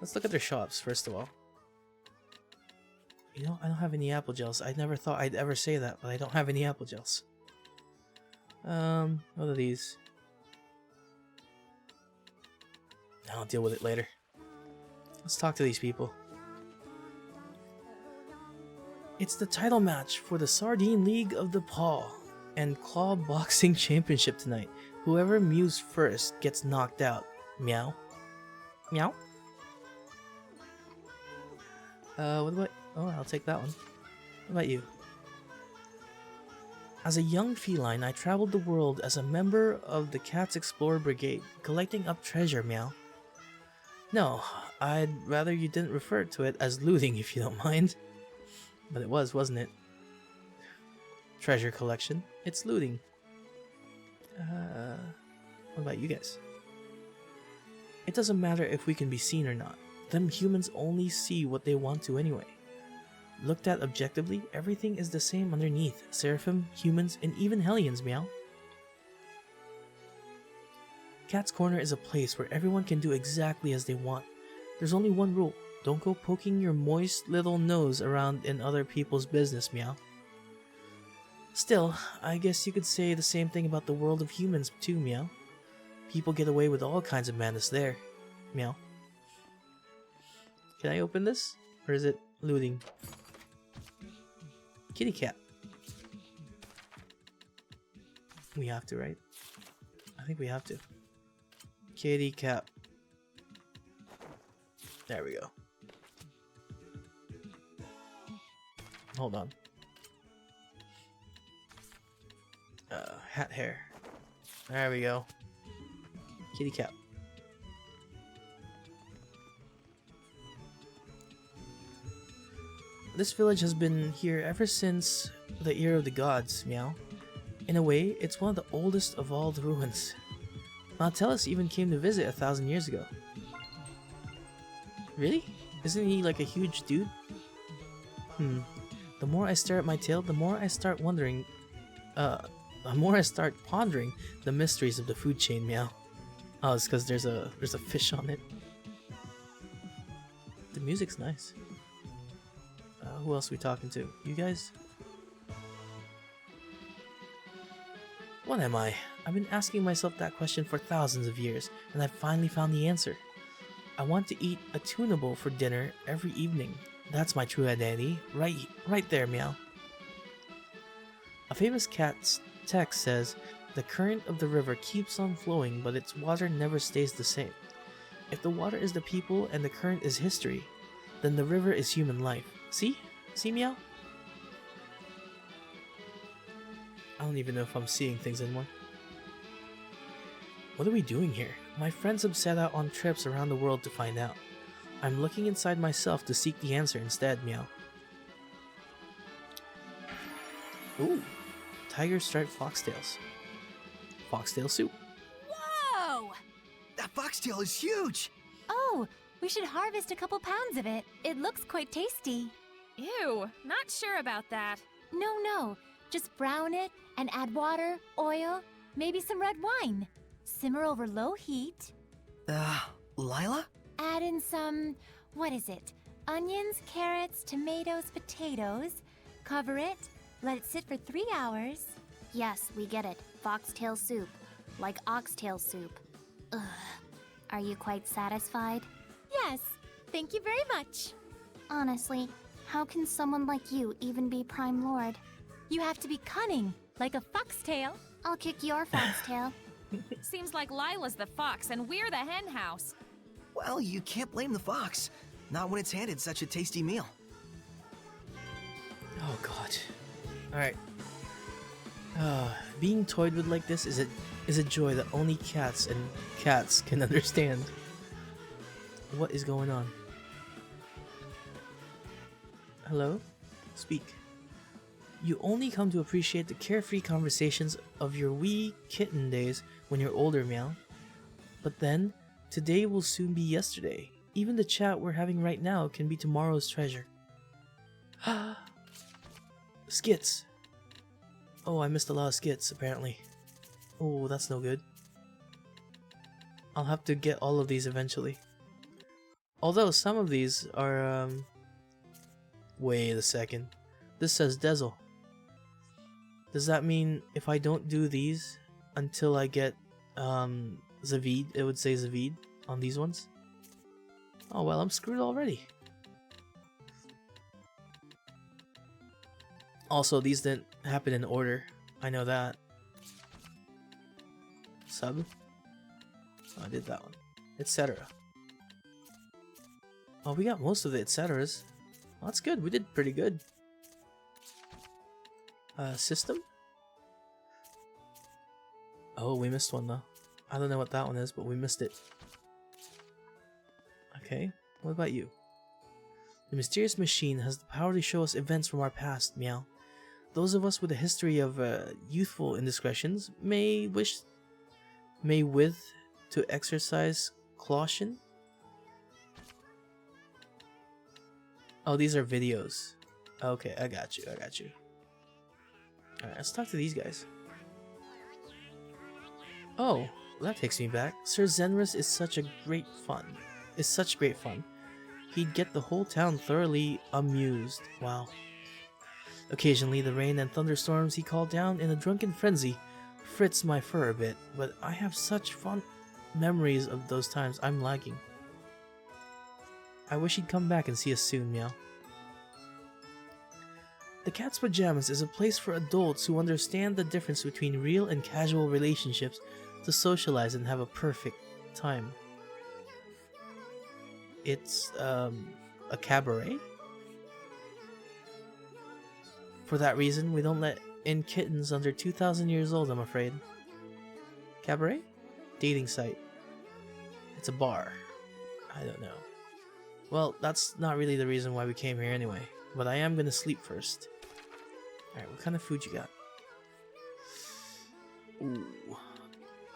Let's look at their shops, first of all. You know, I don't have any apple gels. I never thought I'd ever say that, but I don't have any apple gels. What are these? I'll deal with it later. Let's talk to these people. It's the title match for the Sardine League of the Paw and Claw Boxing Championship tonight. Whoever mews first gets knocked out. Meow. Meow. What about... Oh, I'll take that one. What about you? As a young feline, I traveled the world as a member of the Cat's Explorer Brigade, collecting up treasure, meow. No, I'd rather you didn't refer to it as looting if you don't mind. But it was, wasn't it? Treasure collection. It's looting. What about you guys? It doesn't matter if we can be seen or not. Them humans only see what they want to anyway. Looked at objectively, everything is the same underneath. Seraphim, humans, and even Hellions, meow. Cat's Corner is a place where everyone can do exactly as they want. There's only one rule. Don't go poking your moist little nose around in other people's business, meow. Still, I guess you could say the same thing about the world of humans too, meow. People get away with all kinds of madness there, meow. Can I open this? Or is it looting? Kitty cat. We have to, right? I think we have to. Kitty cat. There we go. Hold on. Hat hair. There we go. Kitty cat. This village has been here ever since the era of the gods, meow. In a way, it's one of the oldest of all the ruins. Nautilus even came to visit 1,000 years ago. Really? Isn't he like a huge dude? The more I stare at my tail, the more I start wondering... the more I start pondering the mysteries of the food chain, meow. Oh, it's because there's a fish on it. The music's nice. Who else are we talking to? You guys? What am I? I've been asking myself that question for thousands of years, and I finally found the answer. I want to eat a tunable for dinner every evening. That's my true identity. Right there, meow. A famous cat's text says, "The current of the river keeps on flowing, but its water never stays the same." If the water is the people and the current is history, then the river is human life. See? See, meow? I don't even know if I'm seeing things anymore. What are we doing here? My friends have set out on trips around the world to find out. I'm looking inside myself to seek the answer instead, meow. Ooh. Tiger striped foxtails. Foxtail soup. Whoa! That foxtail is huge! Oh, we should harvest a couple pounds of it. It looks quite tasty. Ew, not sure about that. No. Just brown it and add water, oil, maybe some red wine. Simmer over low heat. Lila? Add in some, what is it? Onions, carrots, tomatoes, potatoes. Cover it. Let it sit for 3 hours. Yes, we get it. Foxtail soup. Like oxtail soup. Ugh. Are you quite satisfied? Yes, thank you very much. Honestly, how can someone like you even be Prime Lord? You have to be cunning, like a foxtail. I'll kick your foxtail. Seems like Lila's the fox and we're the hen house. Well, you can't blame the fox. Not when it's handed such a tasty meal. Oh god. Alright. Being toyed with like this is a joy that only cats can understand. What is going on? Hello? Speak. You only come to appreciate the carefree conversations of your wee kitten days when you're older, Meow. But then, today will soon be yesterday. Even the chat we're having right now can be tomorrow's treasure. Skits! Oh, I missed a lot of skits, apparently. Oh, that's no good. I'll have to get all of these eventually. Although some of these are, wait a second. This says Dezel. Does that mean if I don't do these until I get, Zavid, it would say Zavid on these ones? Oh well, I'm screwed already. Also, these didn't happen in order. I know that. Sub? Oh, I did that one. Etc. Oh, we got most of the etceteras. Well, that's good. We did pretty good. System? Oh, we missed one though. I don't know what that one is, but we missed it. Okay, what about you? The mysterious machine has the power to show us events from our past, Meow. Those of us with a history of youthful indiscretions may with to exercise caution. Oh, these are videos. Okay, I got you. Alright, let's talk to these guys. Oh, that takes me back. Sir Zenris is such great fun. He'd get the whole town thoroughly amused. Wow. Occasionally, the rain and thunderstorms he called down in a drunken frenzy frits my fur a bit, but I have such fond memories of those times. I'm lagging. I wish he'd come back and see us soon, Meow. The Cat's Pajamas is a place for adults who understand the difference between real and casual relationships to socialize and have a perfect time. It's, a cabaret? For that reason, we don't let in kittens under 2,000 years old, I'm afraid. Cabaret? Dating site. It's a bar. I don't know. Well, that's not really the reason why we came here anyway, but I am gonna sleep first. Alright, what kind of food you got? Ooh.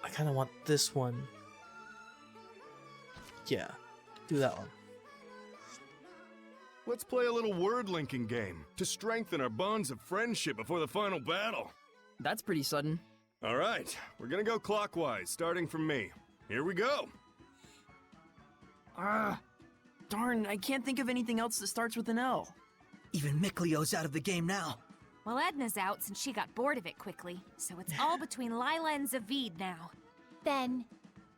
I kinda want this one. Yeah, do that one. Let's play a little word linking game to strengthen our bonds of friendship before the final battle. That's pretty sudden. Alright, we're gonna go clockwise, starting from me. Here we go! Darn, I can't think of anything else that starts with an L. Even Miklio's out of the game now. Well, Edna's out since she got bored of it quickly, so it's all between Lila and Zavid now. Then,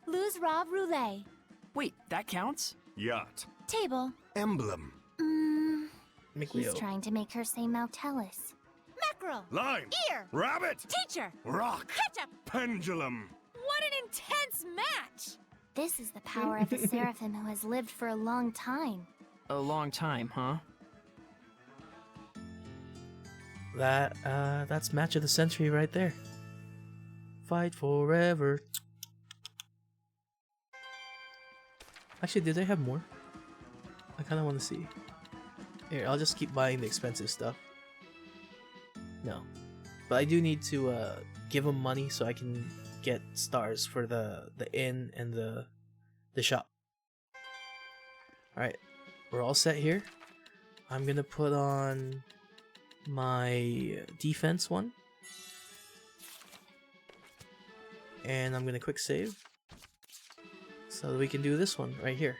Luz Rav Roulette. Wait, that counts? Yacht. Table. Emblem. He's trying to make her say Maltellus. Mackerel. Lime. Ear. Rabbit. Teacher. Rock. Ketchup. Pendulum. What an intense match! This is the power of a seraphim who has lived for a long time. A long time, huh? That's match of the century right there. Fight forever. Actually, do they have more? I kind of want to see. Here, I'll just keep buying the expensive stuff. No. But I do need to give them money so I can get stars for the inn and the shop. Alright, we're all set here. I'm gonna put on my defense one. And I'm gonna quick save. So that we can do this one right here.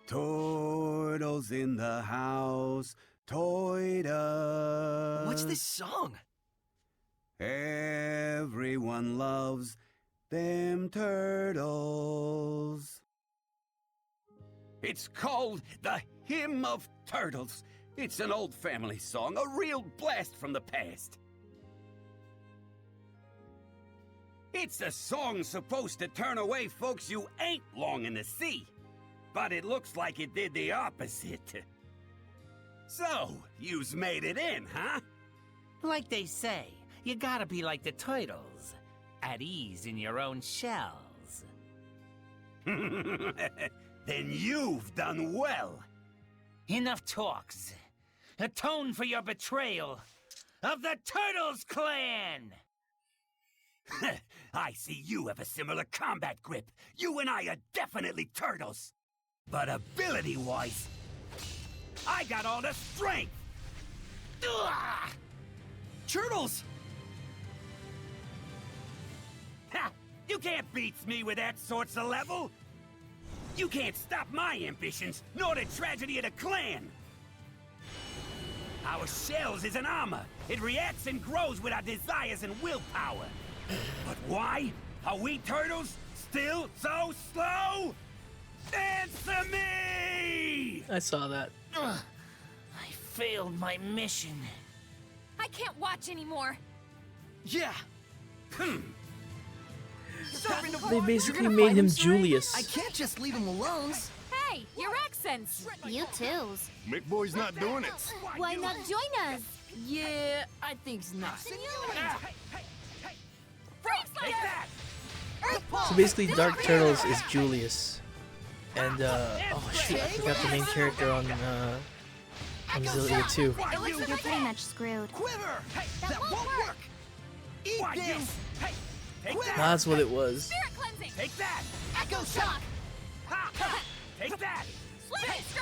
Turtles in the house, toyed up. What's this song? Everyone loves them turtles. It's called the Hymn of Turtles. It's an old family song, a real blast from the past. It's a song supposed to turn away folks you ain't longing to see. But it looks like it did the opposite. So, you's made it in, huh? Like they say, you gotta be like the turtles, at ease in your own shells. Then you've done well. Enough talks. Atone for your betrayal of the Turtles Clan! I see you have a similar combat grip. You and I are definitely turtles. But ability-wise, I got all the strength! Ugh! Turtles! Ha! You can't beat me with that sorts of level! You can't stop my ambitions, nor the tragedy of the clan! Our shells is an armor. It reacts and grows with our desires and willpower. But why are we turtles still so slow? Answer me! I saw that. Ugh, I failed my mission. I can't watch anymore. Yeah. They basically made him Julius. I can't just leave him alone. Hey, your accents. You too's. McBoy's not doing it. Why not join us? Yeah, I think's not. Take that! So basically, Dark Turtles is Julius, and oh shoot, I forgot the main character on Zestiria 2. It looks like you're pretty much screwed. Quiver! That won't work! Eat this! That's what it was. Spirit cleansing. Take that! Echo shock! Ha! Take that!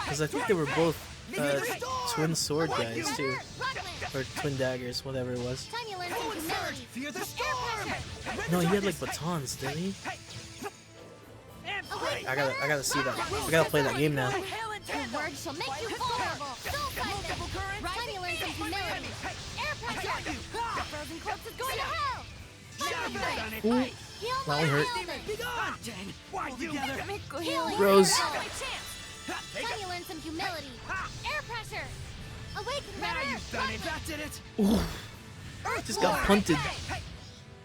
Because I think they were both twin sword guys too, or twin daggers, whatever it was. Tiny lens of humility. Fear the storm! No, he had like batons, didn't he? I gotta see that. I gotta play that game now. Your words shall make you vulnerable. Tiny lens of humility. Air pressure. The frozen corpse is going to hell. Ooh, that one hurt. Why you? Healing. Rose. Tiny lens of humility. Air pressure. Awaken, Redder. That did it! Ooh, just got punted.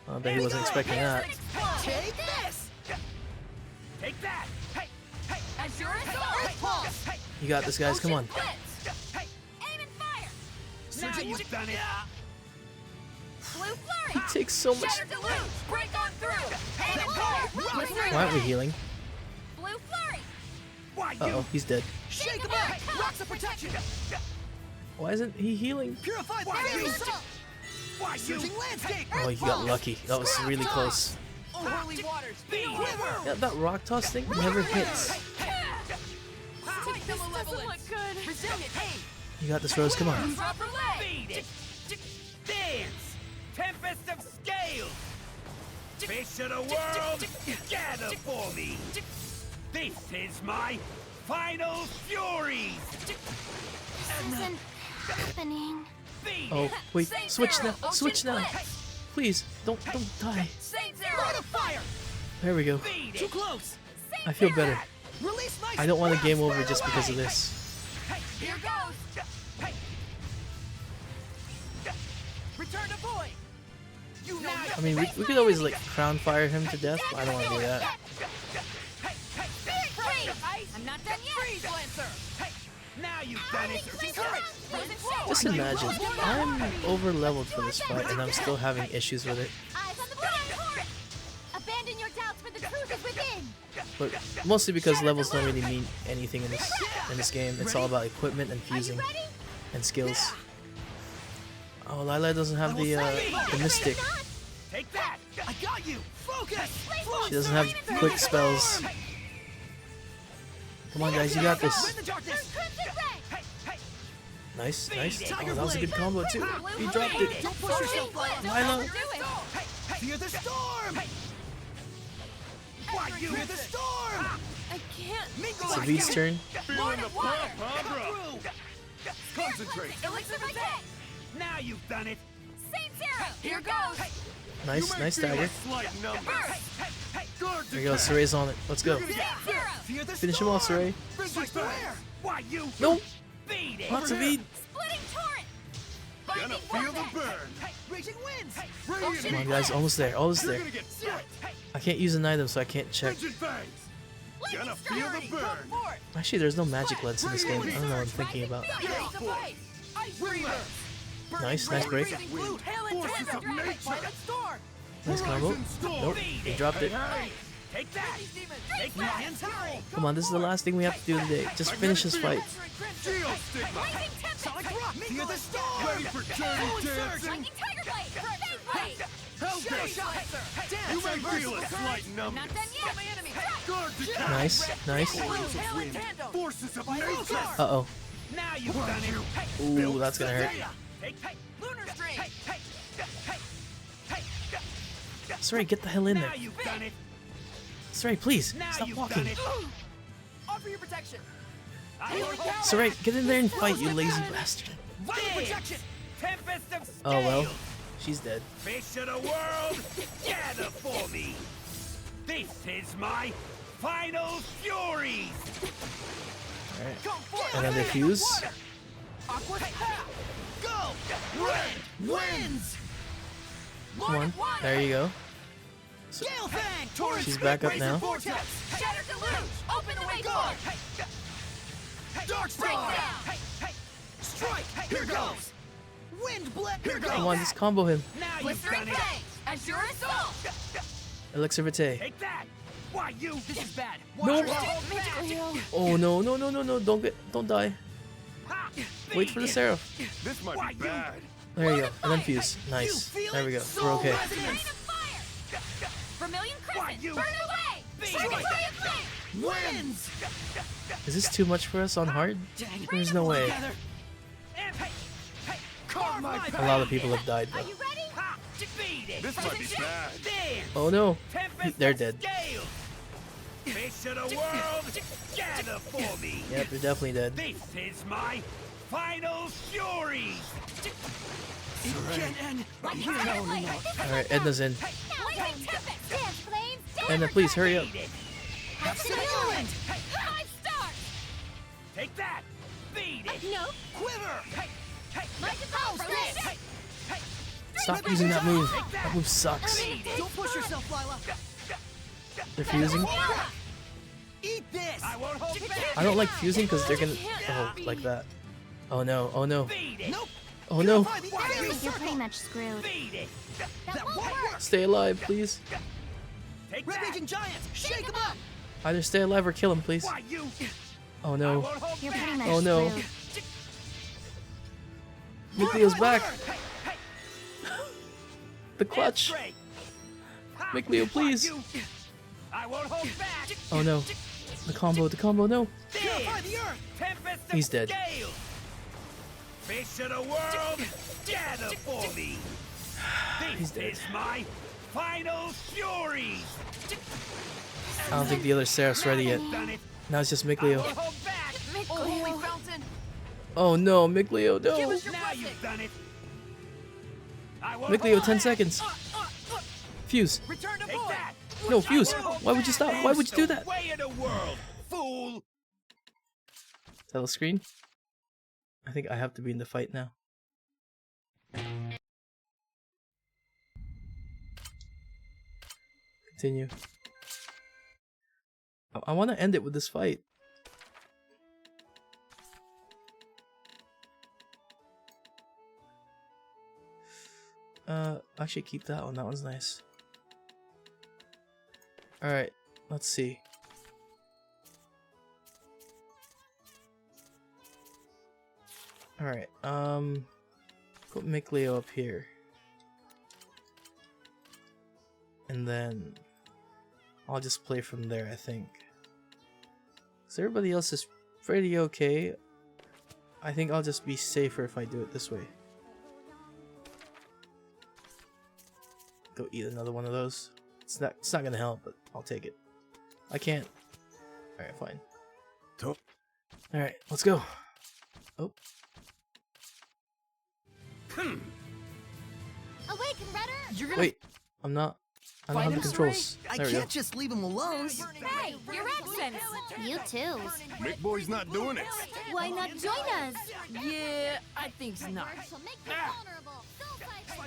I bet he wasn't expecting that. Take this! Take that! Earth pulse. You got this, guys. Come on. Aim and fire. Now you've done it! Blue flurry. He takes so much. Shatter deluge. Break on through. Aim and fire. Why aren't we healing? Blue flurry. Why Uh oh, he's dead. Shake him out! Rocks of protection! Why isn't he healing? Purified Why you? fire! Why you? Surging landscape! Oh, you got lucky. That was really close. Oh, holy waters! Quiver! Yeah, that rock toss thing never hits. This doesn't look good. Resilient aim! You got this, Rose. Come on. Proper leg. Beat it! Dance! Tempest of scales! Fish of the world, gather for me! This is my final fury! This isn't happening. Beat Oh, it! wait. Saint Switch Zero, now. Switch Ocean now. Blitz. Please, don't die. Saint Zero. Light of fire! There we go. Beat Too it! close! I feel better. Release my I don't want a spells! game over just because of this. Here goes. Return to void! You know I mean, we could always like crown fire him to death, but I don't want to do that. I'm not done yet. Freeze Lancer! Now you've done it! Just imagine, I'm over leveled for this fight and I'm still having issues with it. Eyes on the prize. Abandon your doubts, for the truth is within. But mostly because levels don't really mean anything in this game. It's all about equipment and fusing and skills. Oh, Lila doesn't have the mystic. Take that! I got you! Focus! She doesn't have quick spells. Come on, guys, you got this. Win the darkness! Nice, nice. Oh, that was a good combo too. You dropped it. Don't push yourself, Lila. Fear the storm! Why you? Fear the storm! I can't. It's Avid's turn. Lord of Water. Concentrate! Elixir of Decay. Now you've done it! Saint Zero. Here goes. Nice, nice dagger. Slight number! There you go, Saray's on it. Let's go. Saint Zero. Fear the Finish him off, Saray. Bring to air! Why you? Nope. Beat it! Lots of Avid. Splitting torrent. Gonna feel the burn! Raging winds! Come on, guys, almost there, almost there. Gonna get set! I can't use an item, so I can't check. Rigid fangs! Gonna feel the burn. Actually, there's no magic lens in this game. I don't know what I'm thinking about. Nice, nice break. Nice combo. Nope, he dropped it. Take that. Take that. Come on, this is the last thing we have to do today. Just finish this fight. Fear the storm. Ready for dirty dancing. You may feel a slight numbness. Nice, nice. Forces of nature. Uh-oh. Now you've done it. Ooh, that's gonna hurt. Lunar Stream. Sorry, get the hell in there. Now you've done it. Sorry, please, Now stop you've walking. done it. Offer your protection. Sorry, get in there and fight, you lazy bastard. Protection. Tempest of Oh well, scales. she's dead. Fish of the world, gather for me. This is my final furies. Alright, and then they fuse. Go! Red wins! Come on, there you go. So, she's back up now. Open the way forward! Dark Star! Strike! Here goes! Wind blade! Here goes! Come on, just combo him. Now you've done it! Azure Assault! Elixir Vitae. Take that! Why you? This is bad. No! Oh no, no, no, no, no! Don't die. Wait for the Seraph. This might be bad. There you go, and then fuse. Nice. There we go. We're okay. Vermilion Crescent! Burn away! Wins! Is this too much for us on hard? There's no way. A lot of people have died though. This might be bad. Oh no! They're dead. Fish of the world, gather for me. Yep, they're definitely dead. This is my final furies. Alright, Edna's in. Edna, please hurry up. Take that. Beat it. No. Quiver. Stop using that move. That move sucks. Don't push yourself, Lila. They're fusing. Eat this. I won't hold back. I don't like fusing because they're gonna. Oh, like that. Oh no, oh no. Nope. Oh no. You're pretty much screwed. Stay alive, please. Red Agent Giants, shake them up. Either stay alive or kill him, please. Oh no. You're pretty much Oh no. screwed. Miklio's back. The clutch. Miklio, please. I won't hold back. Oh no. The combo, no. He's dead. Fish of the world, gather for me. He's This dead. is my final furies. I don't think the other Seraph's ready yet. Now it's just Miklio. Oh no, Miklio, no. Now you've done it. Miklio, 10 seconds. Fuse. No, fuse. Why would you stop? Why would you do that? Way of the world, fool. Title screen. I think I have to be in the fight now. Continue. I want to end it with this fight. Actually keep that one. That one's nice. Alright, let's see. Alright, put Miklio up here. And then I'll just play from there, I think. So everybody else is pretty okay. I think I'll just be safer if I do it this way. Go eat another one of those. It's not gonna help, but I'll take it. I can't. Alright, fine. Alright, let's go. Oh. Awaken, Redder! Wait, I'm not. I don't have the controls. I There we go. can't just leave him alone. Hey, your accents! You too. Big boy's not doing it. Why not join us? Yeah, I think not. She'll make you vulnerable.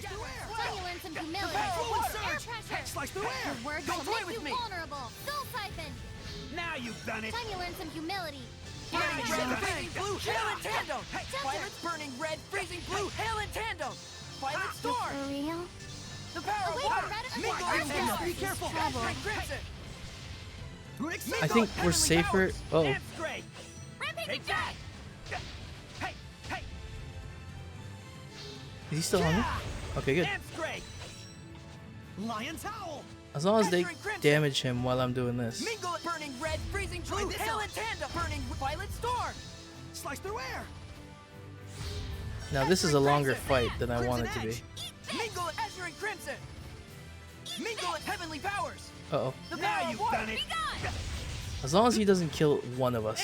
Tell you learn some humility. Air pressure. Slice through air. Your words Don't will toy make with you me. vulnerable. Soul siphon. Now you've done it. Time you learn some humility. Burning red, freezing blue, hail and tandem! Violet's burning red, freezing blue, hail and tandem! Violet storm! For real? The power of water! Mingo and Edna, be careful! Azure and Crimson! I think we're safer. Oh, That's great. Take that. Hey, hey. is he still on me? Okay, good. That's great. Lion's Howl! As long as they damage him while I'm doing this. Mingo burning red, freezing blue, hail and tandem! Burning violet storm! Slice through air! Now this is a longer fight than I want it to be. Mingo and Azure and Crimson! Mingo and heavenly powers! Uh-oh. The power of water! As long as he doesn't kill one of us.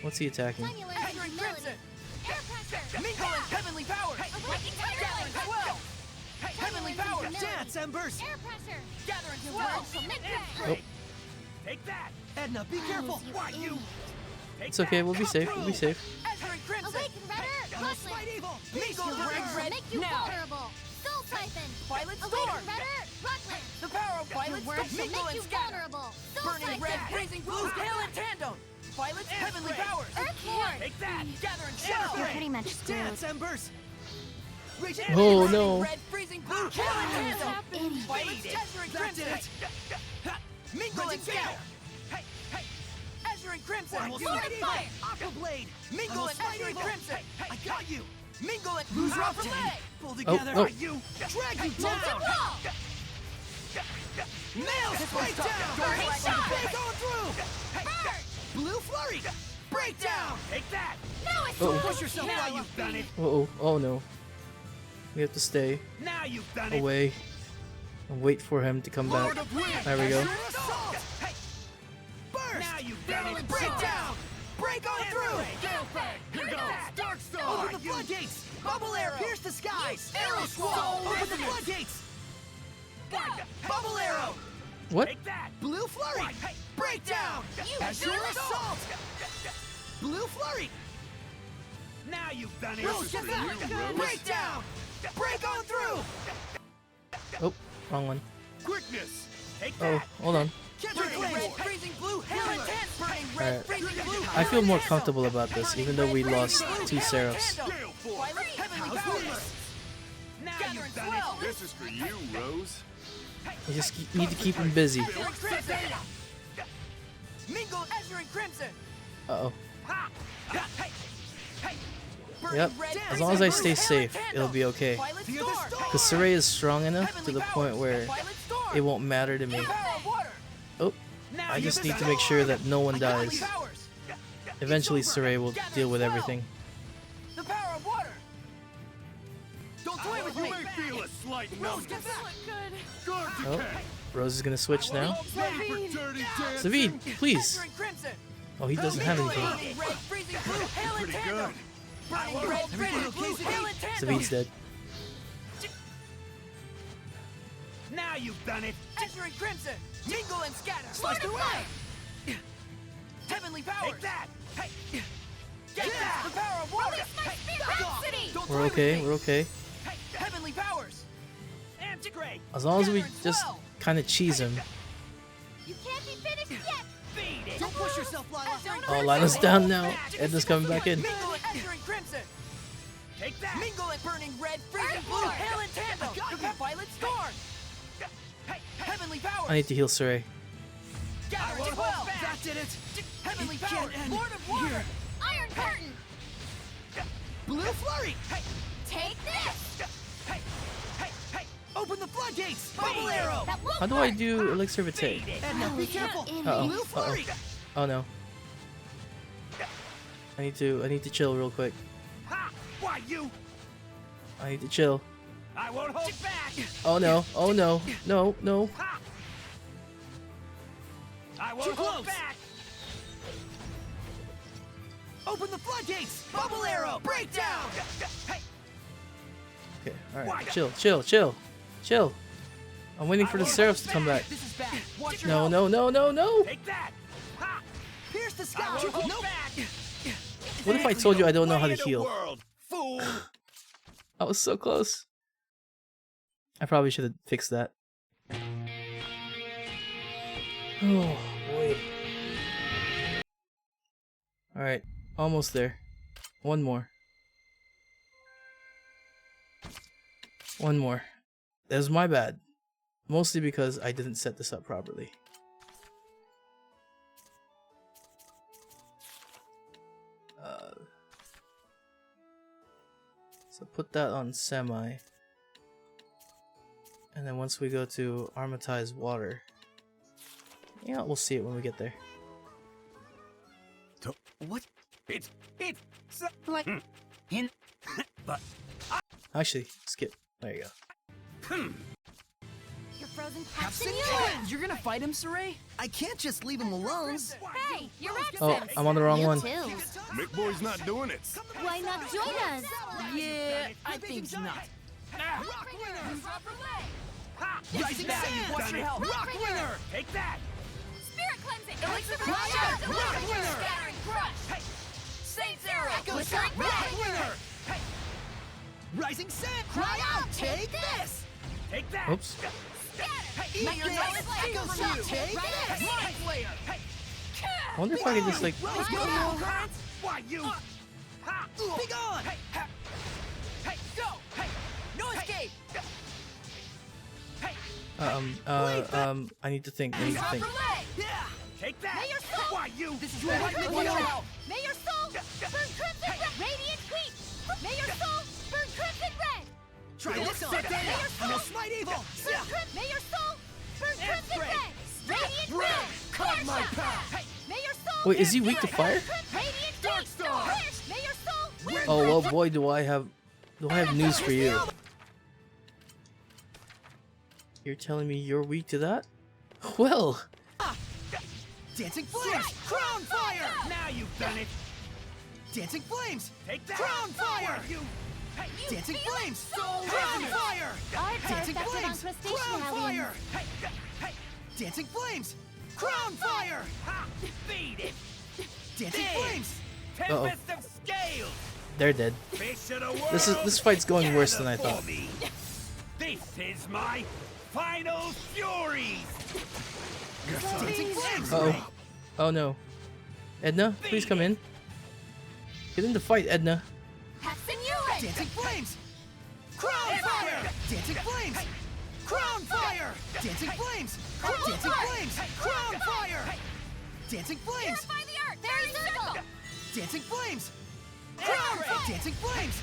What's he attacking? Azure and Crimson! Mingo and heavenly powers! Gathering swell! Heavenly powers! Dance, Embers! Air pressure. Gathering swell! Oh, Take that. Edna, be careful! Why you? it's okay. We'll be safe. We'll be safe. Azure and Crimson! Awaken, Redder. Don't fight evil! Mingo Your burning words will red make you now! vulnerable. Soul Siphon. Violet Awaken, storm! Redder. Rockland. The power of Violet Your words storm! will Mingo make and you scatter! vulnerable. Soul Burning Siphon. red, freezing blue, hail and tandem! Violet's heavenly powers! Earthborn. Take that. Gathering shell! You're pretty much screwed. Dance, Embers! Oh no. Red, freezing blue, hail and tandem! Violet's Azure and Crimson! Mingo and scatter! Hey, hey. Azure and Crimson! Sword Sword and evil. fire! Aqua blade! Mingo and Azure and Crimson! I got you! Mingo and who's Leg! Pull together! oh. You. Drag you down! Nails! Break down! Burning shot. Going through! Blue flurry! Break down! Take that. Now it's Uh-oh. Push yourself Now while you you've done it. Uh-oh. Oh no. We have to stay Now you've done it. away and wait for him to come back. There we go. Hey. Burst! Now you've done it. Break down! Break on through! Here goes. Dark Open the floodgates! Bubble arrow! Pierce the skies! Arrow squall! Open the floodgates! Bubble arrow! What? Take that. Blue flurry! Break down! Azure assault! Blue flurry! Now you've done it. Rose, get back! Break down! Break on through! Oh, wrong one. Quickness. Take Oh, that. hold on. Burning red, freezing blue, hail and tandem! Burning red, Alright. freezing blue, I feel more comfortable about this, even though we lost 2 Seraphs. Violet, heavenly powers! Now Gathering you've done swell! This is for you, Rose. We just need to keep him busy. Mingo, Azure and Crimson! Uh-oh. Ha. Hey. Hey. Burning Yep. red, As long as I freezing stay blue, hail and safe, tandem! it'll be okay. Violet Fear the storm! Because Saray is strong enough to the point where Violet storm! it won't matter to me. Power of water! Oh, Now I you've just need done to it. make sure that no one Heavenly dies. powers! Eventually Saray will deal with everything. The power of water! Don't toy with me! Feel a slight Rose, get back! Oh, Rose is gonna switch now. Ready for dirty dance. Savid, please. Azure and Crimson! Oh, he doesn't have anything. Burning red, freezing blue, hail and Pretty tandem! good. Burning red, freezing blue, hail and tandem! Savid's dead. Now you've done it. Azure and Crimson! Mingle and scatter! Slice the way! Heavenly powers! Take that. Hey. Get that! The power of water! Rhapsody. Don't We're toy with okay, me. we're okay. Heavenly powers! That's great. As long as we Gathering just swell. kind of cheese him. You can't be finished yet. Beat it. Don't push yourself, Lila! Oh, Lina's down now. Edna's coming back in. Mingle and Azure and Crimson! Take that. Mingle and burning red, freezing blue, hail and tandem! The Violet storm! Heavenly powers! I need to heal Saray. Gathering swell! That did it! Heavenly powers! Lord of water! Iron curtain. Blue flurry! Take this. Open the floodgates! Bubble arrow! That won't How do I work. do Elixir Vitae? Edna, be careful! Uh-oh. Blue flurry! Oh no. I need to chill real quick. Ha. Why you? I need to chill. I won't hold back. Oh no. Oh no. No, no. Ha. I won't hold back. Open the floodgates! Bubble arrow! Break down! Okay, alright. Chill, chill, chill. Chill. I'm waiting for the Seraphs to come back. This is bad. Watch your No, health. no, no, no, no! Take that. Ha. Pierce the sky! I won't hold Nope. back. What if I told you I don't know how to Way in the heal? world, fool. I was so close. I probably should have fixed that. Oh boy. Alright, almost there. One more. One more. That was my bad. Mostly because I didn't set this up properly. So put that on semi. And then once we go to armatized water. Yeah, we'll see it when we get there. What? It's like in, but Actually, skip. There you go. Your frozen Have captain some You're gonna fight him, Saray? I can't just leave him alone. Hey, you're Oh, I'm on the wrong one. Mick Boy's not doing it. Why not join us? Yeah, I think not. Rising Sand! Watch your health! Rockwinger! Take that! Spirit cleansing! Elixir Fire! of Rockwinger! Scattering crush! Hey! Saint Zero! Glittering Rockwinger! Hey! Rising Sand, cry out! Take this! Take that! Oops. Hey! Eat this! Echo Suit! Take this! Mind Flayer! Hey! I wonder if I could just like. Why you? Ha! Be gone! Hey! Ha! Hey! Go! Hey! No escape! Hey! I need to think. I need to think. Take that! May your soul- Why you? This is your right, Mikio! May your soul burn crimson red! Radiant wheat! May your soul burn crimson red! Try this on! Sit down. May your soul smite evil! May your soul burn crimson red! Radiant red! Cut my path! Hey! May your soul Wait, is he weak to fire? Radiant Dark wheat! Star! May your soul Oh well, boy, do I have news for you. You're telling me you're weak to that? Well, Dancing Flames! Crown Fire! Now you've done it! Dancing Flames! Take that! Crown Fire! Why you? Hey! Dancing Flames! Soul Crown Resonance! Fire! I've heard Dancing effective on Flames! crustacean Crown aliens. Fire! Hey! Hey! Dancing Flames! Crown Fire! Ha! Beat it! Dancing Dig. Flames! Tempest of Scales! they're dead. Fish of the world! This fight's going worse than I gather thought. for me. This is my final furies! Dancing Flames! Uh-oh. Oh no. Edna, please come in. Get in the fight, Edna. Dancing Flames! Crown Fire! Dancing Flames! Crown Fire! Dancing Flames! Dancing Flames! Crown Fire! Dancing Flames! Purify the earth! Fairy circle! Dancing Flames! Crown Fire! Dancing Flames!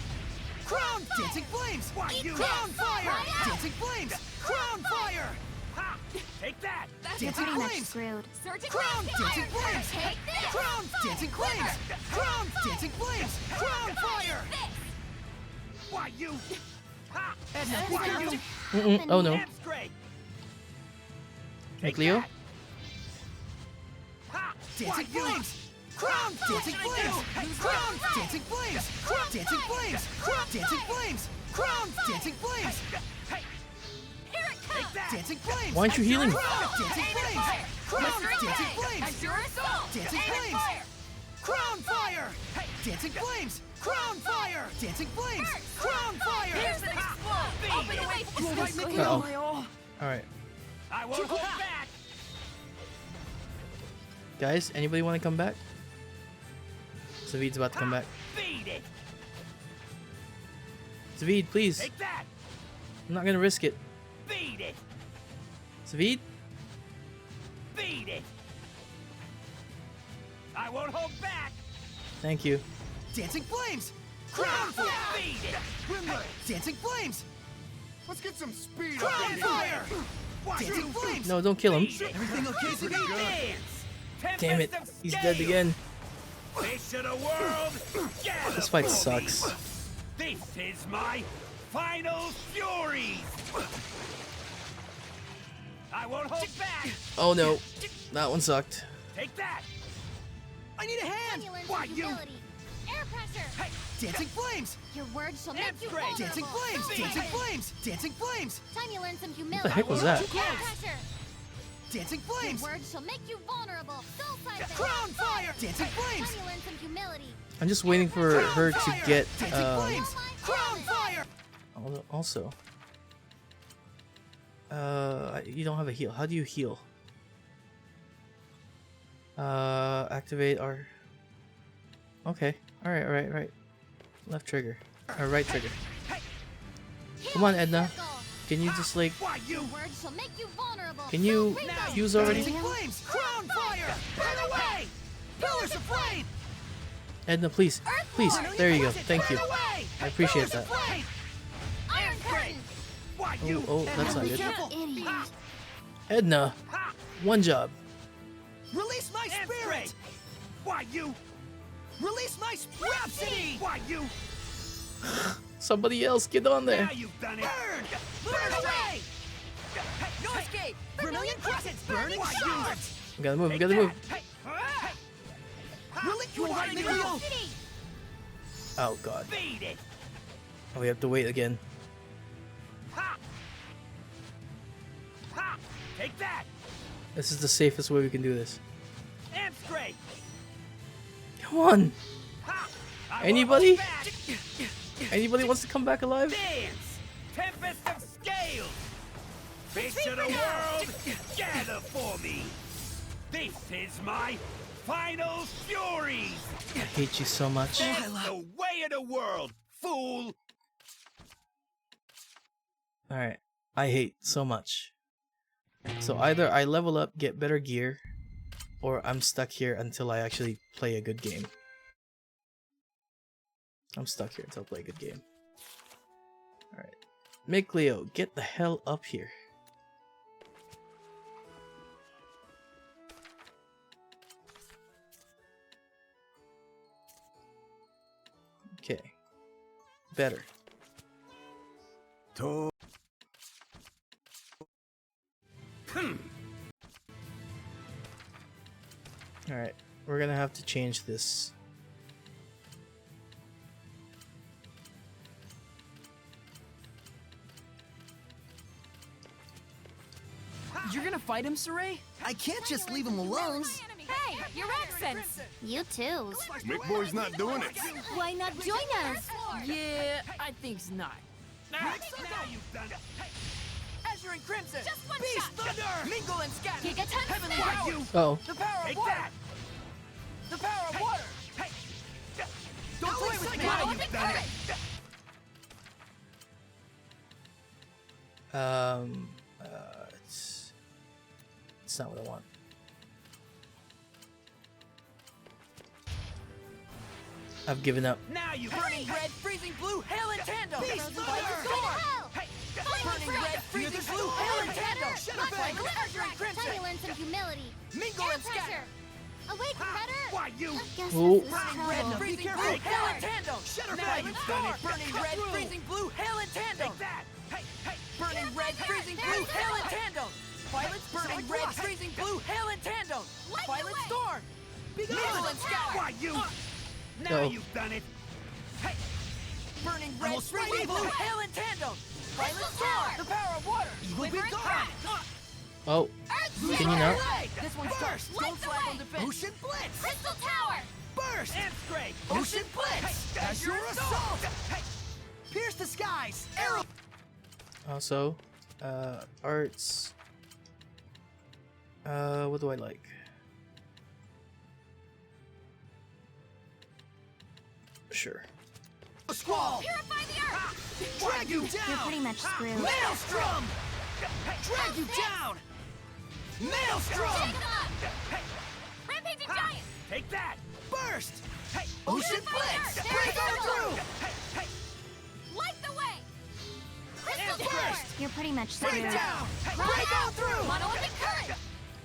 Crown! Dancing Flames! Why you? Crown Fire! Dancing Flames! Crown Fire! Ha! Take that! Dancing Flames! screwed. Surgical Crown! Dancing fire! Flames! Take this! Crown! Dancing Flames! Crown! Dancing Flames! Crown Fire! Why you? Ha! Edna, Why you? Oh no. That's great! Make Leo? Ha! Dancing Why you? Flames! Crown! Dancing Flames! Crown! Dancing Flames! Crown! Dancing Flames! Crown! Dancing Flames! Crown! Dancing Flames! Hey! Here it comes! Take that! Dancing Flames! Why aren't you healing? Crown! Dancing Flames! Crown! Dancing Flames! Azure Assault! Dancing Aim and Flames! fire! Crown Fire! Dancing Flames! Crown Fire! Dancing Flames! Crown Fire! Pierce and explode! Open away from All right, Mikio! Uh-oh. Alright. I won't hold back! Guys, anybody want to come back? Zavid's about to come back. Beat it! Zavid, please. Take that! I'm not gonna risk it. Beat it! Zavid? Beat it! I won't hold back! Thank you. Dancing Flames! Crown Fire! Beat it! Dancing Flames! Let's get some speed Crown up in here. Fire! Why Dancing you? Flames! No, don't kill him. Everything okay, Zavid? Dance! Damn it. Tempest of He's dead Scales! again. Fish of the world! Gather This fight for me. sucks. This is my final furies! I won't hold back! Oh no. That one sucked. Take that! I need a hand! Why you? Air pressure! Hey! Dancing Flames! Your words shall make you Great. vulnerable. Dancing Flames! Soul Dancing siphon. Flames! Dancing Flames! Time you learn some What humility. the heck was that? Air pressure! Dancing Your Flames! words shall make you vulnerable. Soul siphon. Crown Fire! Dancing Flames! Time you learn some humility. I'm just waiting for her to Fire! get Dancing Flames! Crown Fire! also. You don't have a heal. How do you heal? Activate our... Okay. Alright. Left trigger. Or right trigger. Come on, Edna. Can you just like... Can you use already? Flames! Crown fire! Burn away! Pillars of flame! Edna, please. Please. There you go. Thank you. I appreciate that. Iron curtain. Oh, that's not good. Idiot. Edna, one job. Release my spirit! Why you? Release my Rhapsody! Why you? Somebody else, get on there. Now you've done it. Burn away! No escape! Vermilion Crescent's burning shards! We gotta move, we gotta move. Release your right, Nico! Oh god. Beat it. Oh, we have to wait again. Ha! Ha! Take that. This is the safest way we can do this. And straight. Come on. Ha! Anybody? Anybody wants to come back alive? Dance! Tempest of scales! Fish of the world, gather for me! This is my final furies! I hate you so much. That's the way of the world, fool! Alright. I hate so much. So either I level up, get better gear, or I'm stuck here until I actually play a good game. I'm stuck here until I play a good game. Alright. Make Leo, get the hell up here. Okay. Better. Alright, we're gonna have to change this. You're gonna fight him, Saray? I can't just leave him alone. Hey, your accents! You too. McBoy's not doing it. Why not join us? Yeah, I think's not. Now you've done it. Azure and Crimson! Just one Beast shot. Thunder! Mingle and scatter! Gigaton Heavenly Flare. power! Oh. The power of Take water! that. The power of water! Hey. Don't play with me! Now you've done it. It's not what I want. I've given up. Now you Burning red, freezing blue, hail and tandem! Beast Thunder! Burning red, freezing blue, hail and tandem! Shadowfang! Azure and Crimson! Turbulence and humility. Mingle and scatter! Awake, Predator. Why you? Guess Oh. this is Burning red, trouble. freezing blue, hail and tandem! Shadowfang! you've done it. Burning red, freezing blue, hail and tandem! Take that. Hey, hey. Burning red, freezing blue, hail and tandem! Violet's burning red, freezing blue, hail and tandem! Violet storm! Mingle and scatter! Why you? Now Go. you've done it. Hey. Burning red, freezing blue, hail and tandem! Violet storm! The power of water! Evil be gone! Oh. Can you not? This one's first! Don't slack on defense! Ocean Blitz! Crystal Tower. Burst! And straight. Ocean Blitz! Azure Assault! Pierce the skies! Arrow! Also, arts. What do I like? Sure. Squall! Purify the earth. Drag you down! You're pretty much screwed. Maelstrom! Drag you down! Maelstrom! Take them up. Rampaging giant. Take that. Burst! Hey. Ocean Blitz! Break on through! Hey. Light the way. Crystal And Tower. burst. You're pretty much Break screwed. down! Break on through! Monolithic current.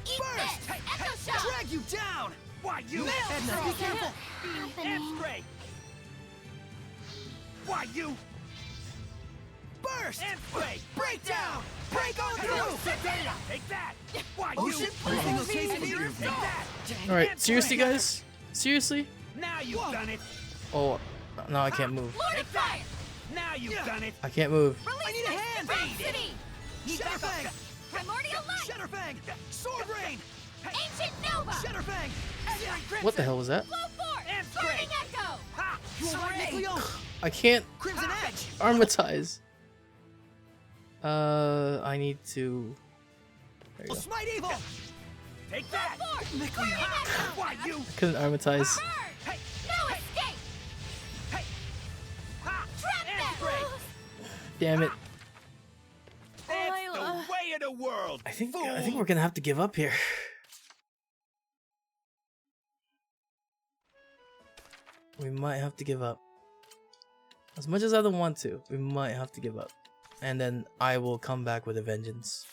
Eat Burst! this. Echo shot. Drag you down! Why you? Maelstrom! Be careful! And Happening. straight. Why you? Burst! And straight. Break down! Break on through! Take that. Why Ocean you? Blitz! Take that. Alright, seriously, guys? Seriously? Now you've done it. Oh, no, I can't move. Lord of Fire. Now you've done it. I can't move. I need a hand! Rhapsody. Shadowfang! Primordial Light. Shadowfang! Sword Rain! Ancient Nova. Shadowfang! Azure and Crimson! What the hell was that? Flow Force. And Burning Echo. Ha! You alright, Nico? I can't Crimson Edge! armatize. I need to... There you go. Smite Evil! Take that! Why you? Couldn't armatize. No escape! Trap them! Damn it. That's the way of the world! I think we're gonna have to give up here. We might have to give up. As much as I don't want to, we might have to give up. And then I will come back with a vengeance.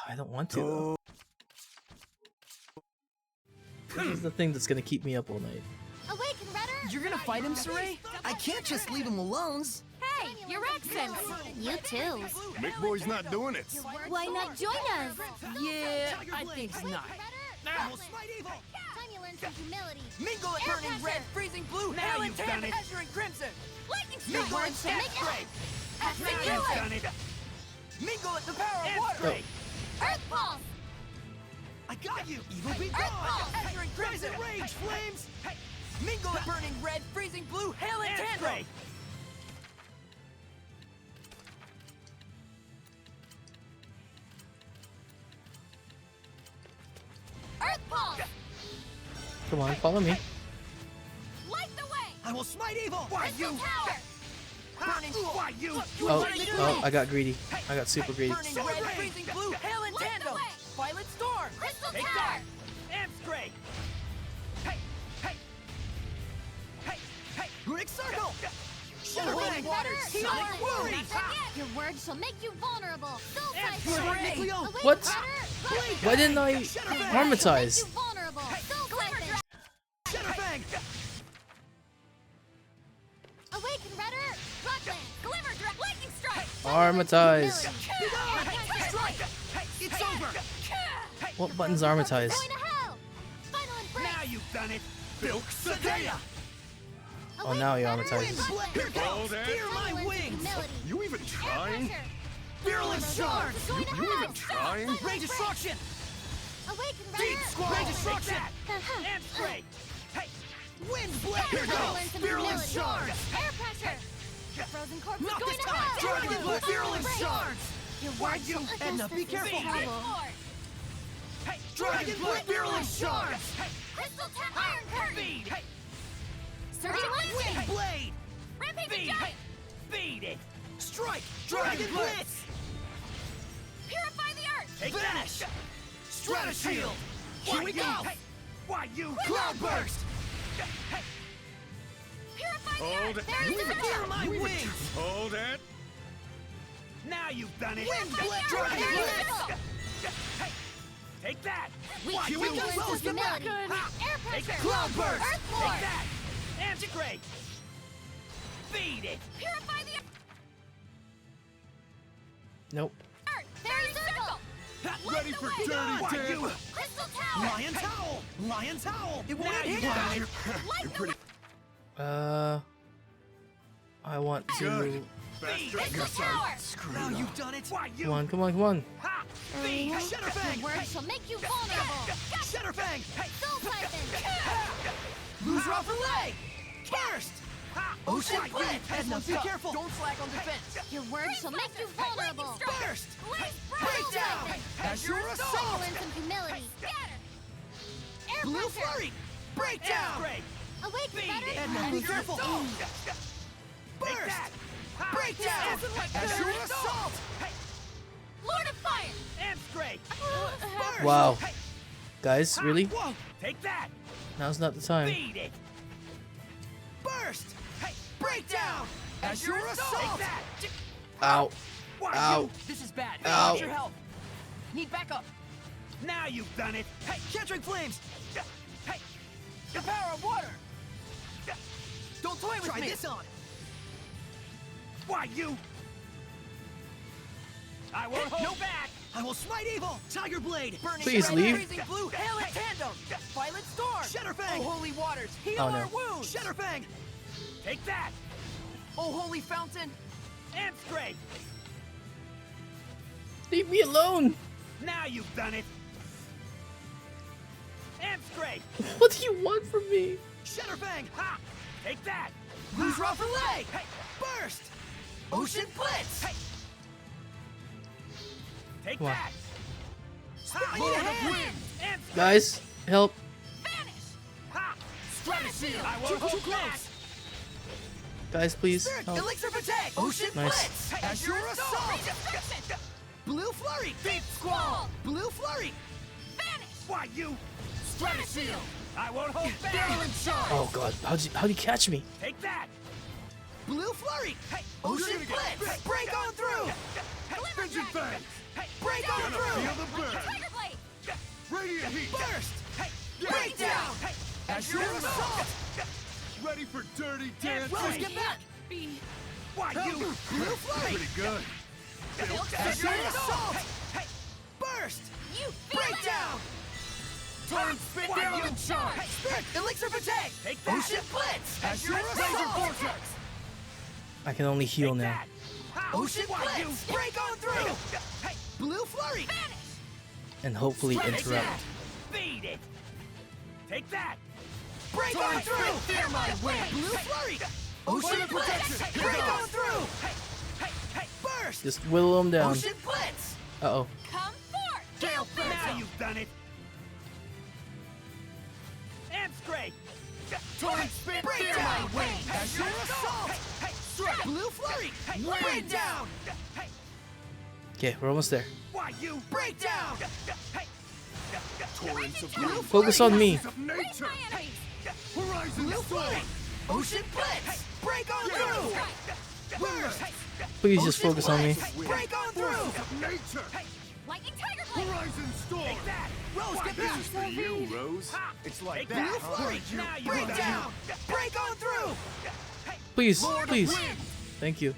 I don't want to though. This is the thing that's gonna keep me up all night. Awaken, Redder! You're gonna fight him, Saray? I can't just leave him alone. Hey, you're accents. You too. McBoy's not doing it. Why not join us? Yeah, I think not. Time you learn some humility. Mingle at Air burning pressure. red, freezing blue, Now hail and you've done tan, it. azure and crimson. Lightning Mingle strike. at step strike. Now you've done it! Mingle at the power of And water. straight! Earth pulse. I got you. Evil be Earth gone. pulse. Azure and crimson. Rage flames. Mingle at burning red, freezing blue, hail and And tan. straight! Earth pulse. Come on, follow me. Light the way. I will smite evil. Why you? Tower. Burning. Why you? Oh, I got greedy. I got super greedy. Burning red, freezing blue, hail and Light the tandem. way. Violet storm. Crystal Take tower. that! And straight! Hey! Hey! Hey! Hey! Runic circle. Awaken, Shadowbang waters. Redder. Heal our wounds. Your words shall make you vulnerable. Soul And siphon. straight! Awaken, What? Redder. Why didn't I armatize? You vulnerable. Soul siphon. Shadowbang. Awaken, Redder. Rockland. Glimmer drop. Lightning strike. Armatize. Strike. It's over. What button's armatize? Going to hell. Final embrace. Now you've done it! Bilk Zestiria. Oh, now he armatizes. Here goes. Fear my wings. You even trying? Virulent shards. You even trying? Ray destruction. Awaken, Deep Redder. squall. Ray destruction. And straight! Hey! Wind blade. Here goes. Virulent shards. Air pressure. Frozen corpse is Not going this to time. hell. Dragon blood. Virulent Embrace. shards. Your Why words you? shall adjust Edna, us be in careful. trouble. Hey! Dragon blood. Virulent shards. Crystal tap iron curtain. Feed! Hey! Surging Wind lightning. blade. Rampage Feed! giant. Hey! Feed it! Strike. Dragon blitz. Purify the earth. Take Vanish. that! Stratashield. Here we go. Hey! Why you? Cloudburst. Hey! Purify the Hold earth. it. There is the Fear door. my wings. Hold it. Now you've done it! Wind blade. There Dragon is blitz. the door. Hey! Take that! Weak Here we go. influence Close of the back. humility. Air pressure. Cloudburst. Earth Take force. that! And straight! Feed it! Purify the Nope. earth. There is circle. Ready for way. dirty Why dick. you? Crystal tower. Lion's howl. Lion's howl. It won't Now hit you've him. done it! Light the way. I want to. Good. Feed Faster. Crystal tower. Now you've done it. Why you? Come on, come on, come on. Ha! Feed! Shadowfang. Your words shall make you vulnerable. Shadowfang. Soul siphon. Lose off relay. Burst. Ha! Ocean Why you? blitz. Edna, be careful. Don't slack on defense. Your words shall make you vulnerable. Burst. Blaze Breakdown. Azure Soul assault. and some humility. Scatter. Air Blue pressure. flurry. Breakdown. Straight! Awaken, Feed Redder. it. Edna, be careful. Take Burst. that! Ha! Breakdown. Azure assault. Lord of Fire. And straight! Burst. Wow. Guys, really? Whoa. Take that! Now's not the time. Feed it! Burst. Hey! Breakdown. Azure Take assault. that! Ow. Why Ow. you? This is bad. Ow. Need your help. Need backup. Now you've done it! Hey! Capturing flames. Hey! The power of water. Don't toy with Try me. this on. Why you? I won't hold back! I will smite evil. Tiger blade. Burning Please red, leave. Freezing blue. Hail and tandem. Violet storm. Shadowfang. Oh holy waters. Heal Oh, no. our wounds. Shadowfang. Take that! Oh holy fountain. And straight! Leave me alone. Now you've done it! And straight! What do you want from me? Shadowfang. Ha! Take that! Lose rough relay. Hey! Burst. Ocean blitz. Hey! Take Come on. that. Lord of Wind! Guys, help. Stratosphere! I won't hold back. Guys, please. Spirit, Help. Elixir Protect! Ocean Nice. Blitz! Azure Assault! Blue Flurry! Deep Squall! Blue Flurry! Why you? Stratosphere! I won't hold back. Virulent Charge! Oh god, how'd you catch me? Take that. Blue Flurry! Ocean Blitz! Break on through! Vision Fang! Break on through! Feel the burn! Tiger Blade! Radiant Heat! Burst! Breakdown! Azure Assault! Ready for dirty Rose, dancing? get back! Why you? Blue Flurry! Pretty good. Azure Assault! Burst! You feel Breakdown! Torrent Spit Why Virulent you? Charge! Spirit, Elixir Protect! Take that. Ocean Blitz! Azure Laser Assault! Vortex! I can only heal Take now. that. Ocean Why you? Blitz! Break on through! Blue Flurry! And hopefully interrupt. Beat it. Take that. Break on through! Fear my wind. Blue Flurry! Ocean Blitz! Break on through! Burst! Just whittle them down. Ocean Blitz! Uh-oh. Come forth! Gale Now you've done it. And straight. Torrent Spit! Breakdown! Azure Assault! Blue Flurry! Breakdown! Okay, we're almost there. Why you? Breakdown! Torrents of Blue Focus on me. of nature! Horizon Blue Flurry! Ocean Blitz! Break on through! Burst! Please just Ocean focus on me. Blitz! Break on through! Of nature! Lightning Tiger Blade! Horizon Storm! Take that. Rose, get This back! is for you, Rose. It's like Take that, Blue huh? Flurry! Now you Breakdown! Break on through! Please, Lord of please. Wind! Thank you.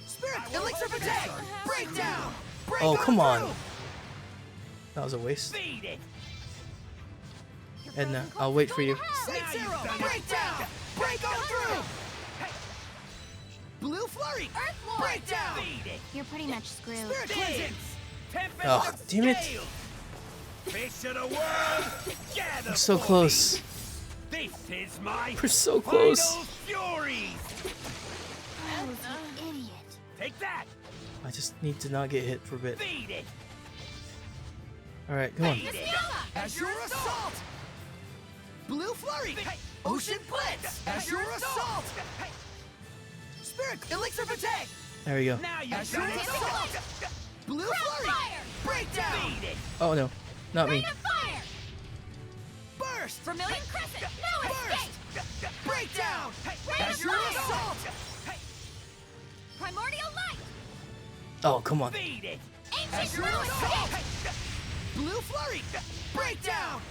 Spirit, Elixir Protect! Breakdown! Break Oh, come on. through! That was a waste. Beat it. Edna, I'll wait for you. Saints Arrow! Breakdown! Break on through! Blue Flurry! Earth Lord! Breakdown! Beat it. You're pretty much screwed. Spirit Cleansing! Tempest Oh, of damn it. scales. Fish of the world, gather We're so for close. me. This is my We're so close. final furies. Oh, you idiot. Take that. I just need to not get hit for a bit. Beat it. Alright, come on. Beat it. Azure Assault! Blue Flurry! Ocean Blitz! Azure Assault! Spirit, Elixir Protect! There we go. Now you've Azure done it. Assault! Blue Flurry! Fire! Breakdown! Beat it. Oh no, not Rain me. of Fire! Burst! Vermilion Crescent! No Burst! escape! Breakdown! Rain of Azure Fire! Assault! Primordial Light! Oh, come on. Beat it. Ancient Azure Ruin! Assault! Blue Flurry! Breakdown!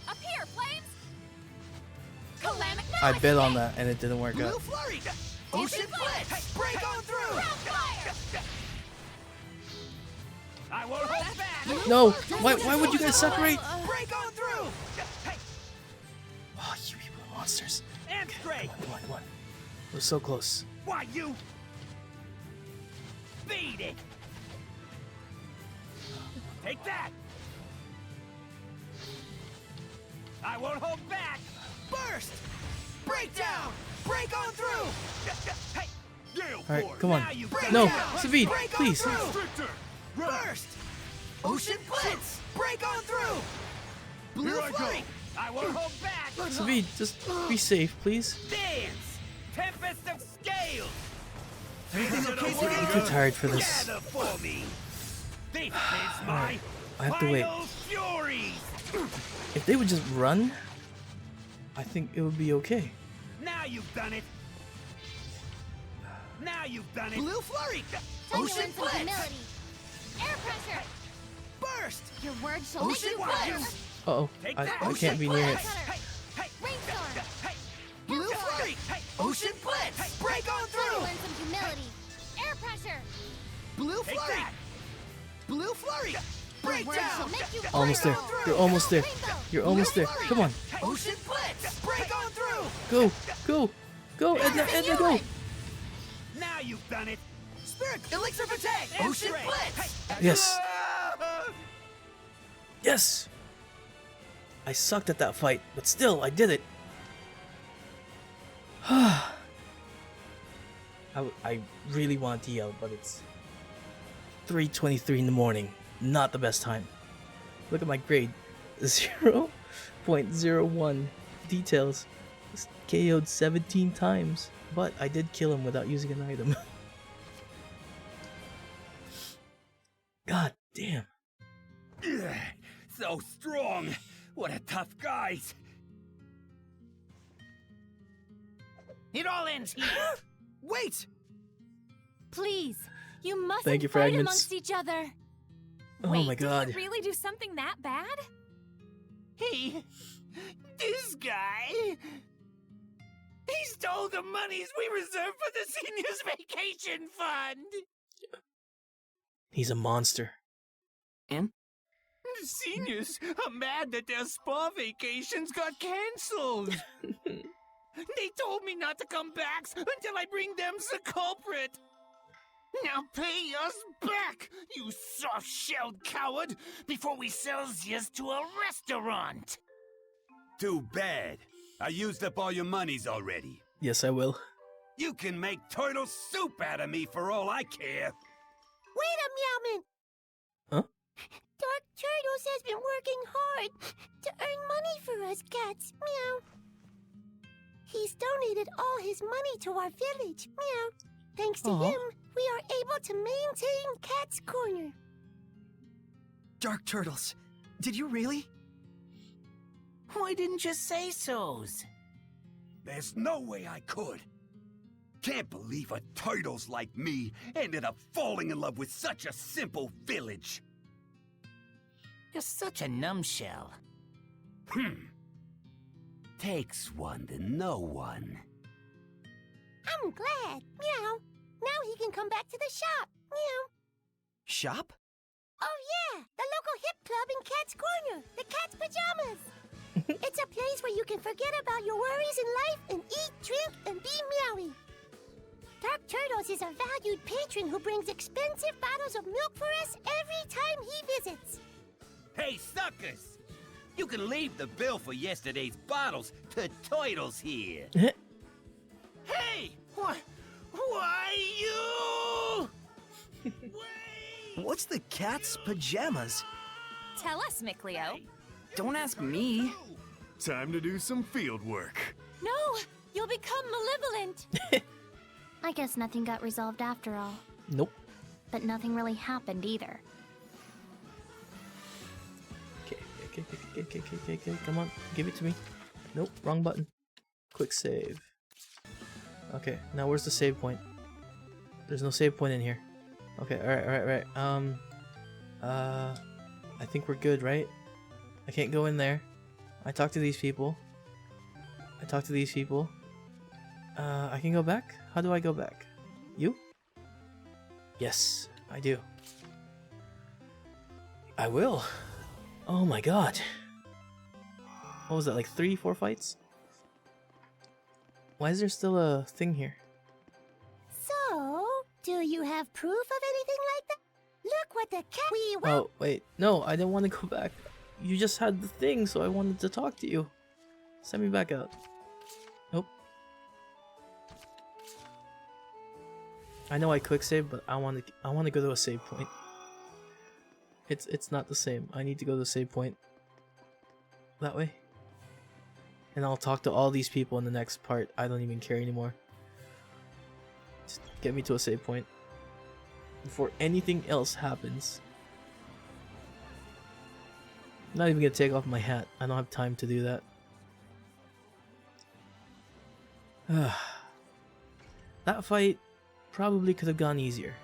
Up here, Flames! Calamic I Knowledge! bet on that and it didn't work Blue out. Flurry! Ocean Blitz! Break on through! Ground Fire! I won't hold back. No! Why would you guys separate? Break on through! Oh, you people are monsters. And straight. Come on, come on. We're so close. Why you? Beat it. Take that. I won't hold back. Burst! Breakdown! Break on through! Hey, Gale Alright, Force. come on. Now you Break No, down! Savid, Break on please. through! Restrictor! Burst! Ocean Blitz! Break on through! Blue Here I go. Flurry! I won't hold back. Savid, just be safe, please. Dance. Tempest of scales. Anything okay, I'm Savid? too tired for this. Gather for me. This is my I have to wait. final furies. If they would just run, I think it would be okay. Now you've done it. Now you've done it. Blue Flurry! Time to Ocean learn some Blitz! humility. Air pressure. Burst! Your words shall make Ocean you Blitz! wise. Uh-oh, Take I that. can't be near it. Rainstorm. Blue Flurry! Ocean Blitz! Break on Time to through! learn some humility. Air pressure. Blue Take Flurry! that. Blue Flurry! Break Words shall down! make you Almost wise. there. You're almost there. You're almost there. Come on. Ocean Blitz! Break on through! Go. Go. Go, Edna, Edna, go. Now you've done it. Spirit, Elixir Protect! And Ocean straight. Blitz! Yes. Yes. I sucked at that fight, but still, I did it. I really want to yell, but it's 3:23 in the morning. Not the best time. Look at my grade. 0.01 details. KO'd 17 times. But I did kill him without using an item. God damn. So strong. What a tough guys. It all ends here. Wait! Please, you mustn't Thank you, fight Fragments. amongst each other. Oh Wait, my god. Did he really do something that bad? Hey, this guy. He stole the monies we reserved for the seniors' vacation fund. He's a monster. And? The seniors are mad that their spa vacations got cancelled. They told me not to come back until I bring them the culprit. Now pay us back, you soft-shelled coward, before we sell yous to a restaurant. Too bad. I used up all your monies already. Yes, I will. You can make turtle soup out of me for all I care. Wait a meowman! Huh? Dark Turtles has been working hard to earn money for us cats. Meow. He's donated all his money to our village. Meow. Thanks to him, we are able to maintain Cat's Corner. Dark Turtles, did you really? Why didn't you say so's? There's no way I could. Can't believe a turtles like me ended up falling in love with such a simple village. You're such a numbshell. Takes one to know one. I'm glad. Meow. Now he can come back to the shop. Meow. Shop? Oh yeah, the local hip club in Cat's Corner, the Cat's Pajamas. It's a place where you can forget about your worries in life and eat, drink, and be meowy. Dark Turtles is a valued patron who brings expensive bottles of milk for us every time he visits. Hey, suckers! You can leave the bill for yesterday's bottles to Turtles here. Hey! Why you? What's the cat's pajamas? Tell us, Micleo. Don't ask me. Time to do some field work. No, you'll become malevolent. I guess nothing got resolved after all. Nope. But nothing really happened either. Okay, come on, give it to me. Nope, wrong button. Quick save. Okay, now where's the save point? There's no save point in here. Okay, alright. I think we're good, right? I can't go in there. I talked to these people. I can go back? How do I go back? You? Yes, I do. I will. Oh my god. What was that, like 3-4 fights? Why is there still a thing here? So, do you have proof of anything like that? Look what the cat we Oh, wait. No, I didn't want to go back. You just had the thing, so I wanted to talk to you. Send me back out. Nope. I know I quick save, but I want to go to a save point. It's not the same. I need to go to the save point. That way. And I'll talk to all these people in the next part. I don't even care anymore. Just get me to a save point. Before anything else happens. I'm not even gonna take off my hat. I don't have time to do that. That fight probably could have gone easier.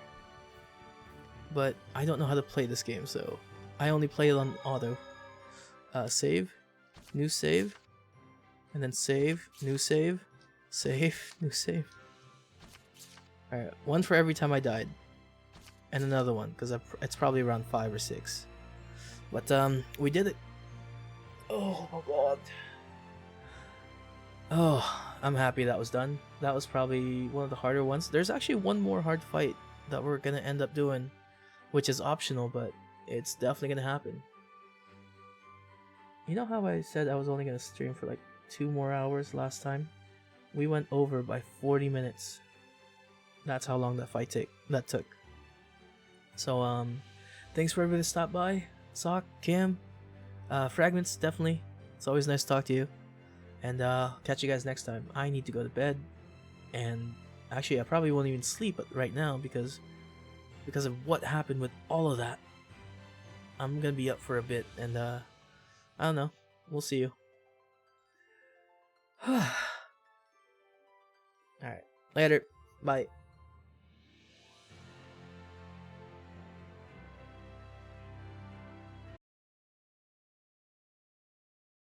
But I don't know how to play this game, so I only play it on auto. Save, new save, and then save, new save, save, new save. Alright, one for every time I died. And another one, because it's probably around 5 or 6. But we did it. Oh my god. Oh, I'm happy that was done. That was probably one of the harder ones. There's actually one more hard fight that we're gonna end up doing, which is optional, but it's definitely gonna happen. You know how I said I was only gonna stream for like 2 more hours last time? We went over by 40 minutes. That's how long that fight took. So thanks for everybody that stopped by. Sock, Kim, Fragments, definitely. It's always nice to talk to you. And catch you guys next time. I need to go to bed. And actually, I probably won't even sleep right now because of what happened with all of that. I'm gonna be up for a bit, and I don't know. We'll see you. Alright. Later. Bye.